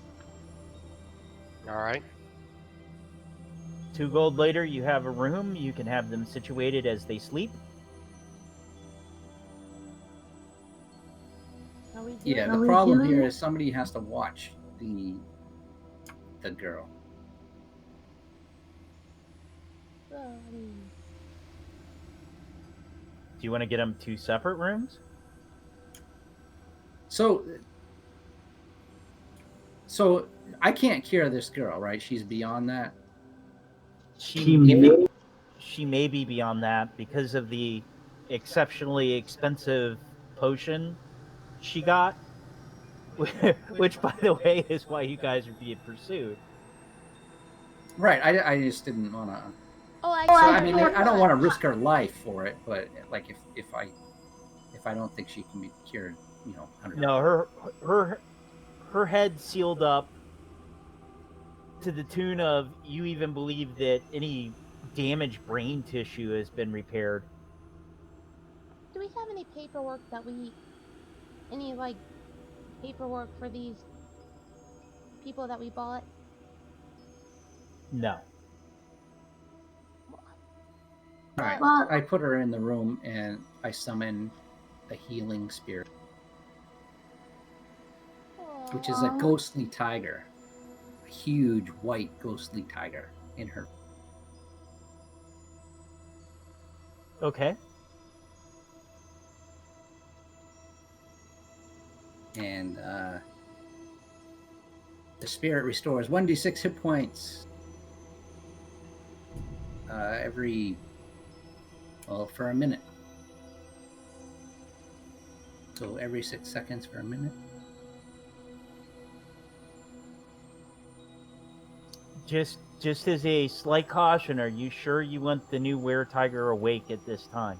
All right. 2 gold later, you have a room. You can have them situated as they sleep. Are we doing Yeah, the problem here is somebody has to watch the girl. Well, I mean, Do you want to get them 2 separate rooms? So I can't cure this girl, right? She's beyond that. She may be beyond that because of the exceptionally expensive potion she got, which, by the way, is why you guys are being pursued. Right. I just didn't want to. oh, I. So I mean, I don't want to risk her life for it, but like if I don't think she can be cured, 100%. No, her head sealed up to the tune of you even believe that any damaged brain tissue has been repaired. Do we have any paperwork that any paperwork for these people that we bought? No. All right. I put her in the room and I summon a healing spirit, which is a ghostly tiger, a huge white ghostly tiger in her. Okay. And the spirit restores 1d6 hit points for a minute. So every 6 seconds for a minute. Just as a slight caution, are you sure you want the new were-tiger awake at this time?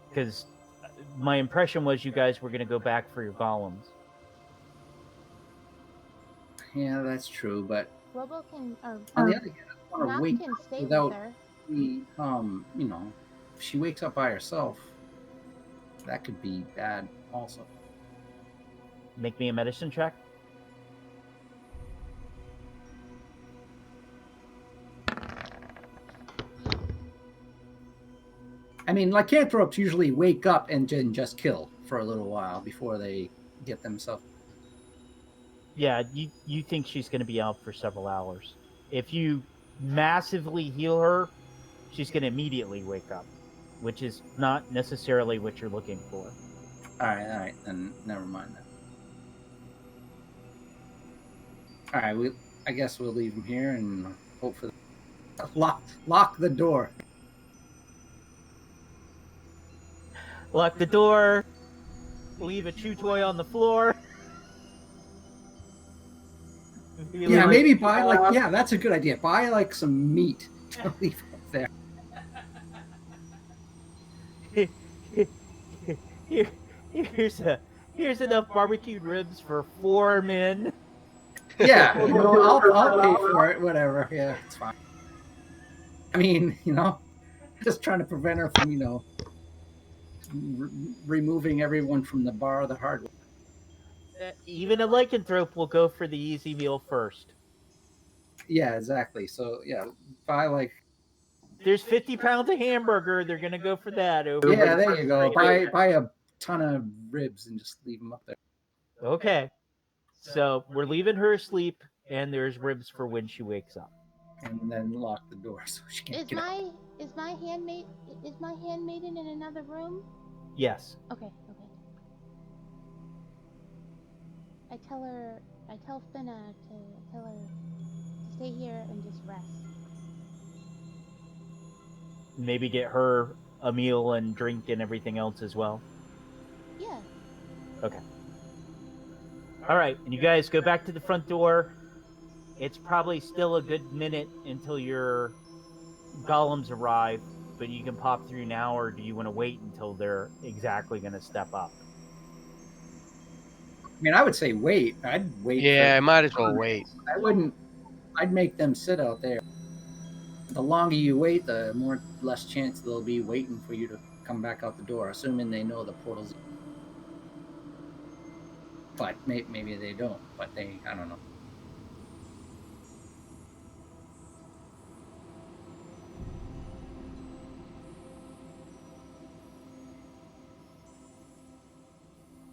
Because my impression was you guys were going to go back for your golems. Yeah, that's true, but Robo can, or on the other hand, I want to Knox wake can up stay without with her. if she wakes up by herself, that could be bad also. Make me a medicine check. I mean, lycanthropes usually wake up and then just kill for a little while before they get themselves. Yeah, you think she's going to be out for several hours. If you massively heal her, she's going to immediately wake up, which is not necessarily what you're looking for. All right, then never mind that. All right, I guess we'll leave him here and hope for lock the door. Lock the door. Leave a chew toy on the floor. Yeah, maybe buy yeah, that's a good idea. Buy like some meat to leave up there. Here, here's enough barbecued ribs for 4 men. Yeah, I'll pay for it. Whatever. Yeah, it's fine. I mean, just trying to prevent her from removing everyone from the bar the hard way. Even a lycanthrope will go for the easy meal first. Yeah, exactly. So yeah, buy like. There's 50 pounds of hamburger. They're gonna go for that. Yeah, there you go. Buy a ton of ribs and just leave them up there. Okay. So we're leaving her asleep, and there's ribs for when she wakes up. And then lock the door so she can Is get out. is my handmaiden in another room? Yes. Okay. I tell Finna to tell her to stay here and just rest. Maybe get her a meal and drink and everything else as well. Yeah. Okay. All right, and you guys go back to the front door. It's probably still a good minute until your golems arrive, but you can pop through now, or do you want to wait until they're exactly going to step up? I mean, I would say wait. I'd wait. Yeah, I might as well wait. I wouldn't. I'd make them sit out there. The longer you wait, the less chance they'll be waiting for you to come back out the door, assuming they know the portal's. But maybe they don't. But I don't know.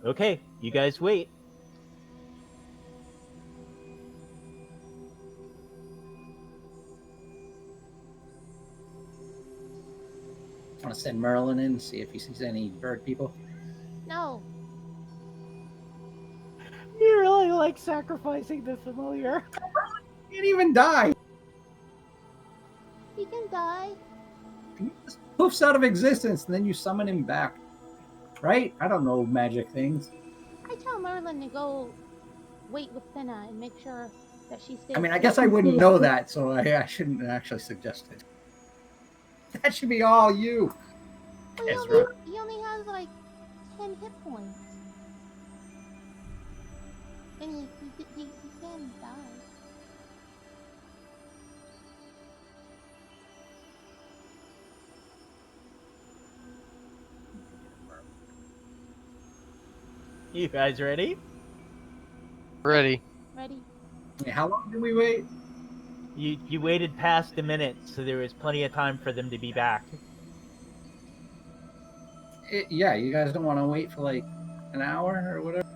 Okay, you guys wait. Want to send Merlin in, see if he sees any bird people? No. You really like sacrificing the familiar. He can't even die. He can die. He just poofs out of existence, and then you summon him back. Right? I don't know magic things. I tell Merlin to go wait with Finna and make sure that she stays. I mean, I guess I wouldn't know that, so I shouldn't actually suggest it. That should be all you. Well, he only has like 10 hit points. And he can die. You guys ready? Ready. Ready? Wait, how long did we wait? You waited past a minute, so there was plenty of time for them to be back. Yeah, you guys don't want to wait for like an hour or whatever?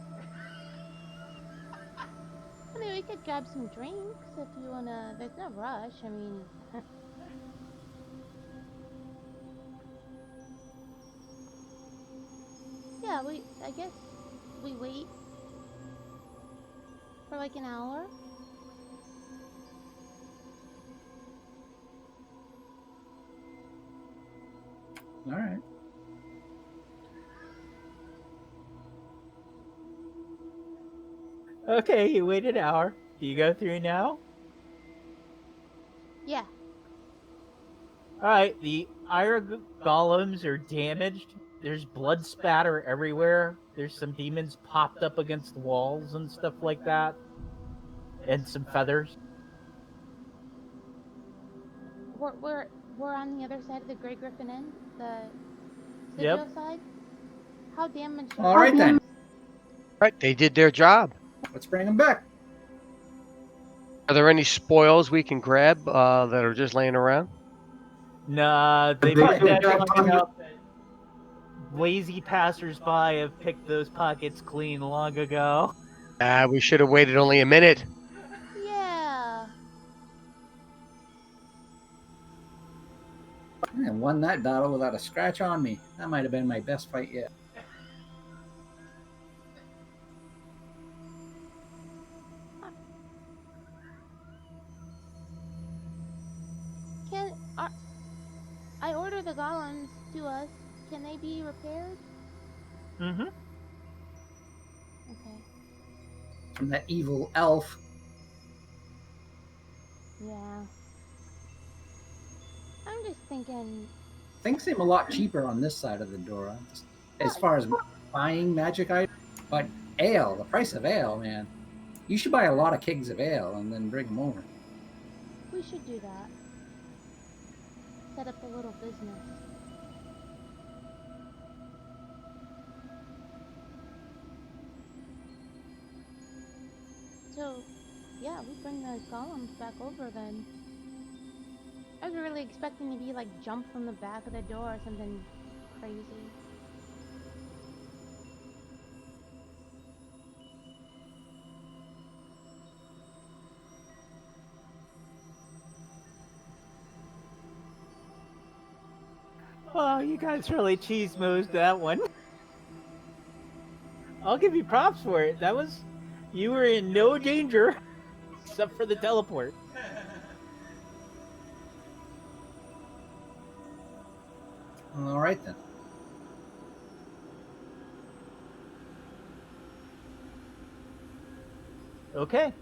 I mean, we could grab some drinks if you wanna. There's no rush. I mean. Yeah, I guess we wait for like an hour. All right. Okay, you wait an hour. Do you go through now? Yeah. Alright, the Ira golems are damaged. There's blood spatter everywhere. There's some demons popped up against the walls and stuff like that. And some feathers. We're on the other side of the Grey Griffin Inn, the Yep. side. How damaged? All right then. Right, they did their job. Let's bring them back. Are there any spoils we can grab that are just laying around? Nah, they put that something up that lazy passersby have picked those pockets clean long ago. We should have waited only a minute. Yeah. I won that battle without a scratch on me. That might have been my best fight yet. Can I order the golems to us? Can they be repaired? Mm-hmm. Okay. From that evil elf. Yeah. I'm just thinking. Things seem a lot cheaper on this side of the door. As far as buying magic items. But ale, the price of ale, man. You should buy a lot of kegs of ale and then bring them over. We should do that. Set up a little business. So, yeah, we bring the golems back over then. I was really expecting to be like jump from the back of the door or something crazy. Oh, you guys really cheese moosed that one. I'll give you props for it. You were in no danger except for the teleport. All right then. Okay.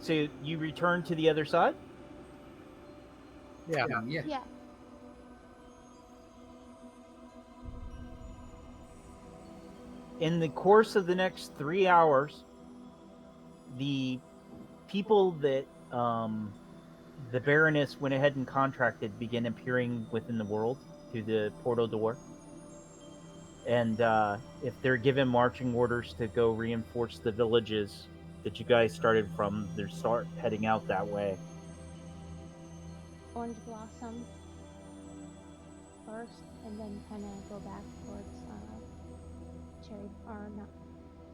So you return to the other side? Yeah. Yeah. In the course of the next 3 hours, the people that the Baroness went ahead and contracted begin appearing within the world through the portal door. And if they're given marching orders to go reinforce the villages that you guys started from, they start heading out that way. Orange Blossom first, and then kind of go back towards Cherry, or not,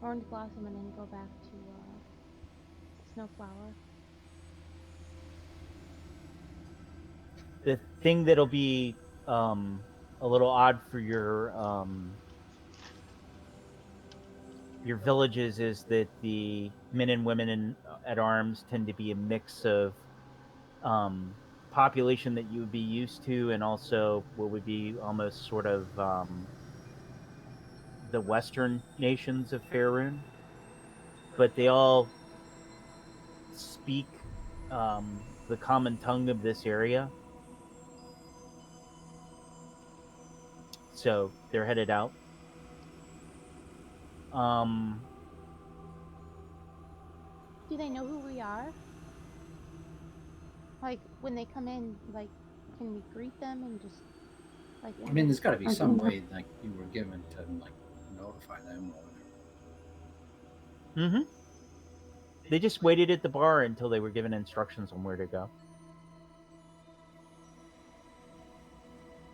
Orange Blossom, and then go back to Snowflower. The thing that'll be a little odd for your villages is that the men and women at arms tend to be a mix of population that you would be used to, and also what would be almost sort of the Western nations of Faerun. But they all speak the common tongue of this area. So they're headed out. Do they know who we are? Like when they come in, like can we greet them and just like? I mean, there's got to be some way like you were given to like notify them or whatever. Mm-hmm. They just waited at the bar until they were given instructions on where to go.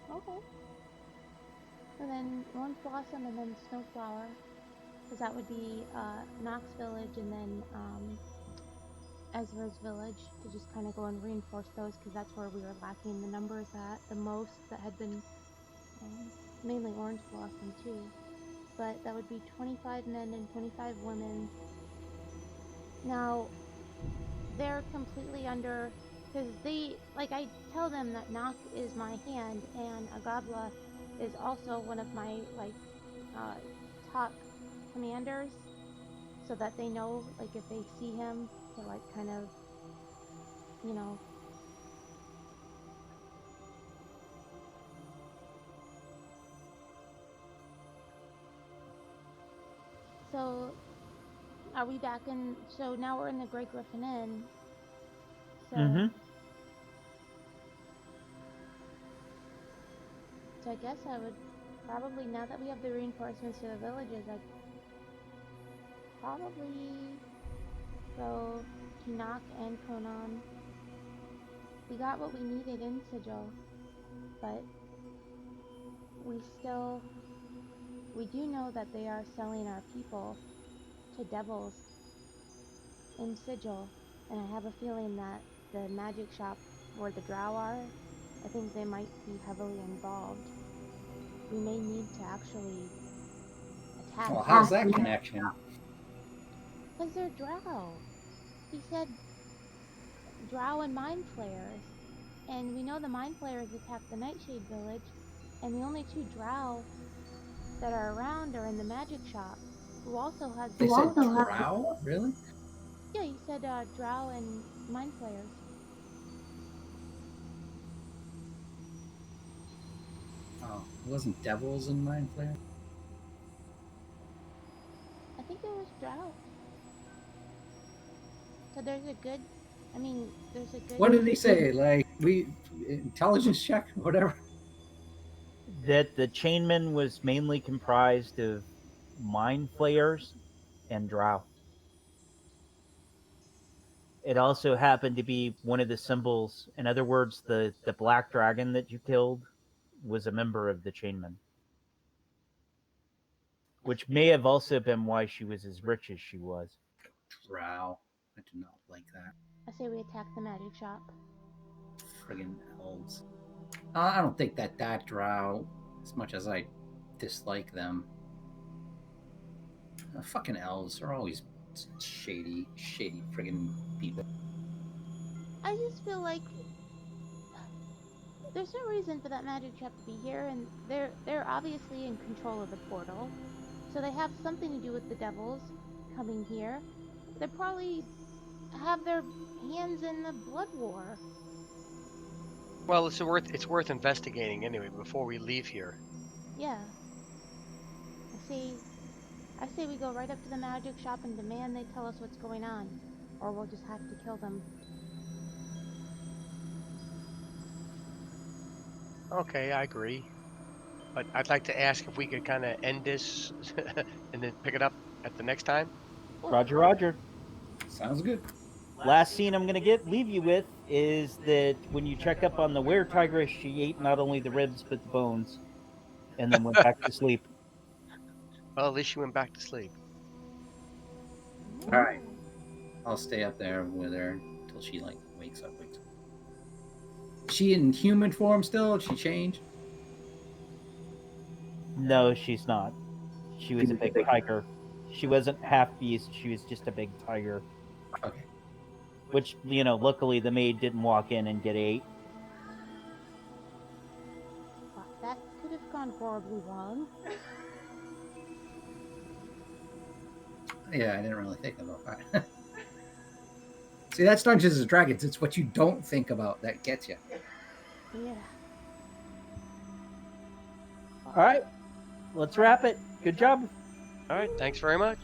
Okay. And then Orange Blossom and then Snowflower, because that would be Knox Village and then Ezra's Village, to just kind of go and reinforce those, because that's where we were lacking the numbers at the most that had been mainly Orange Blossom too. But that would be 25 men and 25 women. Now, they're completely under, because they, like, I tell them that Knock is my hand and Agabla is also one of my, like, top commanders, so that they know, like, if they see him, to, like, kind of, you know. So, are we back in, so now we're in the Great Griffin Inn. So, Mm-hmm. so I guess I would probably, now that we have the reinforcements to the villages, I'd probably go to Knock and Conan. We got what we needed in SIGIL, but we still we do know that they are selling our people to devils in SIGIL, and I have a feeling that the magic shop where the drow are, I think they might be heavily involved. We may need to actually attack. Well, how's that connection? Because they're drow. He said drow and mind flayers. And we know the mind flayers attacked the Nightshade village, and the only two drow that are around are in the magic shop, who also has... They said drow? Really? Yeah, he said drow and mind flayers. Oh, it wasn't devils in Mind Flayer? I think it was drow. So there's a good... I mean, there's a good... What did he say? Like, intelligence check? Whatever? That the chainman was mainly comprised of mind flayers and drow. It also happened to be one of the symbols. In other words, the black dragon that you killed was a member of the chainman. Which may have also been why she was as rich as she was. Drow. I do not like that. I say we attack the magic shop. Friggin' elves. I don't think that drow, as much as I dislike them. Fucking elves are always shady friggin' people. I just feel like there's no reason for that magic shop to be here, and they're obviously in control of the portal, so they have something to do with the devils coming here. They probably have their hands in the blood war. Well, it's worth investigating anyway before we leave here. Yeah. I say we go right up to the magic shop and demand they tell us what's going on, or we'll just have to kill them. Okay, I agree. But I'd like to ask if we could kind of end this and then pick it up at the next time. Roger, Roger. Sounds good. Last scene I'm going to leave you with is that when you check up on the were-tigress, she ate not only the ribs but the bones, and then went back to sleep. Well, at least she went back to sleep. All right. I'll stay up there with her until she wakes up. Is she in human form still? Did she change? No, she's not. She was a big tiger. She wasn't half beast. She was just a big tiger. Okay. Which, luckily the maid didn't walk in and get ate. Wow, that could have gone horribly wrong. Yeah, I didn't really think about that. See, that's Dungeons and Dragons. It's what you don't think about that gets you. Yeah. All right, let's wrap it. Good job. All right, thanks very much.